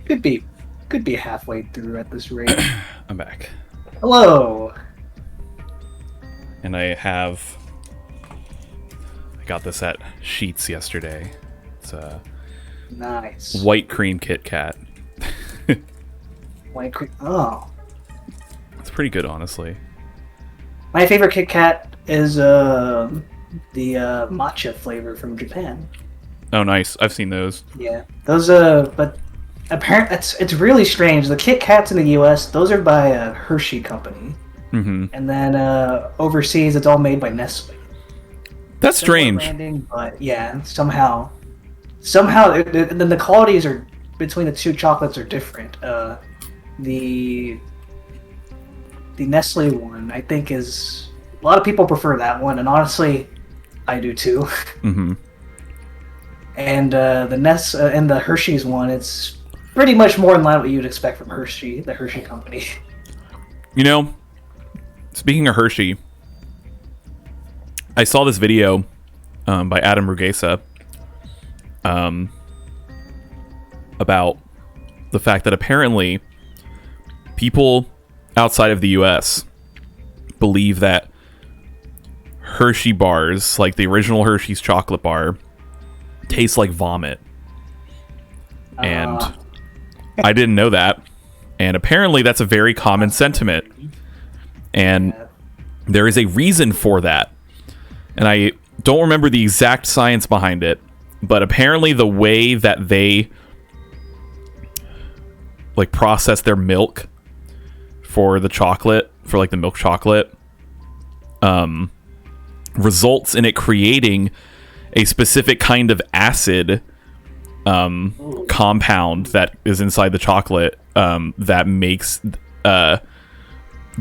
Could be halfway through at this rate. I'm back. Hello. And I got this at Sheets yesterday. It's a nice white cream Kit Kat. White cream. Oh, it's pretty good, honestly. My favorite Kit Kat is the matcha flavor from Japan. Oh, nice. I've seen those. Yeah, those. But apparently, it's really strange. The Kit Kats in the U.S. those are by a Hershey company, and then overseas it's all made by Nestle. That's strange. Branding, but yeah, somehow, the qualities are between the two chocolates are different. The Nestle one, I think, is a lot of people prefer that one, and honestly, I do too. Mm-hmm. And and the Hershey's one, it's pretty much more in line with what you'd expect from Hershey, the Hershey company. You know, speaking of Hershey, I saw this video by Adam Rugesa about the fact that apparently people outside of the US believe that Hershey bars, like the original Hershey's chocolate bar, taste like vomit. And I didn't know that. And apparently that's a very common sentiment. And there is a reason for that. And I don't remember the exact science behind it, but apparently the way that they like process their milk for the chocolate, for like the milk chocolate, results in it creating a specific kind of acid compound that is inside the chocolate that makes that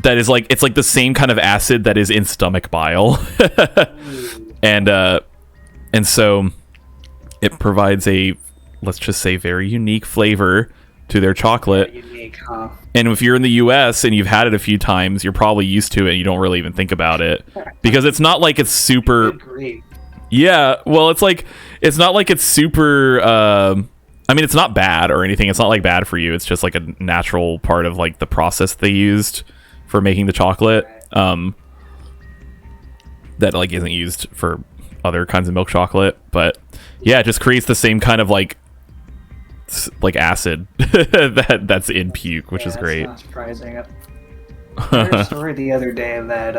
is like, it's like the same kind of acid that is in stomach bile. and so it provides a, let's just say, very unique flavor to their chocolate. Unique, huh? And if you're in the US and you've had it a few times, you're probably used to it and you don't really even think about it, because it's not like it's super. Yeah, well, it's like, it's not like it's super I mean, it's not bad or anything. It's not like bad for you. It's just like a natural part of like the process they used for making the chocolate that like isn't used for other kinds of milk chocolate. But yeah, it just creates the same kind of like acid that's in puke, which is great. Not surprising. I heard a story the other day that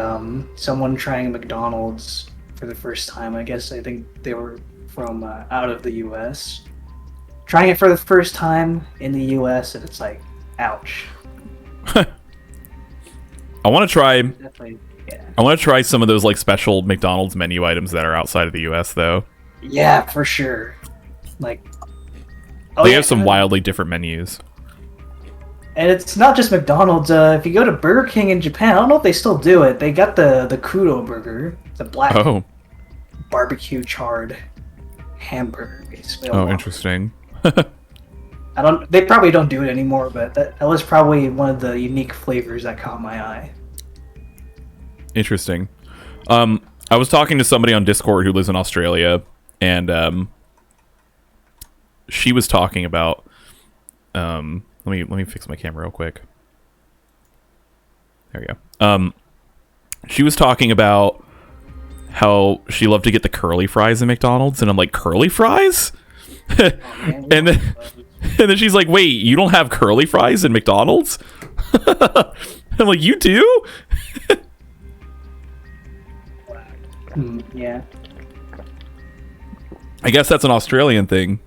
someone trying McDonald's for the first time, I think they were from out of the US, trying it for the first time in the U.S. and it's like, ouch. I want to try. Definitely, yeah. I want to try some of those like special McDonald's menu items that are outside of the U.S. though. Yeah, for sure. Like, they have some wildly different menus. And it's not just McDonald's. If you go to Burger King in Japan, I don't know if they still do it. They got the Kudo burger, the black barbecue charred hamburger, basically. Oh, interesting. They probably don't do it anymore, but that was probably one of the unique flavors that caught my eye. Interesting. I was talking to somebody on Discord who lives in Australia, and she was talking about. Let me fix my camera real quick. There we go. She was talking about how she loved to get the curly fries in McDonald's, and I'm like, curly fries? and then she's like, wait, you don't have curly fries in McDonald's? I'm like, you do? Yeah. I guess that's an Australian thing.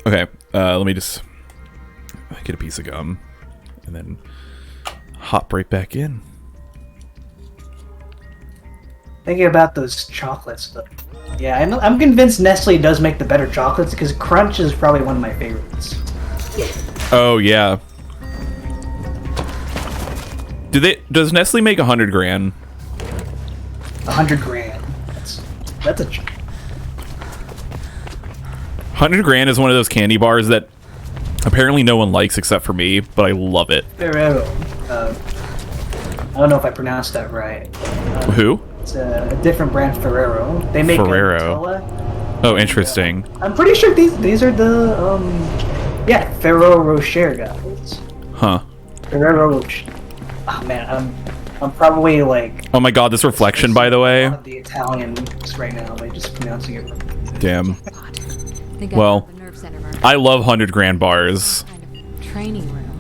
Okay, let me just get a piece of gum and then hop right back in. Thinking about those chocolates, though. Yeah, I'm convinced Nestle does make the better chocolates because Crunch is probably one of my favorites. Oh yeah. Does Nestle make 100 grand? 100 grand. That's a. 100 grand is one of those candy bars that apparently no one likes except for me, but I love it. Ferrero. I don't know if I pronounced that right. Who? It's a different brand, Ferrero. They make Ferrero. Nutella. Oh, interesting. I'm pretty sure these are the Ferrero Rocher guys. Huh. Ferrero Rocher. Oh man, I'm probably like. Oh my god, this reflection, by the way. The Italian right now by just pronouncing it wrong. Damn. Well, I love 100 grand bars. Training room.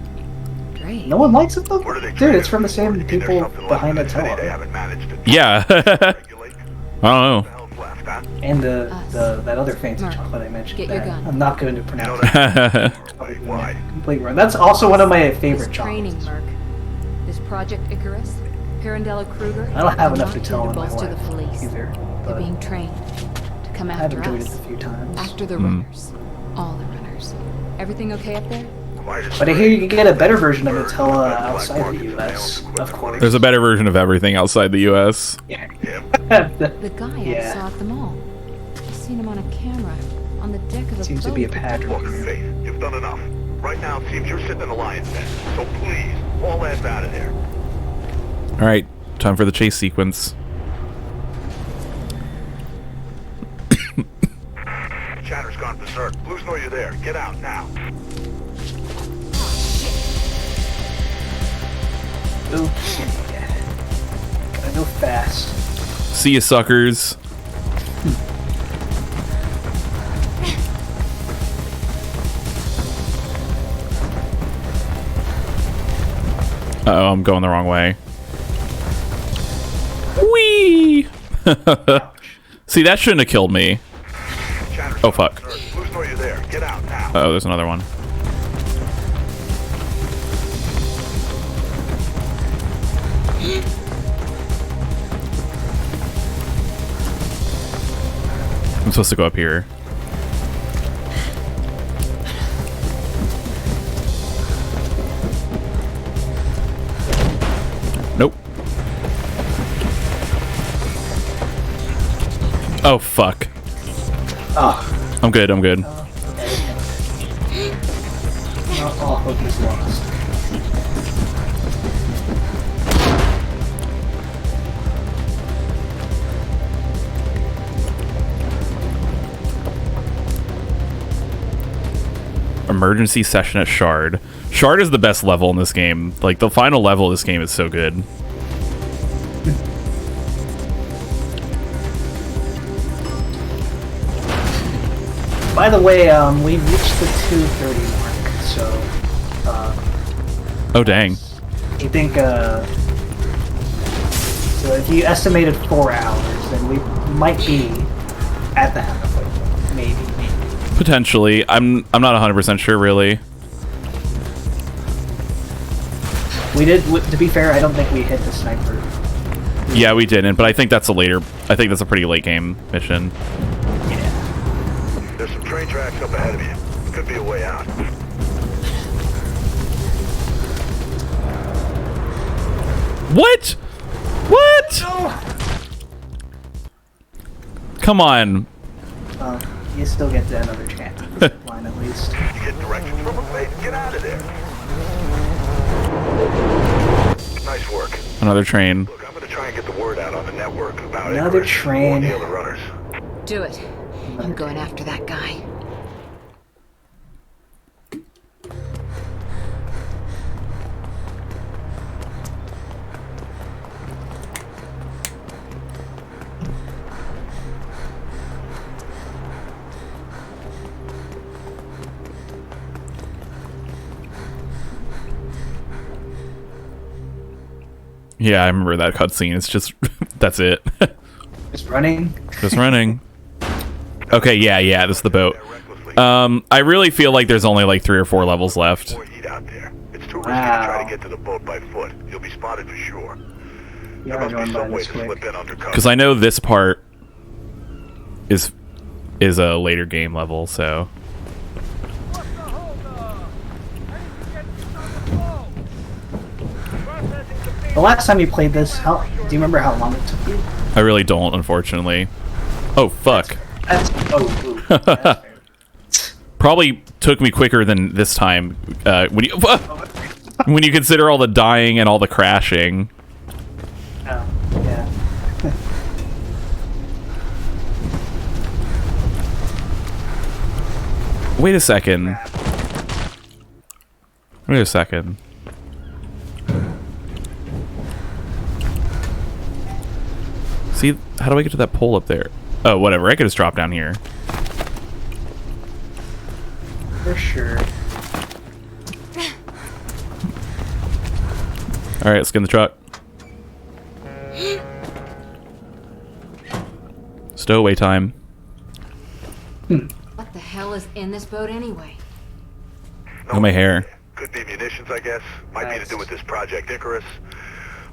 Great. No one likes it though? Dude, it's from the same people behind Nutella. Yeah. I don't know. And that other fancy chocolate I mentioned. Get your gun. I'm not going to pronounce it. Complete wrong. That's also one of my favorite chocolates. Training, Merc. Is Project Icarus, Pirandello Kruger. I don't have enough to tell to in my bolster the life police. either. They're being trained to come after I've enjoyed us. it a few times. After the runners. All the runners. Everything okay up there? But I hear you can get a better version of Nutella outside the US, of course. There's a better version of everything outside the US. Yeah. The guy I saw at the mall. I've seen him on a camera on the deck of a Seems boat. to be a pattern. Look, Faith, you've done enough. Right now, it seems you're sitting in the lion's den. So please, haul ass out of there. Alright, time for the chase sequence. Chatter's gone berserk. Blues know you're there. Get out now. Okay. Gotta go fast. See ya, suckers. Uh-oh, I'm going the wrong way. Whee! See, that shouldn't have killed me. Oh, fuck. Blues know you're there. Get out now. Uh-oh, there's another one. I'm supposed to go up here. Nope. Oh, fuck. Oh. I'm good, I'm good. All hope is lost. Emergency session at Shard. Shard is the best level in this game. Like, the final level of this game is so good. By the way, we reached the 2:30 mark, so. Oh, dang. You think, so if you estimated 4 hours, then we might be at the halfway point. Maybe. Potentially. I'm not 100% sure, really. We did, to be fair, I don't think we hit the sniper. Yeah, we didn't, but I think that's a pretty late game mission. Yeah. There's some train tracks up ahead of you. Could be a way out. What? What? No. Come on. You still get another chance. Line at least. You get directions from a place. Get out of there. Nice work. Another train. Look, I'm gonna try and get the word out on the network about another Icarus. train. Warn the other runners. Do it. I'm going after that guy. Yeah, I remember that cutscene. It's just that's it. Just running. Just running. Okay, yeah, this is the boat. I really feel like there's only like 3 or 4 levels left. It's too risky to try to get to the boat by foot. You'll be spotted for sure. There must be some way to slip in undercover. Because I know this part is a later game level, so. The last time you played this, do you remember how long it took you? I really don't, unfortunately. Oh fuck. Probably took me quicker than this time. When you consider all the dying and all the crashing. Oh, yeah. Wait a second. Wait a second. See, how do I get to that pole up there? Oh, whatever. I could just drop down here. For sure. Alright, let's get in the truck. Stowaway time. What the hell is in this boat anyway? Oh, my hair. Could be munitions, I guess. Might be to do with this Project Icarus.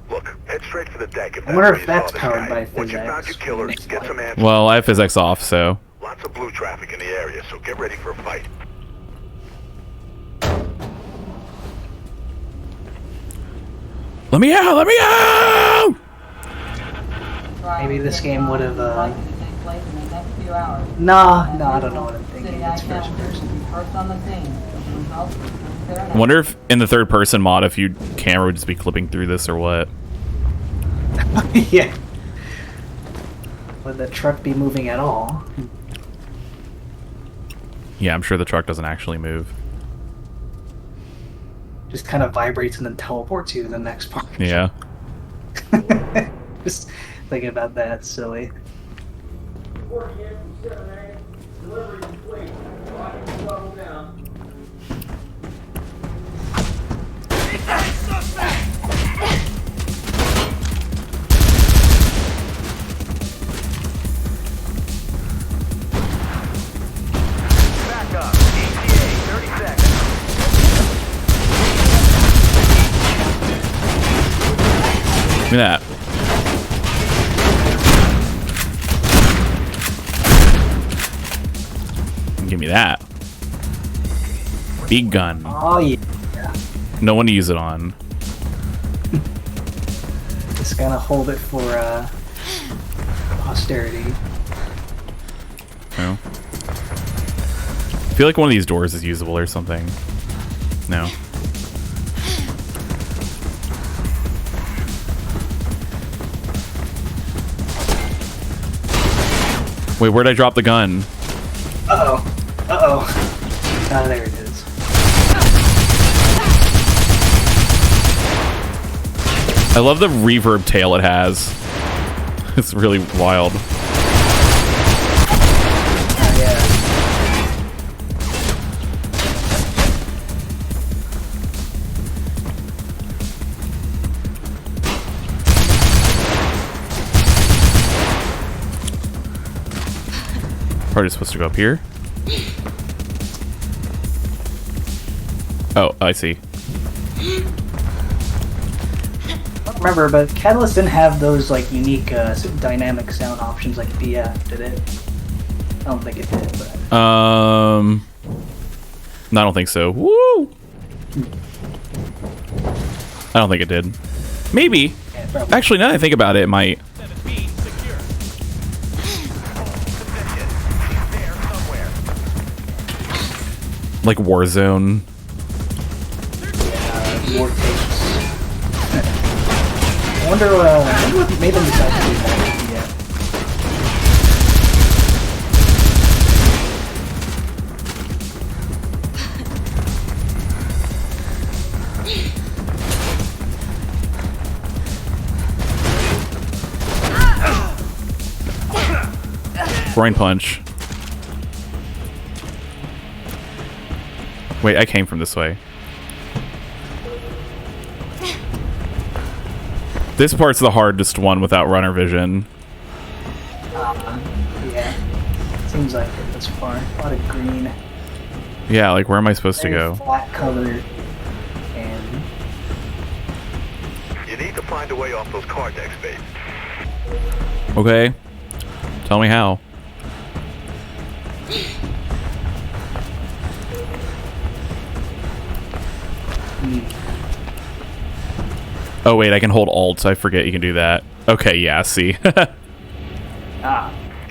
Look, head straight for the deck. I wonder if that's powered by physics. Once you found your killer, get some answers. Well, I have physics off, so. Lots of blue traffic in the area, so get ready for a fight. Let me out! Let me out! Maybe this game would have, Nah, I don't know what I'm thinking. It's first person. I wonder if in the third person mod, if your camera would just be clipping through this or what. Yeah. Would the truck be moving at all? Yeah, I'm sure the truck doesn't actually move. Just kind of vibrates and then teleports you to the next part. Yeah. Just thinking about that, it's silly. Back up. ETA, 30 seconds. Give me that. Give me that. Big gun. Oh, yeah. No one to use it on. Just gonna hold it for, posterity. No. I feel like one of these doors is usable or something. No. Wait, where'd I drop the gun? Uh-oh. Uh-oh. Ah, there it is. I love the reverb tail it has. It's really wild. Oh, yeah. Probably supposed to go up here. Oh, I see. I don't remember, but Catalyst didn't have those like unique dynamic sound options like BF, did it? I don't think it did. But... No, I don't think so. Woo! I don't think it did. Maybe. Yeah, actually, now that I think about it, it might. Like Warzone. Yeah, war tapes. I wonder what made them decide to do that. Groin punch. Wait, I came from this way. This part's the hardest one without runner vision. Yeah. Seems like it this far. A lot of green. Yeah, like where am I supposed to go? Flat color. And you need to find a way off those car decks, babe. Okay. Tell me how. Oh wait, I can hold Alt. I forget you can do that. Okay, yeah, see. You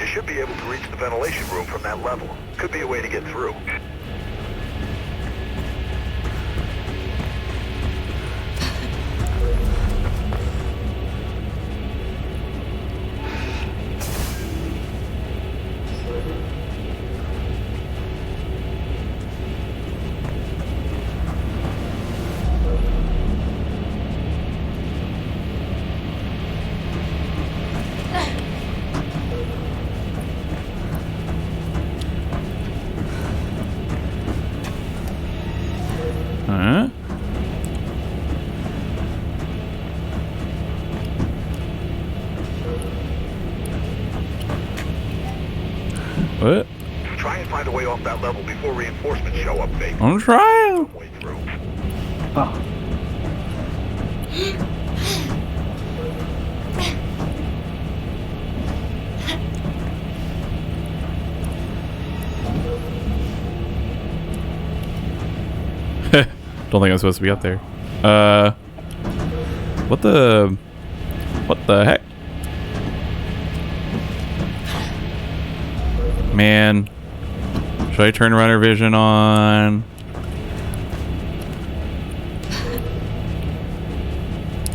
should be able to reach the ventilation room from that level. Could be a way to get through. Huh? What? Try and find a way off that level before reinforcements show up, babe. I'm trying. Way through. Don't think I'm supposed to be up there. What the heck? Man. Should I turn runner vision on?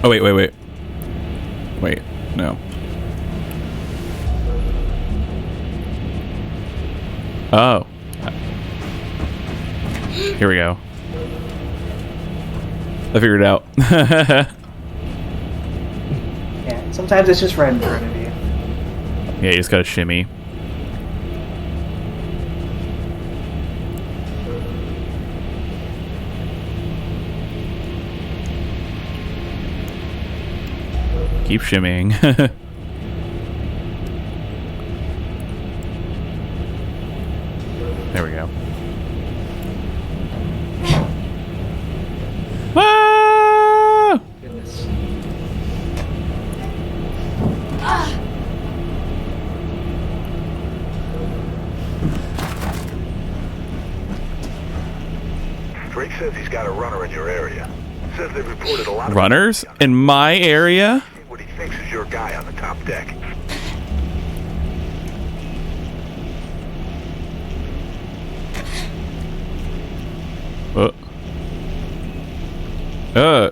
Oh, wait. Wait, no. Oh. Here we go. I figured it out. yeah, sometimes it's just right in front of you. Yeah, you just gotta shimmy. Keep shimmying. There we go. Ah! Goodness. Drake says he's got a runner in your area. Says they reported a lot of Runners in my area? what he thinks is your guy on the top deck.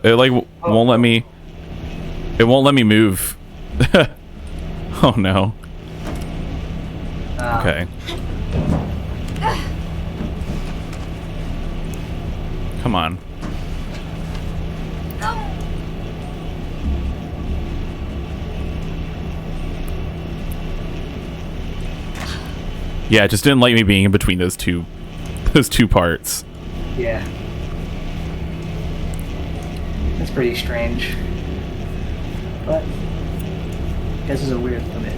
It like won't let me. It won't let me move. Oh no. Okay. Come on. Yeah, it just didn't like me being in between those two parts. Yeah. That's pretty strange. But I guess it's a weird limit.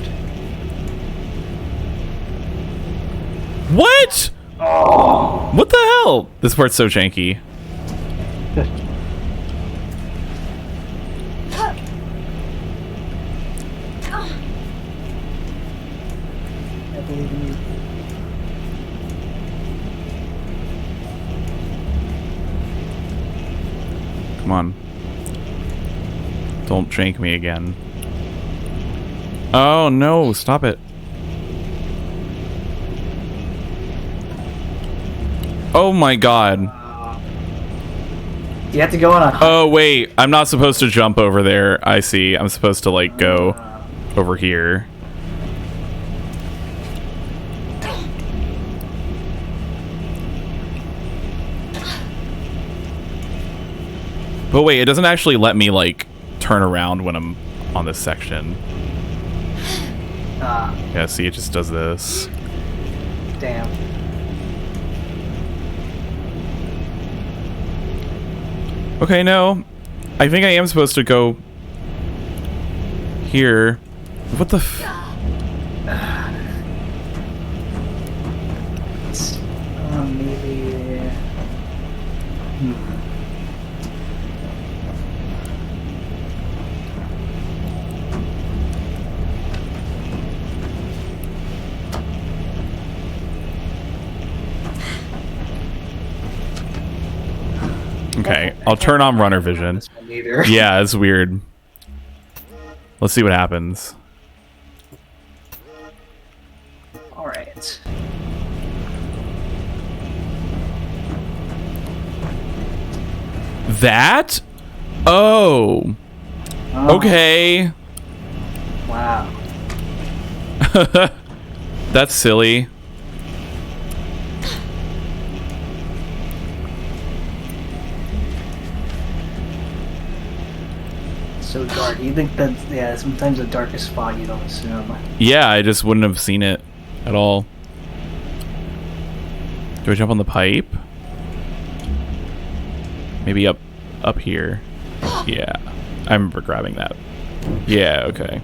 What? Oh. What the hell? This part's so janky. I believe in you. Come on. Don't jank me again. Oh no, stop it. Oh my god. You have to go on a... Oh wait, I'm not supposed to jump over there. I see. I'm supposed to like go over here. But wait, it doesn't actually let me like turn around when I'm on this section. Yeah, see, it just does this. Damn. Okay, no. I think I am supposed to go here. What the f... Maybe... Okay, I'll turn on runner vision. Yeah, it's weird. Let's see what happens. Alright. That? Oh. Okay. Wow. That's silly. So dark. You think that, yeah, sometimes the darkest spot you don't assume. Yeah, I just wouldn't have seen it at all. Do I jump on the pipe? Maybe up here. Yeah. I remember grabbing that. Yeah, okay.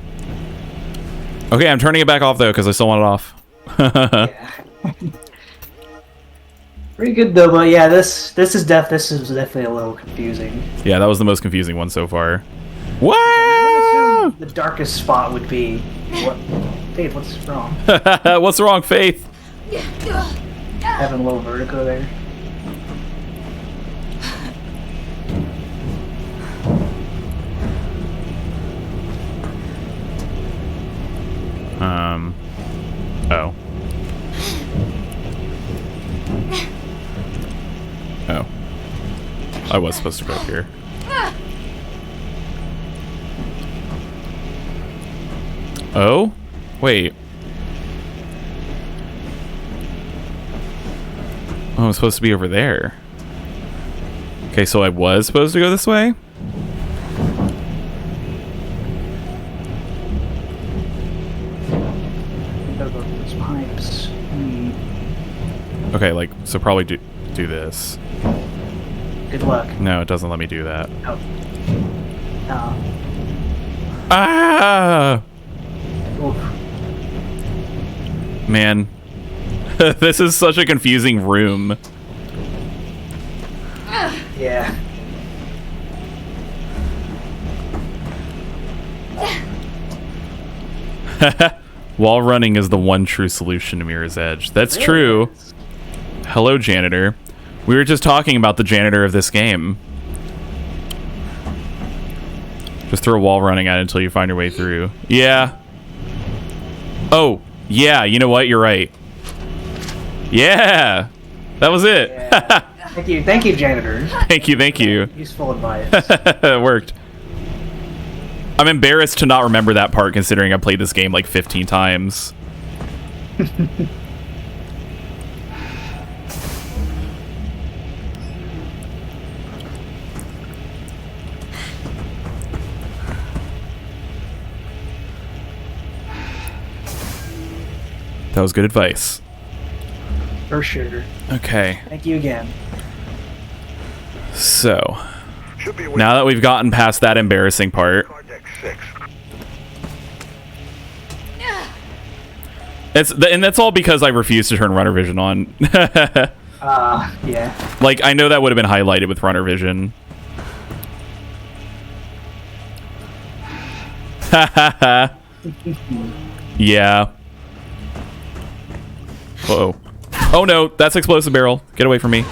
Okay, I'm turning it back off though because I still want it off. Yeah. Pretty good though, but yeah, this is definitely a little confusing. Yeah, that was the most confusing one so far. Wow! The darkest spot would be what? Faith, what's wrong? What's wrong, Faith? Having a little vertigo there. Oh. Oh. I was supposed to go up here. Oh? Wait. Oh, I'm supposed to be over there. Okay, so I was supposed to go this way? Those pipes. Okay, like, so probably do this. Good luck. No, it doesn't let me do that. Oh. Ah! Oof. Man. This is such a confusing room. Yeah. Wall running is the one true solution to Mirror's Edge. That's true. Hello, janitor. We were just talking about the janitor of this game. Just throw wall running at it until you find your way through. Yeah. Oh, yeah, you know what? You're right. Yeah. That was it. Yeah. Thank you, janitor. Thank you. Useful advice. It worked. I'm embarrassed to not remember that part considering I played this game like 15 times. That was good advice. For sure. Okay. Thank you again. So, now that we've gotten past that embarrassing part, And that's all because I refused to turn runner vision on. Yeah. Like, I know that would have been highlighted with runner vision. Yeah. Uh-oh. Oh no, that's explosive barrel. Get away from me.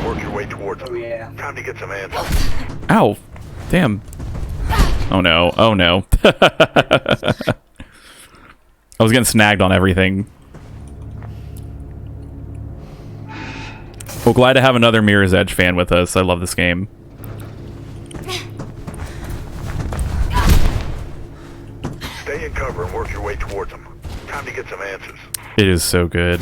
Work your way towards them. Oh, yeah. Time to get some answers. Ow. Damn. Oh no. Oh no. I was getting snagged on everything. Well, glad to have another Mirror's Edge fan with us. I love this game. Stay in cover and work your way towards them. Time to get some answers. It is so good.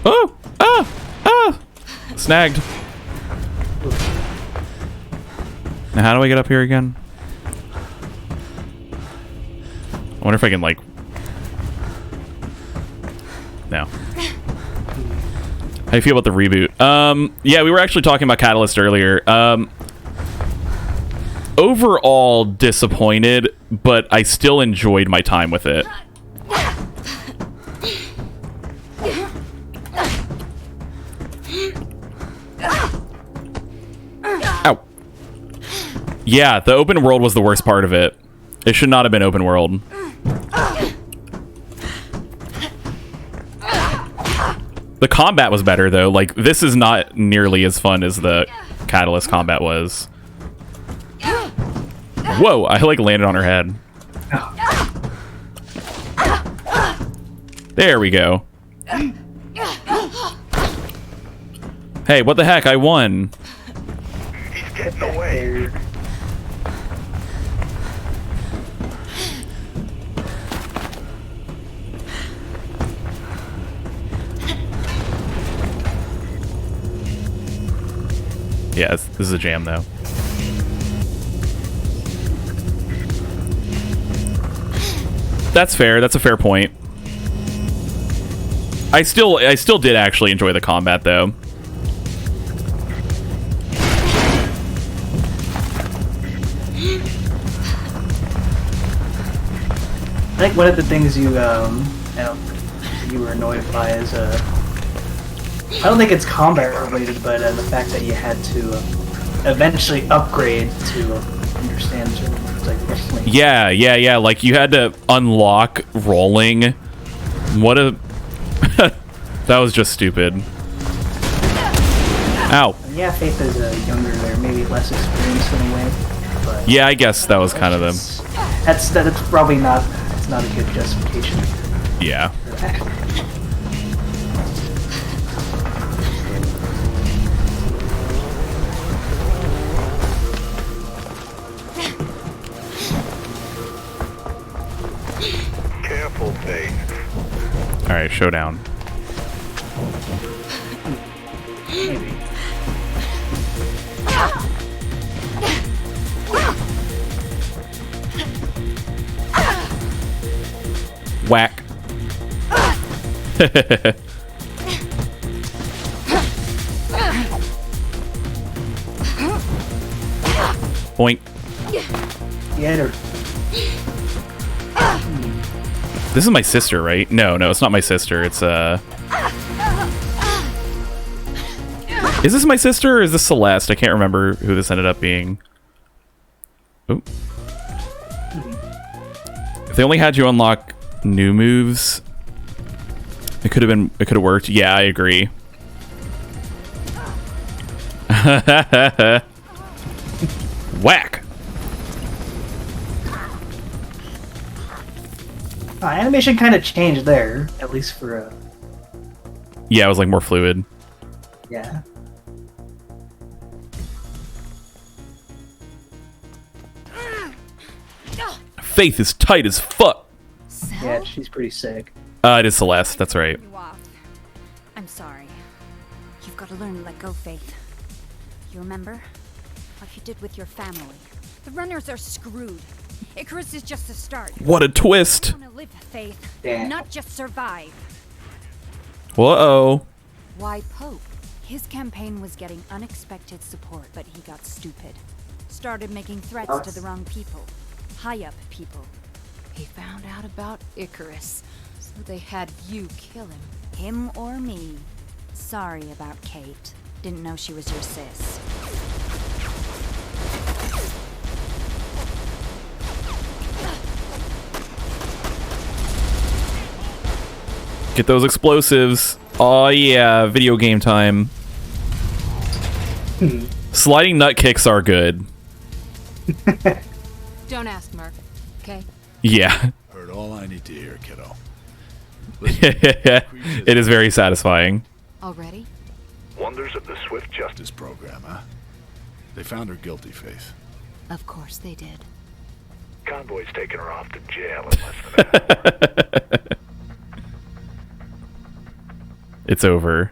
Oh! Ah! Ah! Snagged. Now, how do I get up here again? I wonder if I can, like... No. How do you feel about the reboot? Yeah, we were actually talking about Catalyst earlier. Overall disappointed, but I still enjoyed my time with it. Ow. Yeah, the open world was the worst part of it. It should not have been open world. The combat was better, though. Like, this is not nearly as fun as the Catalyst combat was. Whoa, I, like, landed on her head. There we go. Hey, what the heck? I won. He's getting away. Yeah, this is a jam, though. That's fair. That's a fair point. I still did actually enjoy the combat, though. I think one of the things you you were annoyed by is I don't think it's combat related, but the fact that you had to eventually upgrade to understand certain things like wrestling. Yeah. Like, you had to unlock rolling. What a... That was just stupid. Ow. Yeah, Faith is younger there, maybe less experienced in a way. But Yeah, I guess that was kind of them. That's probably not. It's not a good justification. Yeah. Careful, Faith. Alright, showdown. Maybe. Whack. Boink. Get her. This is my sister, right? No, it's not my sister. It's Is this my sister or is this Celeste? I can't remember who this ended up being. Ooh. If they only had you unlock new moves, it could have worked. Yeah, I agree. Whack. Animation kind of changed there, at least for Yeah, it was like more fluid. yeah. Faith is tight as fuck. Yeah, she's pretty sick. It is Celeste. That's right. You off. I'm sorry. You've got to learn to let go, Faith. You remember? Like you did with your family. The runners are screwed. Icarus is just the start. What a twist. I want to live, Faith, not just survive. Whoa. Why Pope? His campaign was getting unexpected support, but he got stupid. Started making threats to the wrong people. High-up people. He found out about Icarus, so they had you kill him. Him or me. Sorry about Kate. Didn't know she was your sis. Get those explosives. Oh yeah, video game time. Sliding nut kicks are good. Don't ask, Mark. Okay? Yeah. Heard all I need to hear, kiddo. It is very satisfying. Already? Wonders of the Swift Justice This program, huh? They found her guilty, Faith. Of course they did. Convoy's taking her off to jail in less than an hour. It's over.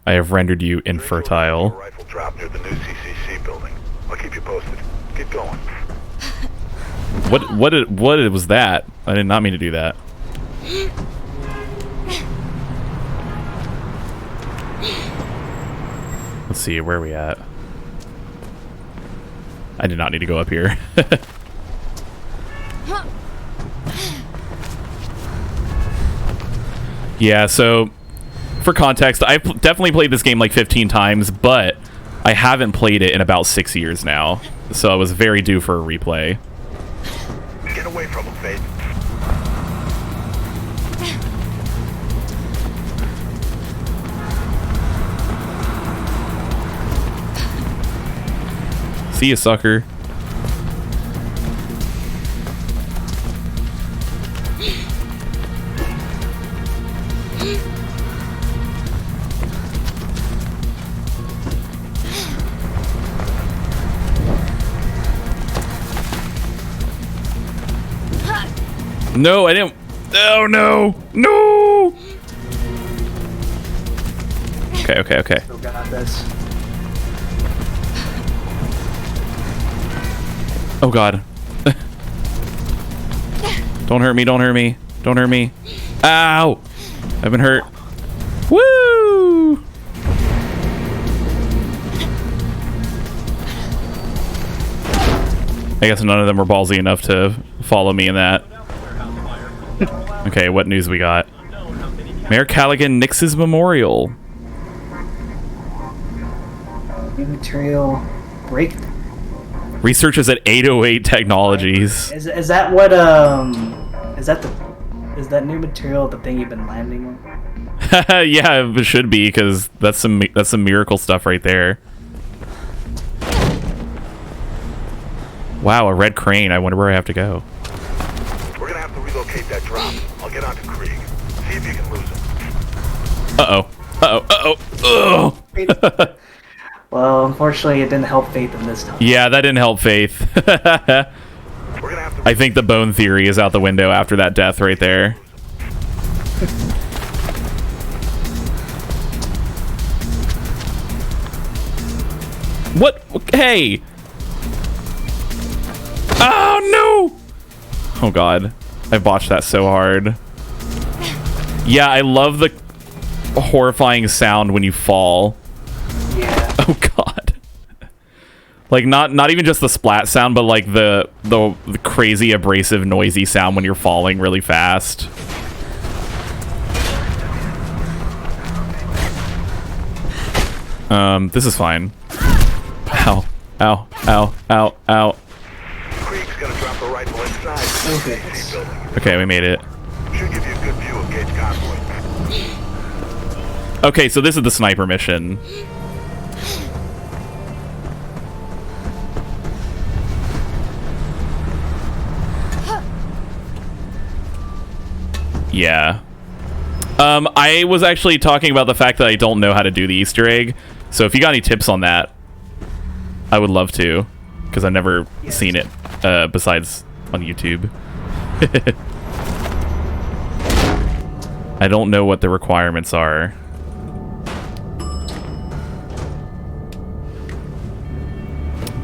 I have rendered you infertile. Rifle drop near the new CCC building. I'll keep you posted. Get going. What was that? I did not mean to do that. Let's see, where are we at? I did not need to go up here. Yeah, so for context, I've definitely played this game like 15 times, but I haven't played it in about 6 years now. So I was very due for a replay. Get away from him, Faith. See ya, sucker. No, I didn't. Oh no, no. Okay. Still got this. Oh god. Don't hurt me, don't hurt me. Don't hurt me. Ow! I've been hurt. Woo! I guess none of them were ballsy enough to follow me in that. Okay, what news we got? Mayor Callaghan nixes memorial. New material break. Researchers at 808 Technologies. Is that what is that new material the thing you've been landing on? Yeah, it should be, because that's some miracle stuff right there. Wow, a red crane. I wonder where I have to go. We're gonna have to relocate that drop. I'll get onto Krieg. See if you can lose him. Uh-oh. Well, unfortunately, it didn't help Faith in this time. Yeah, that didn't help Faith. I think the bone theory is out the window after that death right there. What? Hey! Oh, no! Oh, God. I botched that so hard. Yeah, I love the horrifying sound when you fall. Yeah. Oh, God. Like, not even just the splat sound, but, like, the crazy, abrasive, noisy sound when you're falling really fast. This is fine. Ow. Ow. Ow. Ow. Ow. Krieg's gonna drop the rifle inside. Okay. Okay, we made it. Should give you a good view of Gate's convoy. Okay, so this is the sniper mission. Yeah. I was actually talking about the fact that I don't know how to do the Easter egg. So if you got any tips on that, I would love to, because I've never seen it besides on YouTube. I don't know what the requirements are.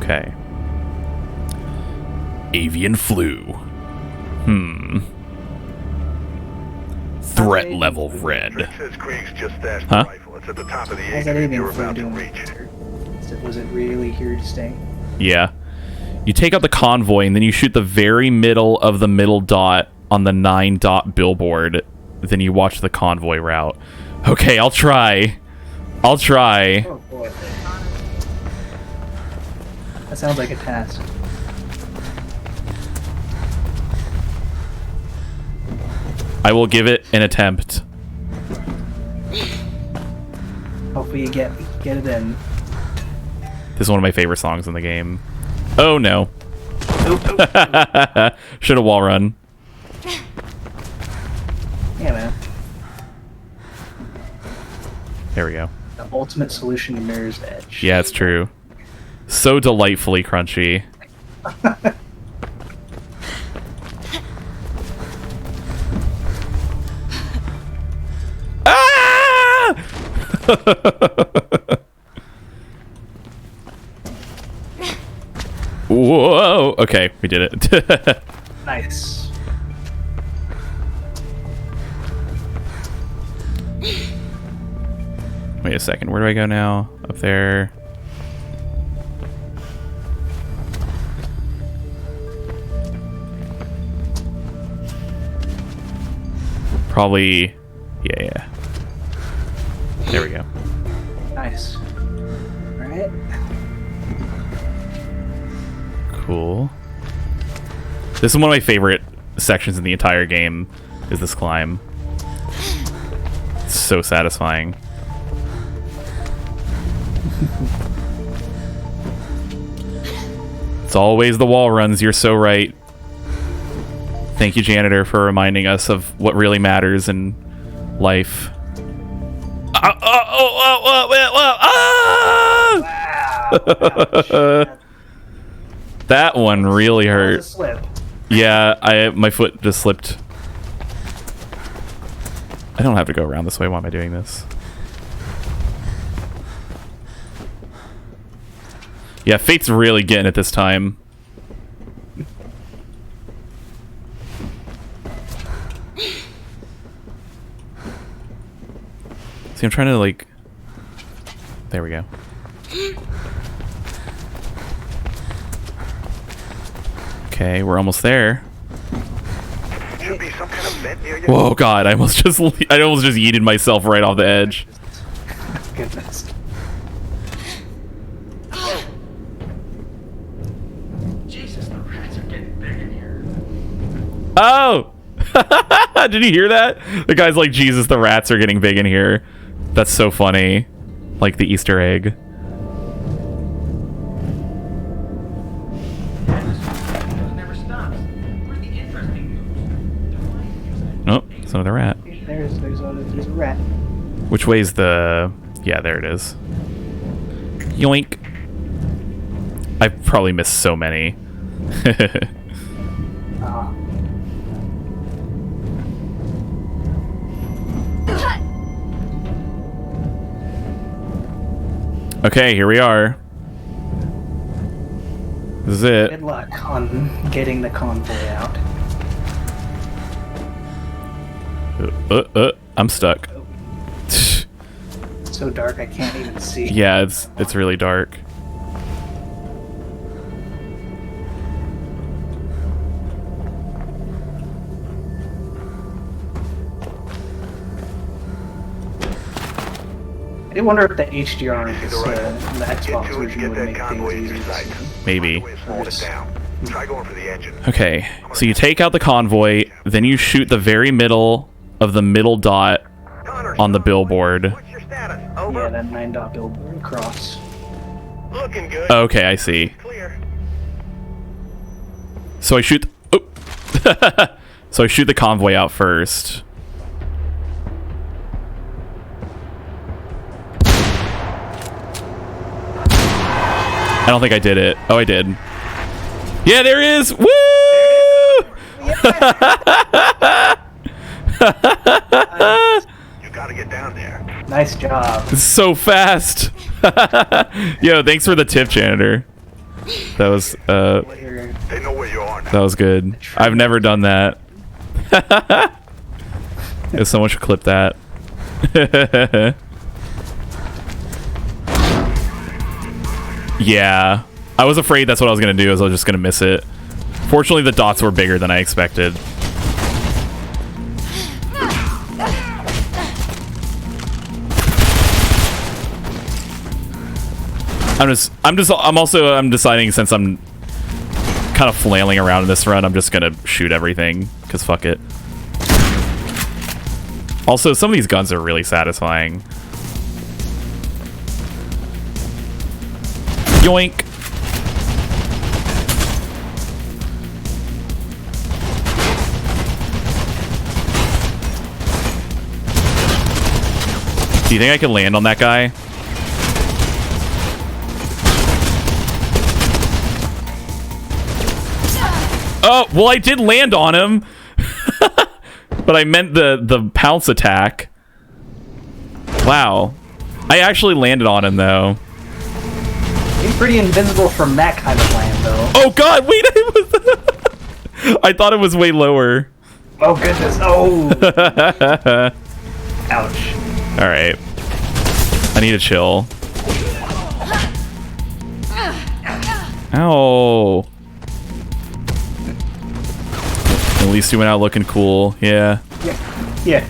Okay. Avian flu. Threat level red. Huh? It's at the top of the How's that acre avian you're flu about to doing? reach. Was it really here to stay? Yeah. You take out the convoy, and then you shoot the very middle of the middle dot on the 9-dot billboard. Then you watch the convoy route. Okay, I'll try. Oh boy. That sounds like a task. I will give it an attempt. Hopefully you get it in. This is one of my favorite songs in the game. Oh no. Should have wall run. Yeah, man. There we go. The ultimate solution to Mirror's Edge. Yeah, it's true. So delightfully crunchy. Ah! Whoa! Okay, we did it. Nice. Wait a second, where do I go now? Up there. Probably, yeah. There we go. Nice. Alright. Cool. This is one of my favorite sections in the entire game, is this climb. It's so satisfying. It's always the wall runs, you're so right. Thank you, janitor, for reminding us of what really matters in life. That one really hurt. Yeah, my foot just slipped. I don't have to go around this way. Why am I doing this? Yeah, Fate's really getting it this time. See, I'm trying to, like... There we go. Okay, we're almost there. Should be some kind of vent near you. Whoa, God, I almost just yeeted myself right off the edge. Goodness. Jesus, the rats are getting big in here. Oh! Did you hear that? The guy's like, Jesus, the rats are getting big in here. That's so funny. Like the Easter egg. Oh, it's another rat. There's a rat. Which way's the... Yeah, there it is. Yoink. I've probably missed so many. Okay, here we are. This is it. Good luck on getting the convoy out. I'm stuck. It's so dark I can't even see. Yeah, it's really dark. I did wonder if the HDR in the Xbox version would make things easier. Maybe. Try going for the engine. Okay, so you take out the convoy, then you shoot the very middle of the middle dot on the billboard. Yeah, that 9-dot billboard across. Looking good. Okay, I see. So I shoot... So I shoot the convoy out first. I don't think I did it. Oh, I did. Yeah, there it is! Woo! You gotta get down there. Nice job. It's so fast. Yo, thanks for the tip, janitor. That was They know where you are now. that was good. I've never done that. If someone should clip that. Yeah. I was afraid that's what I was gonna do, is I was just gonna miss it. Fortunately, the dots were bigger than I expected. I'm deciding, since I'm kind of flailing around in this run, I'm just gonna shoot everything, because fuck it. Also, some of these guns are really satisfying. Yoink! Do you think I can land on that guy? Oh, well, I did land on him. But I meant the pounce attack. Wow. I actually landed on him, though. He's pretty invincible from that kind of land, though. Oh, God, wait. I thought it was way lower. Oh, goodness. Oh. Ouch. All right. I need to chill. Ow. At least you went out looking cool. Yeah. Yeah.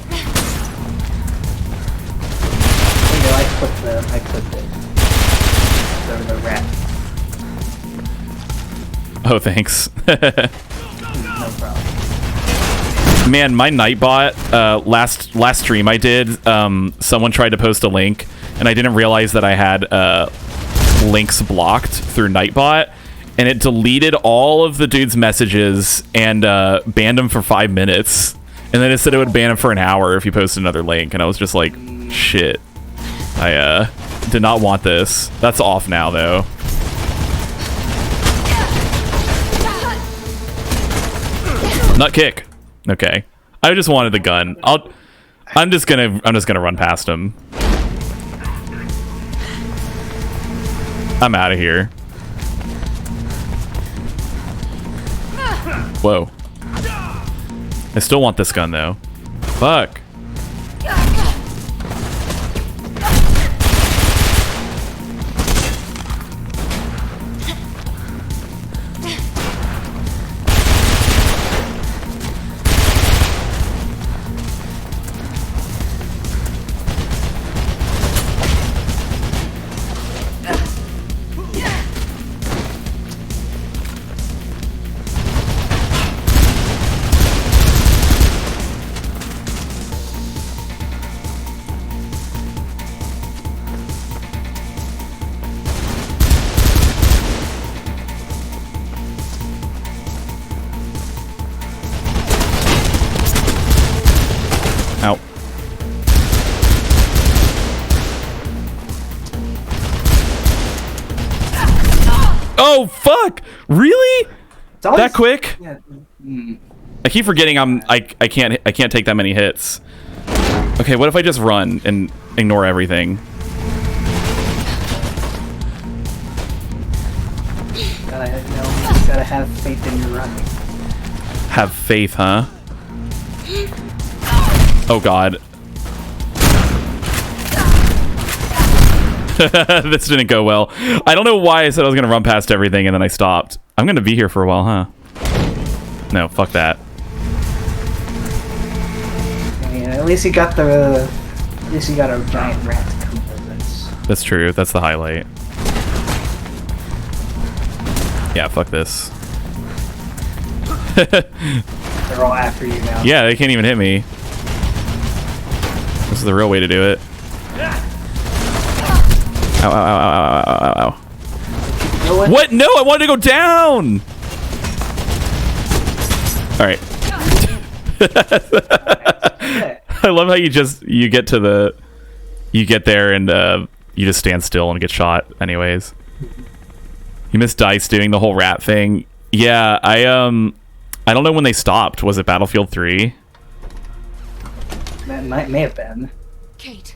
I clipped it. The rat. Oh, thanks. No problem. Man, my Nightbot, last stream I did, someone tried to post a link, and I didn't realize that I had links blocked through Nightbot, and it deleted all of the dude's messages and banned him for 5 minutes. And then it said it would ban him for an hour if he posted another link, and I was just like, shit. I did not want this. That's off now, though. Nut kick. Okay. I just wanted the gun. I'm just gonna run past him. I'm out of here. Whoa. I still want this gun, though. Fuck. Oh fuck! Really? That quick? Yeah. I keep forgetting I can't take that many hits. Okay, what if I just run and ignore everything? Gotta have faith in your running. Have faith, huh? Oh god. This didn't go well. I don't know why I said I was gonna run past everything and then I stopped. I'm gonna be here for a while, huh? No, fuck that. Yeah, at least you got a giant rat to come with. That's true. That's the highlight. Yeah, fuck this. They're all after you now. Yeah, they can't even hit me. This is the real way to do it. Ow, ow, ow, ow, ow, ow, ow. What? No, I wanted to go down! Alright. I love how you get there and you just stand still and get shot anyways. You missed DICE doing the whole rat thing. Yeah, I don't know when they stopped. Was it Battlefield 3? That may have been. Kate.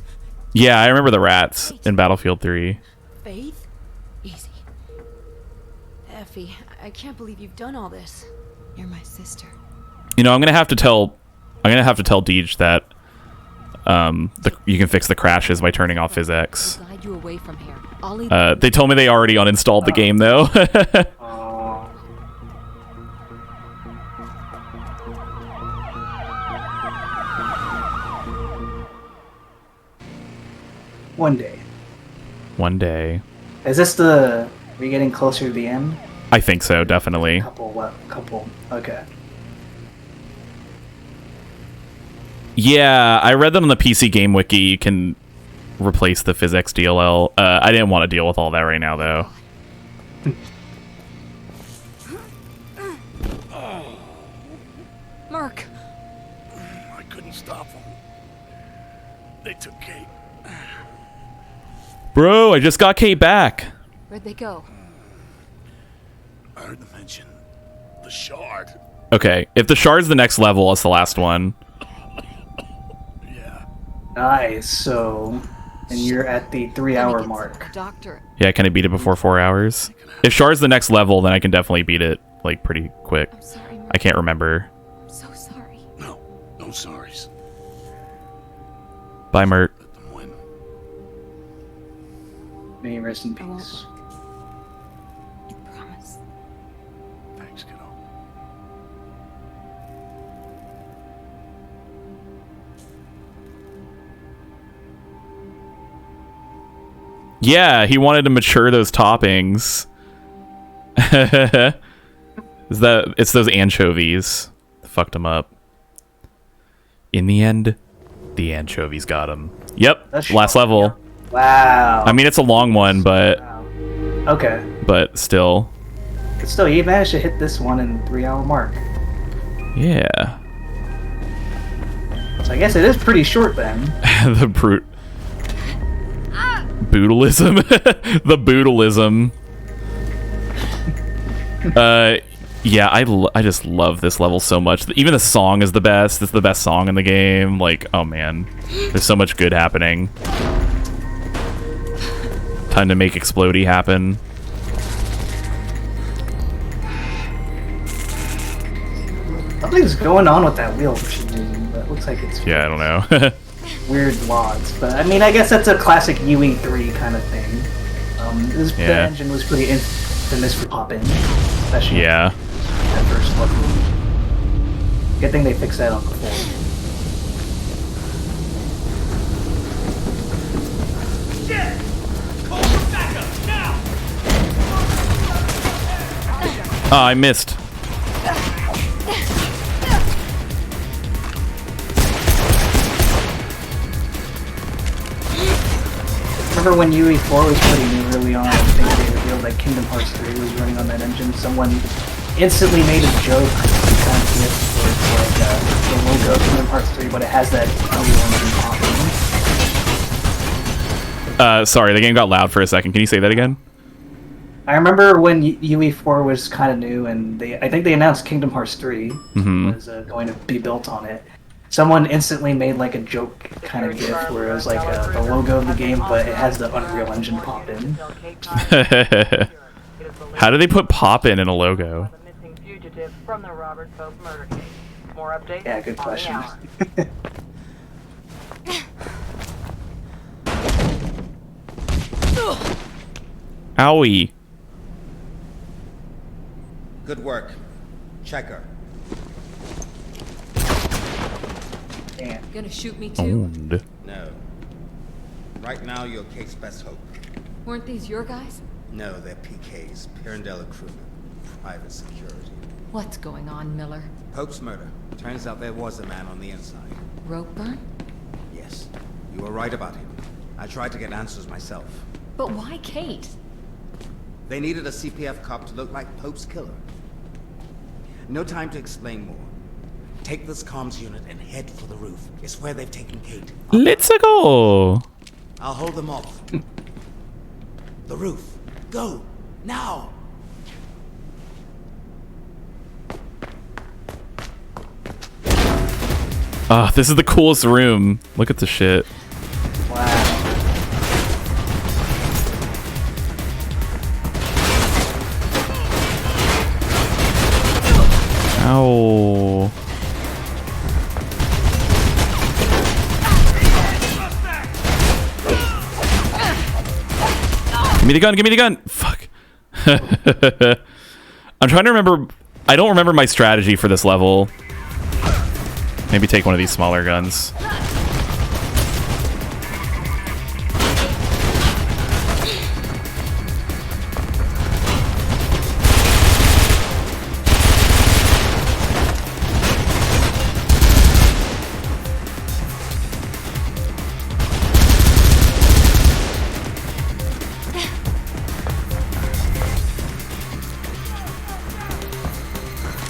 Yeah, I remember the rats in Battlefield 3. Faith? Easy. Buffy. I can't believe you've done all this. You're my sister. You know, I'm gonna have to tell Deej that you can fix the crashes by turning off physics. I'll guide you away from here. They told me they already uninstalled the game though. One day. One day. Is this are we getting closer to the end? I think so, definitely. Couple. Okay. Yeah, I read that on the PC Game Wiki you can replace the physics DLL. I didn't want to deal with all that right now, though. Mark. I couldn't stop them. They took Kate. Bro, I just got Kate back. Where'd they go? I heard them mention the shard. Okay, if the shard's the next level, it's the last one. Nice. So, and you're at the 3-hour mark. Doctor. Yeah, can I beat it before 4 hours? If shard's the next level, then I can definitely beat it, like, pretty quick. I'm sorry, Mark. I can't remember. I'm so sorry. No sorries. Bye, Mert. May you rest in peace. You promise. Thanks, kiddo. Yeah, he wanted to mature those toppings. It's those anchovies that fucked him up. In the end, the anchovies got him. Yep, last level. Wow. I mean, it's a long one, but Okay. but still. But still, you managed to hit this one in the 3-hour mark. Yeah. So I guess it is pretty short then. The brute. Boodalism. The boodalism. Yeah, I just love this level so much. Even the song is the best. It's the best song in the game. Like, oh man, there's so much good happening. Time to make Explodey happen. Something's going on with that wheel for some reason, but it looks like it's Yeah, I don't know. weird mods. But I mean, I guess that's a classic UE3 kind of thing. The Yeah. engine was pretty infamous for popping, especially Yeah. that first look. Good thing they fixed that on the floor. Oh, I missed. Remember when UE4 was pretty new early on? I think they revealed that Kingdom Hearts 3 was running on that engine. Someone instantly made a joke kind of gif for the logo of Kingdom Hearts 3, but it has that Unreal Engine popping. Sorry, the game got loud for a second. Can you say that again? I remember when UE4 was kind of new, and I think they announced Kingdom Hearts 3 was going to be built on it. Someone instantly made like a joke kind of gif where it was like the logo of the game, but it has the Unreal Engine pop in. How do they put pop in a logo? From the Robert Pope murder case. More updates? Yeah, good question. Owie. Good work. Checker. Gonna shoot me too? Owned. No. Right now, you're Kate's best hope. Weren't these your guys? No, they're PK's, Pirandella crewmen. Private security. What's going on, Miller? Pope's murder. Turns out there was a man on the inside. Rope burn? Yes. You were right about him. I tried to get answers myself. But why Kate? They needed a CPF cop to look like Pope's killer. No time to explain more. Take this comms unit and head for the roof. It's where they've taken Kate. Let's go. I'll hold them off. The roof. Go. Now. Ah, this is the coolest room. Look at the shit. Wow. Ow. Give me the gun, give me the gun! Fuck. I'm trying to remember. I don't remember my strategy for this level. Maybe take one of these smaller guns.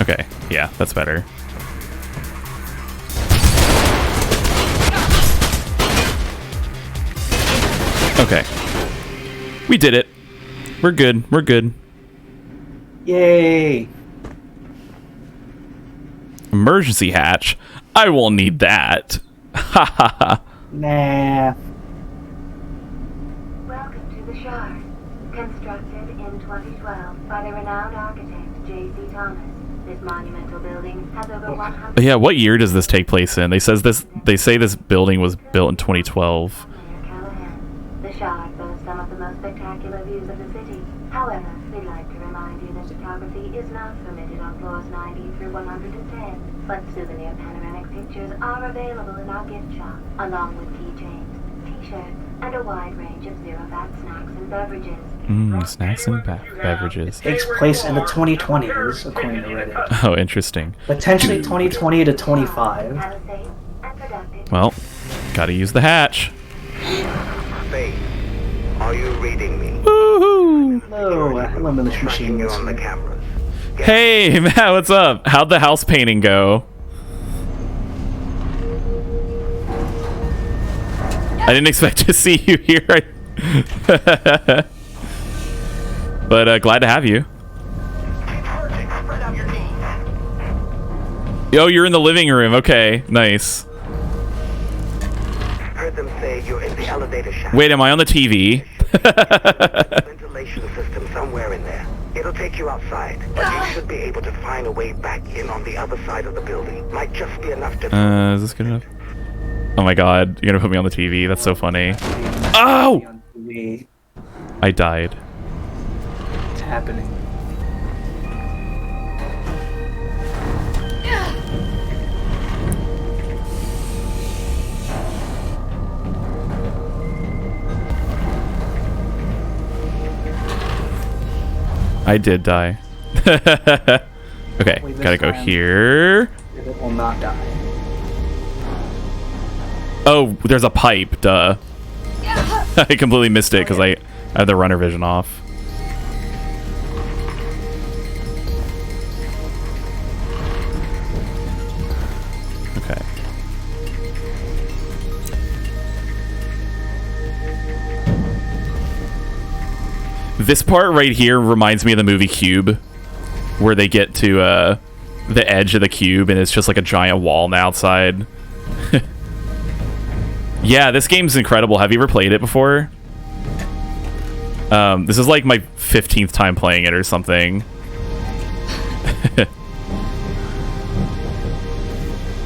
Okay, yeah, that's better. Okay. We did it. We're good. We're good. Yay! Emergency hatch? I won't need that. Ha ha ha. Nah. Welcome to the Shard. Constructed in 2012 by the renowned architect J.C. Thomas. This monumental building has over 100... Yeah, what year does this take place in? They say this building was built in 2012. The Shard boasts some of the most spectacular views of the city. However, we'd like to remind you that photography is not permitted on floors 90 through 110. But souvenir panoramic pictures are available in our gift shop, along with keychains, t-shirts, and a wide range of zero-fat snacks and beverages. Snacks and beverages. Takes place in the 2020s, according to Reddit. Oh, interesting. Potentially 2020 to 25. Well, gotta use the hatch. Faith, are you reading me? Woohoo! Hello, militia machine. On the cameras. Hey, Matt, what's up? How'd the house painting go? I didn't expect to see you here. But glad to have you. Yo, you're in the living room. Okay, nice. Heard them say you're in the elevator shaft. Wait, am I on the TV? Ventilation system somewhere in there. It'll take you outside, but you should be able to find a way back in on the other side of the building. Might just be enough to... Is this good enough? Oh my god, you're gonna put me on the TV. That's so funny. Oh! I died. It's happening. I did die. Okay, gotta go here. It will not die. Oh, there's a pipe, duh. I completely missed it because I had the runner vision off. Okay. This part right here reminds me of the movie Cube, where they get to the edge of the cube and it's just like a giant wall on the outside. Yeah, this game's incredible. Have you ever played it before? This is like my 15th time playing it or something.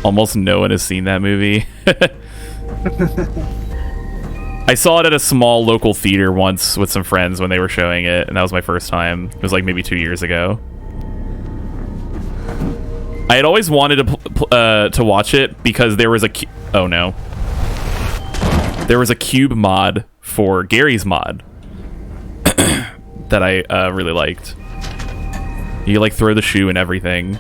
Almost no one has seen that movie. I saw it at a small local theater once with some friends when they were showing it, and that was my first time. It was like maybe 2 years ago. I had always wanted to watch it because there was a... Oh no. There was a Cube mod for Gary's mod that I really liked. You like throw the shoe and everything.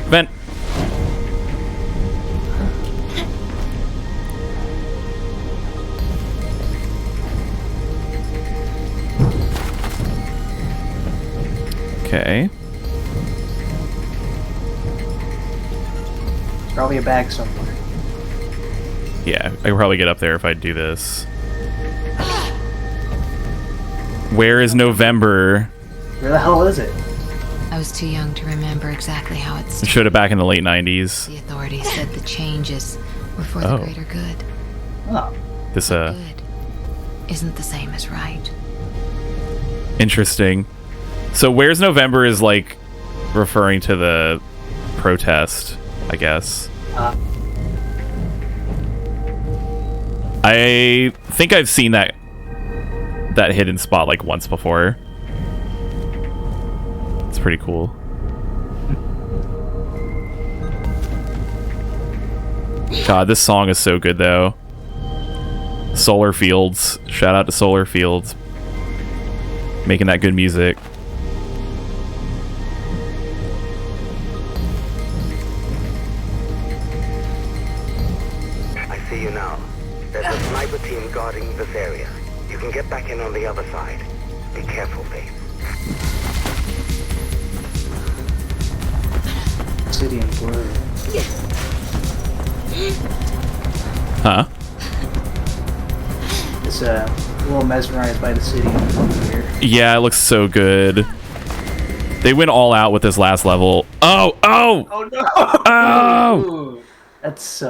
Vent. Okay. There's probably a bag somewhere. Yeah, I could probably get up there if I do this. Where is November? Where the hell is it? I was too young to remember exactly how it It started. showed it back in the late 90s. The authorities said the changes were for the greater good. Oh. This, Isn't the same as right. Interesting. So Where's November is, like, referring to the protest, I guess. I think I've seen that hidden spot, like, once before. It's pretty cool. God, this song is so good, though. Solar Fields. Shout out to Solar Fields. Making that good music. I see you now. There's a sniper team guarding this area. You can get back in on the other side. Be careful, Faith. City in blue. Huh? It's a little mesmerized by the city in blue here. Yeah, it looks so good. They went all out with this last level. Oh! Oh! Oh no! Oh! That's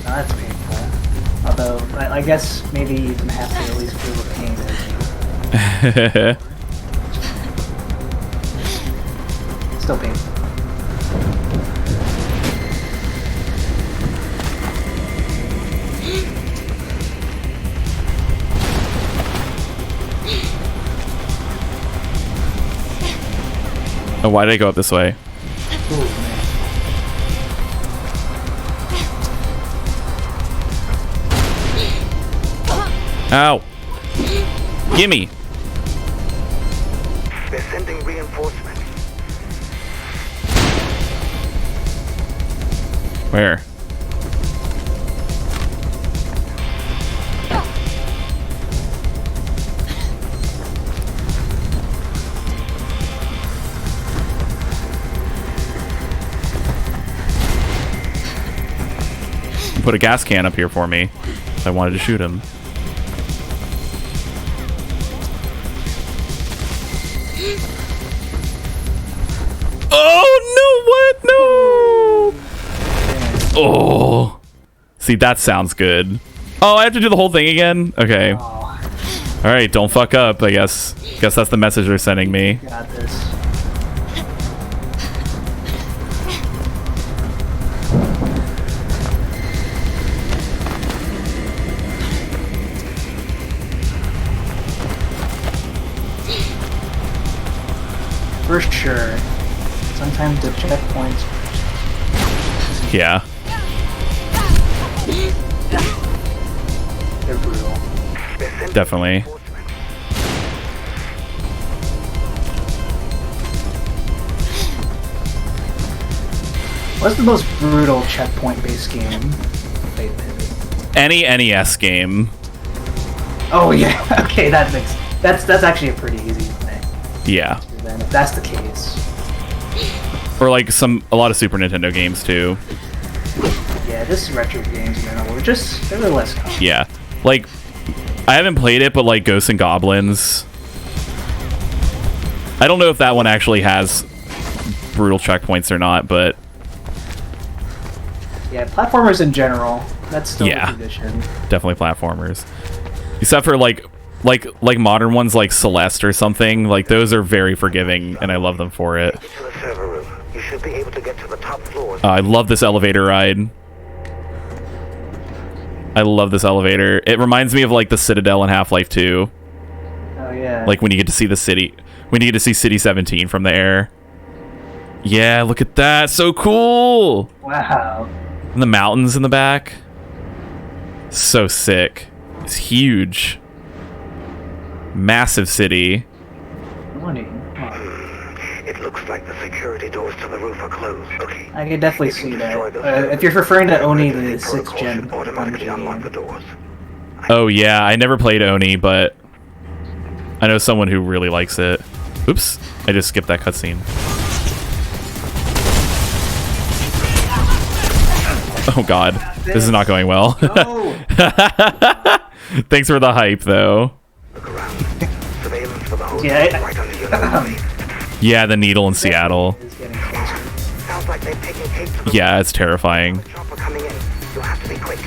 that's painful. Although I guess maybe you can have to at least feel the pain as you. Still painful. Oh, why did I go up this way? Ooh, man. Ow! Gimme! They're sending reinforcements. Where? Put a gas can up here for me. I wanted to shoot him. Oh no! What? No! Oh. See, that sounds good. Oh, I have to do the whole thing again? Okay. All right, don't fuck up. I guess that's the message they're sending me. Got this. For sure. Sometimes the checkpoints. Yeah. They're brutal. Definitely. What's the most brutal checkpoint-based game? Any NES game. Oh yeah. Okay, that's actually a pretty easy thing. Yeah. Then if that's the case. Or like a lot of Super Nintendo games too. Yeah, this retro games, you know, they're less common. Yeah. Like, I haven't played it, but like Ghosts and Goblins. I don't know if that one actually has brutal checkpoints or not, but yeah, platformers in general, that's still the tradition. Definitely platformers. Except for like modern ones like Celeste or something, like those are very forgiving, and I love them for it. To the server room. You should be able to get to the top floors. I love this elevator ride. I love this elevator. It reminds me of like the Citadel in Half-Life 2. Oh yeah. Like when you get to see the city, when you get to see City 17 from the air. Yeah, look at that. So cool. Wow. And the mountains in the back. So sick. It's huge. Massive city. It looks like the security doors to the roof are closed. Okay. I can definitely see that. If you're referring to Oni, the 6th gen automatically unlock the doors. Oh yeah, I never played Oni, but I know someone who really likes it. Oops, I just skipped that cutscene. Oh god, this is not going well. No. Thanks for the hype, though. Surveillance for the whole Yeah. right under your nose. Yeah, the needle in Seattle. Is getting closer. Sounds like they've taken Kate to the Yeah, it's terrifying. chopper coming in. You'll have to be quick.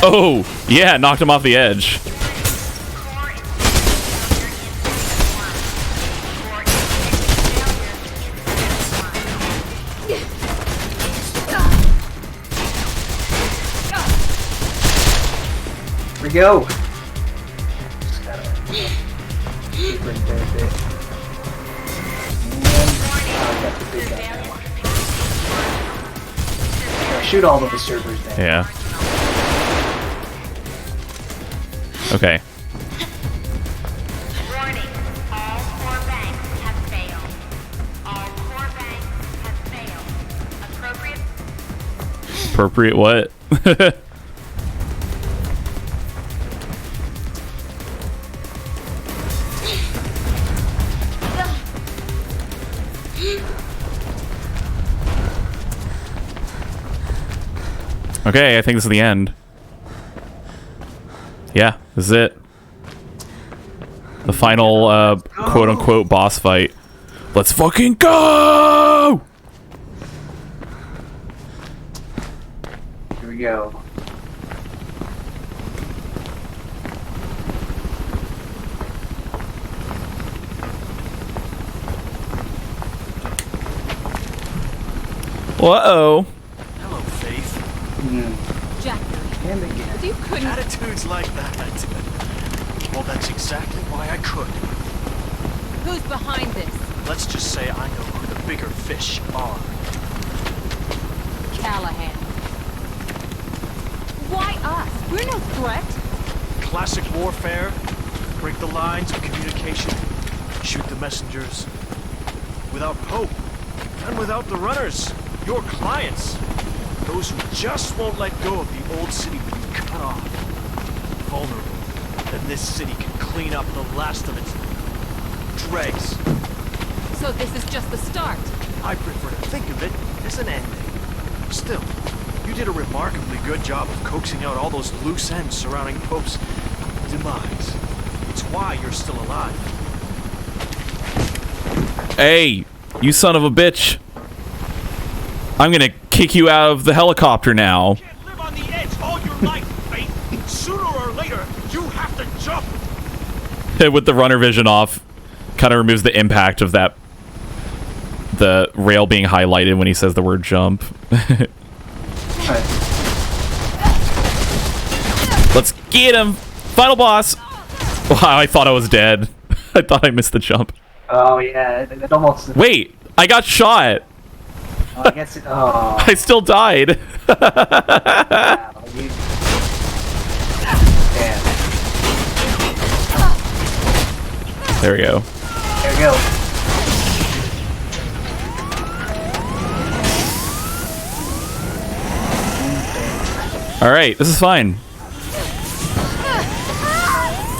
Oh, yeah, knocked him off the edge. Here we go. Just gotta keep right there a bit. And got the big guy now. Gotta shoot all of the servers down. Yeah. Okay. Warning. All core banks have failed. All core banks have failed. Appropriate. Appropriate what? Okay, I think this is the end. Yeah, this is it. The final, quote-unquote boss fight. Let's fucking go! Here we go. Uh-oh. Hello, Faith. Jack, And again. you couldn't. Attitudes like that. Well, that's exactly why I could. Who's behind this? Let's just say I know who the bigger fish are. Callahan. Why us? We're no threat. Classic warfare. Break the lines of communication. Shoot the messengers. Without Pope. And without the runners. Your clients. Those who just won't let go of the old city when you cut off. Vulnerable. Then this city can clean up the last of its dregs. So this is just the start. I prefer to think of it as an ending. Still, you did a remarkably good job of coaxing out all those loose ends surrounding Pope's demise. It's why you're still alive. Hey, you son of a bitch. I'm gonna kick you out of the helicopter now. You can't live on the edge all your life, Faith. Sooner or later, you have to jump. With the runner vision off, kind of removes the impact of that, the rail being highlighted when he says the word jump. Let's get him! Final boss! Wow, I thought I was dead. I thought I missed the jump. Oh yeah, it almost. Wait, I got shot! Oh, I guess it. Oh. I still died. Wow, you... Damn. There we go. There we go. Alright, this is fine.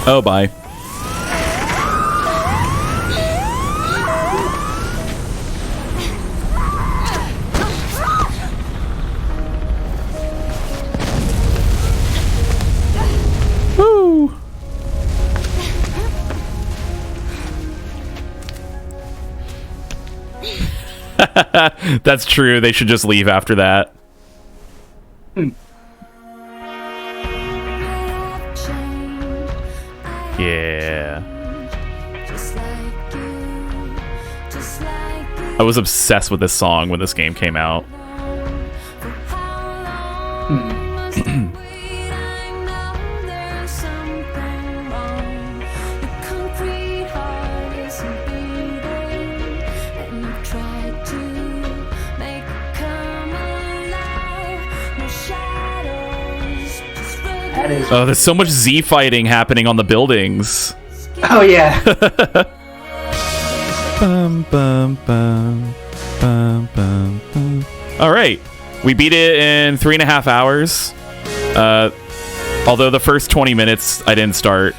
Oh, bye. Woo! That's true. They should just leave after that. Yeah. I was obsessed with this song when this game came out. Oh, there's so much Z fighting happening on the buildings. Oh yeah. Bum, bum, bum, bum, bum, bum. All right, we beat it in 3.5 hours. Although the first 20 minutes I didn't start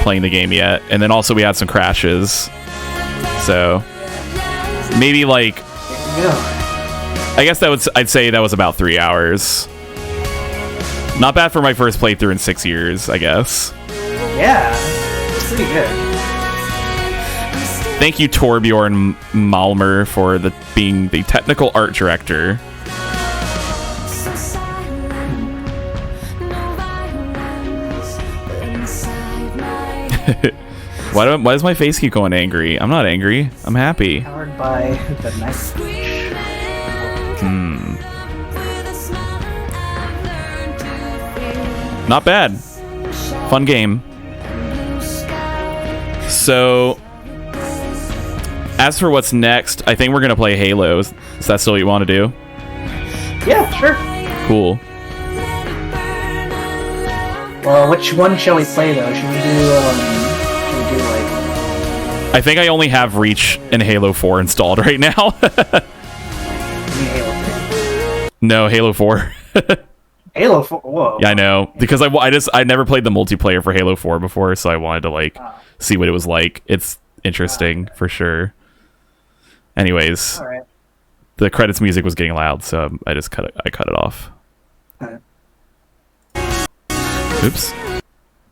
playing the game yet, and then also we had some crashes. So maybe like, I guess I'd say that was about 3 hours. Not bad for my first playthrough in 6 years, I guess. Yeah, it's pretty good. Thank you, Torbjorn Malmer, for being the technical art director. Why does my face keep going angry? I'm not angry. I'm happy. Powered by the night. Not bad. Fun game. So, as for what's next, I think we're gonna play Halo. Is that still what you want to do? Yeah, sure. Cool. Well, which one shall we play though? Should we do like? I think I only have Reach and Halo 4 installed right now. No, Halo 4. Halo 4. Whoa. Yeah, I know, because I never played the multiplayer for Halo 4 before, so I wanted to see what it was like. It's interesting for sure. Anyways, all right. The credits music was getting loud, so I just cut it off. Oops.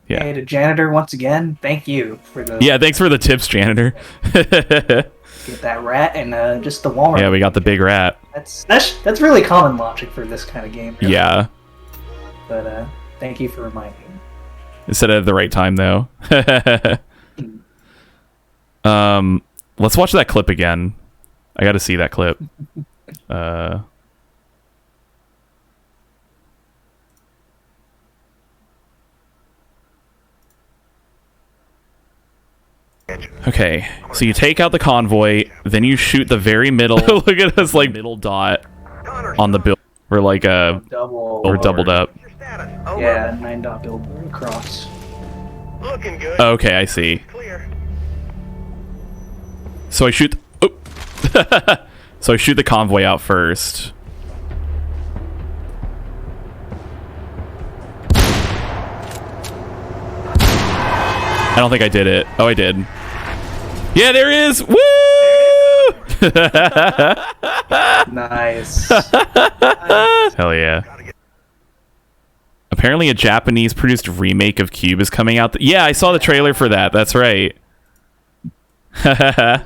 Yeah. Hey, to janitor once again. Thank you for the. Yeah, thanks for the tips, janitor. Get that rat and just the Walmart. Yeah, we got the big rat. That's really common logic for this kind of game. Really. Yeah. But thank you for reminding me. Instead of the right time, though. Let's watch that clip again. I got to see that clip. Okay, so you take out the convoy, then you shoot the very middle. Look at us, like middle dot on the build. We're like we're doubled up. Yeah, 9-dot billboard across. Looking good. Okay, I see. So I shoot. So I shoot the convoy out first. I don't think I did it. Oh, I did. Yeah, there is. Woo! Nice. Hell yeah. Apparently a Japanese produced remake of Cube is coming out. Yeah, I saw the trailer for that. That's right. I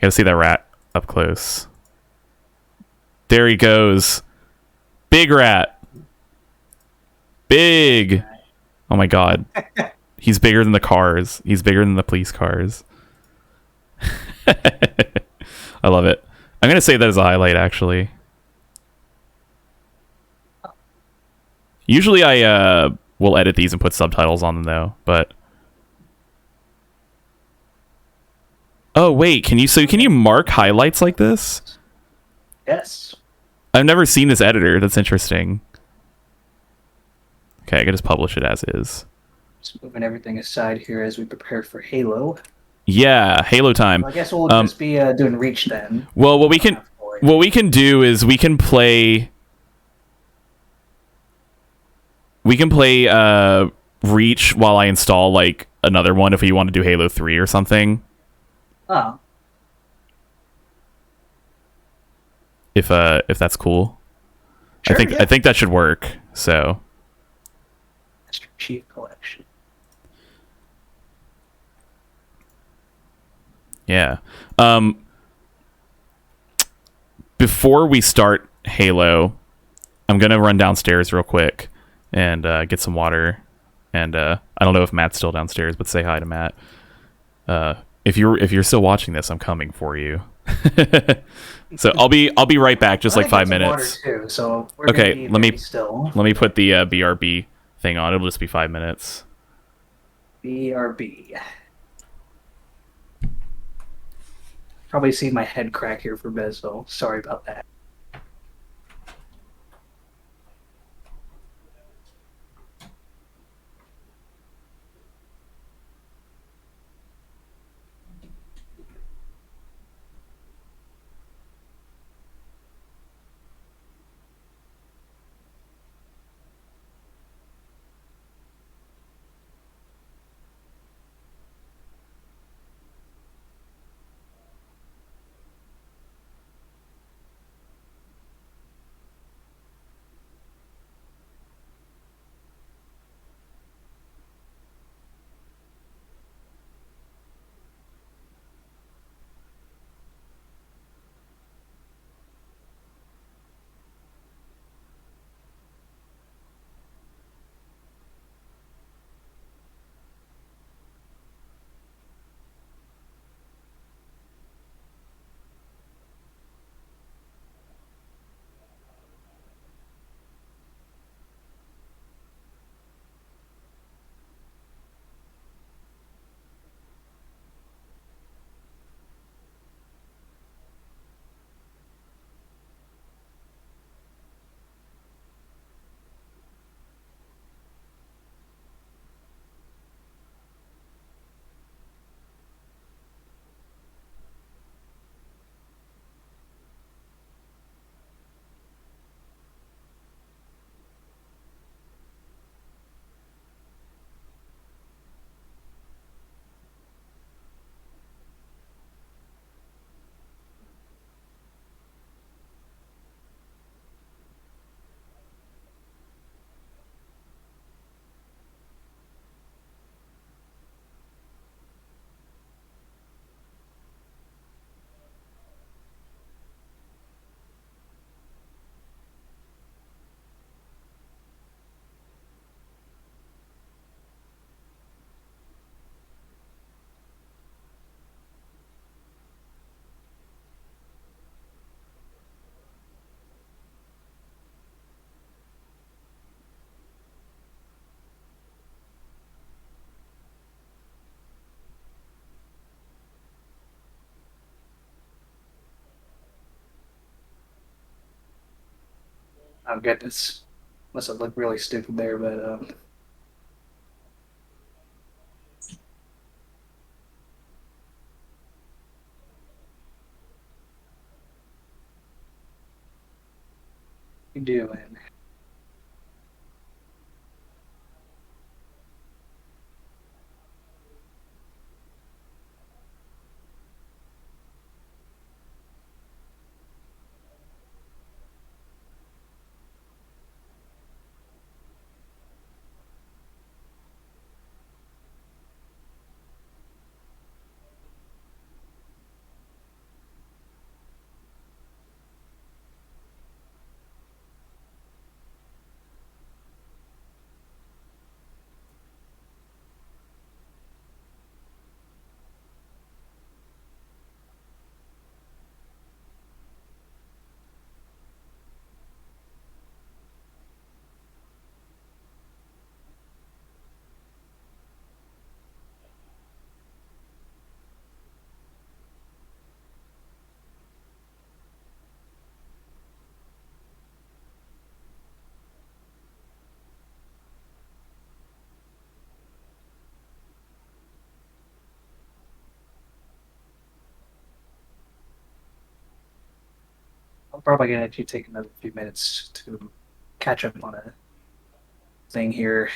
gotta see that rat up close. There he goes. Big rat. Big. Oh my god. He's bigger than the cars. He's bigger than the police cars. I love it. I'm gonna save that as a highlight, actually. Usually I will edit these and put subtitles on them, though, but... Oh, wait, can you mark highlights like this? Yes. I've never seen this editor. That's interesting. Okay, I can just publish it as is. Just moving everything aside here as we prepare for Halo. Yeah, Halo time. Well, I guess we'll just be doing Reach then. Well, what we can do is we can play Reach while I install like another one if you want to do Halo 3 or something. Oh. If that's cool. Sure, I think that should work. So. Master Chief Collection. Yeah. Before we start Halo, I'm gonna run downstairs real quick and get some water. And I don't know if Matt's still downstairs, but say hi to Matt. If you're still watching this, I'm coming for you. So I'll be right back, just like 5 minutes. Water too, so we're Okay, let me put the BRB thing on. It'll just be 5 minutes. BRB. Probably see my head crack here for Bezo. Sorry about that. Oh goodness, must have looked really stupid there, but you do, man. I'm probably gonna actually take another few minutes to catch up on a thing here.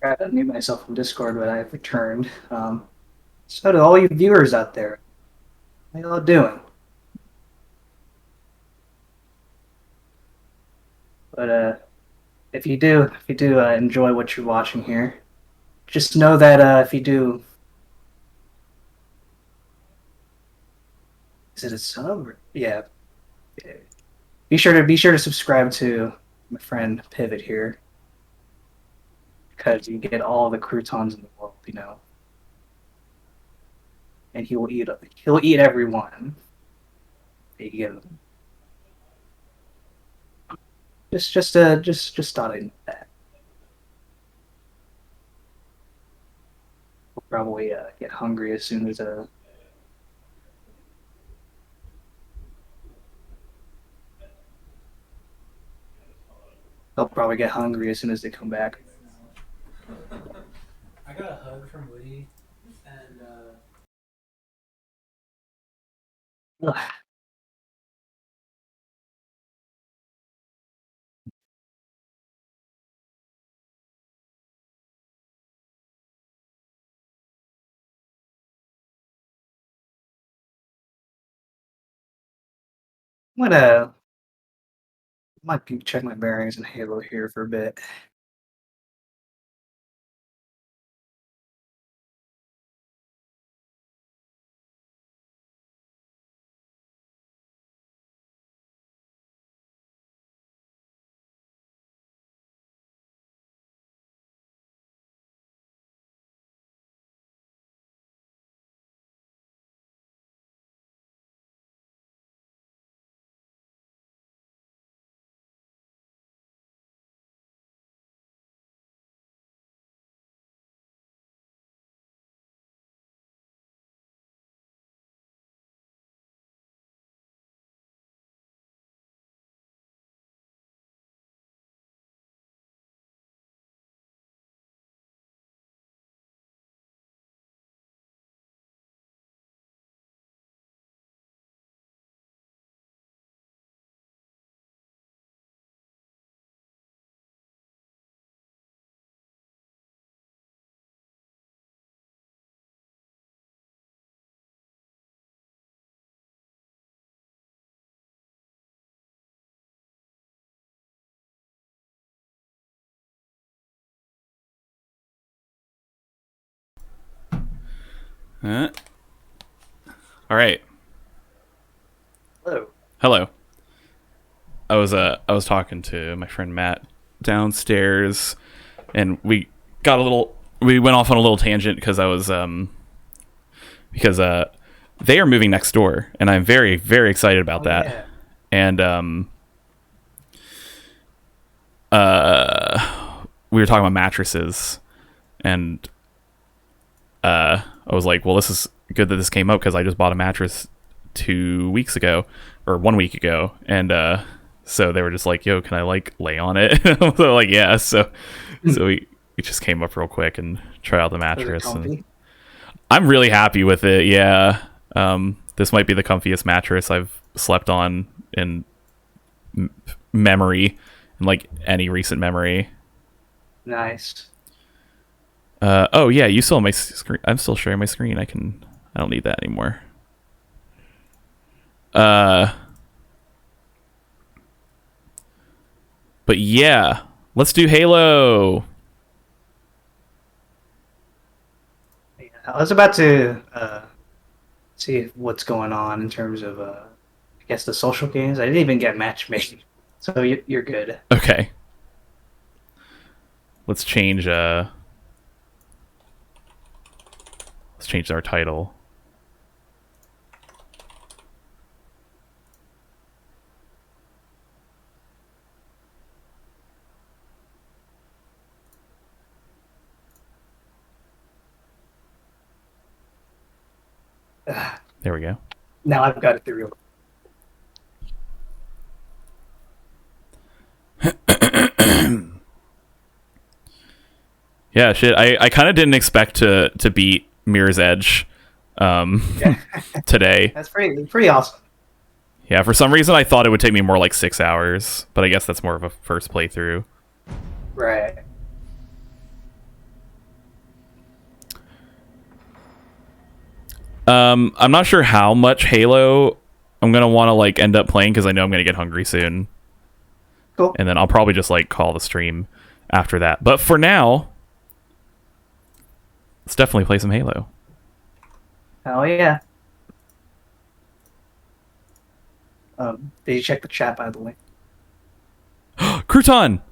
I unmute myself from Discord, but I've returned. So to all you viewers out there, how y'all doing? But if you do enjoy what you're watching here, just know that if you do, is it a sub? Yeah. Be sure to subscribe to my friend Pivot here. because you get all the croutons in the world, you know. And he'll eat everyone. You give him. Just thought I'd know that. We'll probably get hungry as soon as they'll probably get hungry as soon as they come back. I got a hug from Woody, and Ugh. I'm gonna might be check my bearings in Halo here for a bit. All right. Hello. Hello. I was talking to my friend Matt downstairs, and we went off on a little tangent because I was because they are moving next door, and I'm very, very excited about that. Yeah. And we were talking about mattresses, and I was like, well, this is good that this came up because I just bought a mattress 2 weeks ago or 1 week ago, and so they were just like, yo, can I like lay on it? So like, yeah. So we just came up real quick and tried out the mattress, and I'm really happy with it. Yeah. This might be the comfiest mattress I've slept on in memory, in like any recent memory. Nice. Oh yeah, you still have my screen. I'm still sharing my screen. I don't need that anymore. But yeah, let's do Halo. I was about to see what's going on in terms of I guess the social games. I didn't even get matchmaking, so you're good. Okay. Let's change our title. There we go. Now I've got it through. Yeah, shit. I kind of didn't expect to beat Mirror's Edge today. That's pretty awesome. Yeah, for some reason I thought it would take me more like 6 hours, but I guess that's more of a first playthrough. Right. I'm not sure how much Halo I'm gonna want to like end up playing because I know I'm gonna get hungry soon. Cool. And then I'll probably just like call the stream after that. But for now, let's definitely play some Halo. Oh yeah. Did you check the chat, by the way? Crouton!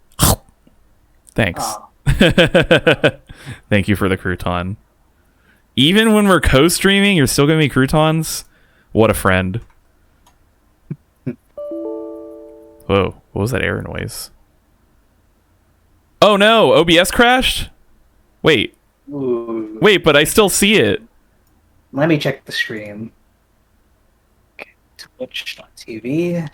Thanks. Oh. Thank you for the crouton. Even when we're co-streaming, you're still giving me croutons? What a friend. Whoa, what was that error noise? Oh no, OBS crashed? Wait. Ooh. Wait, but I still see it. Let me check the stream. Okay, Twitch.tv.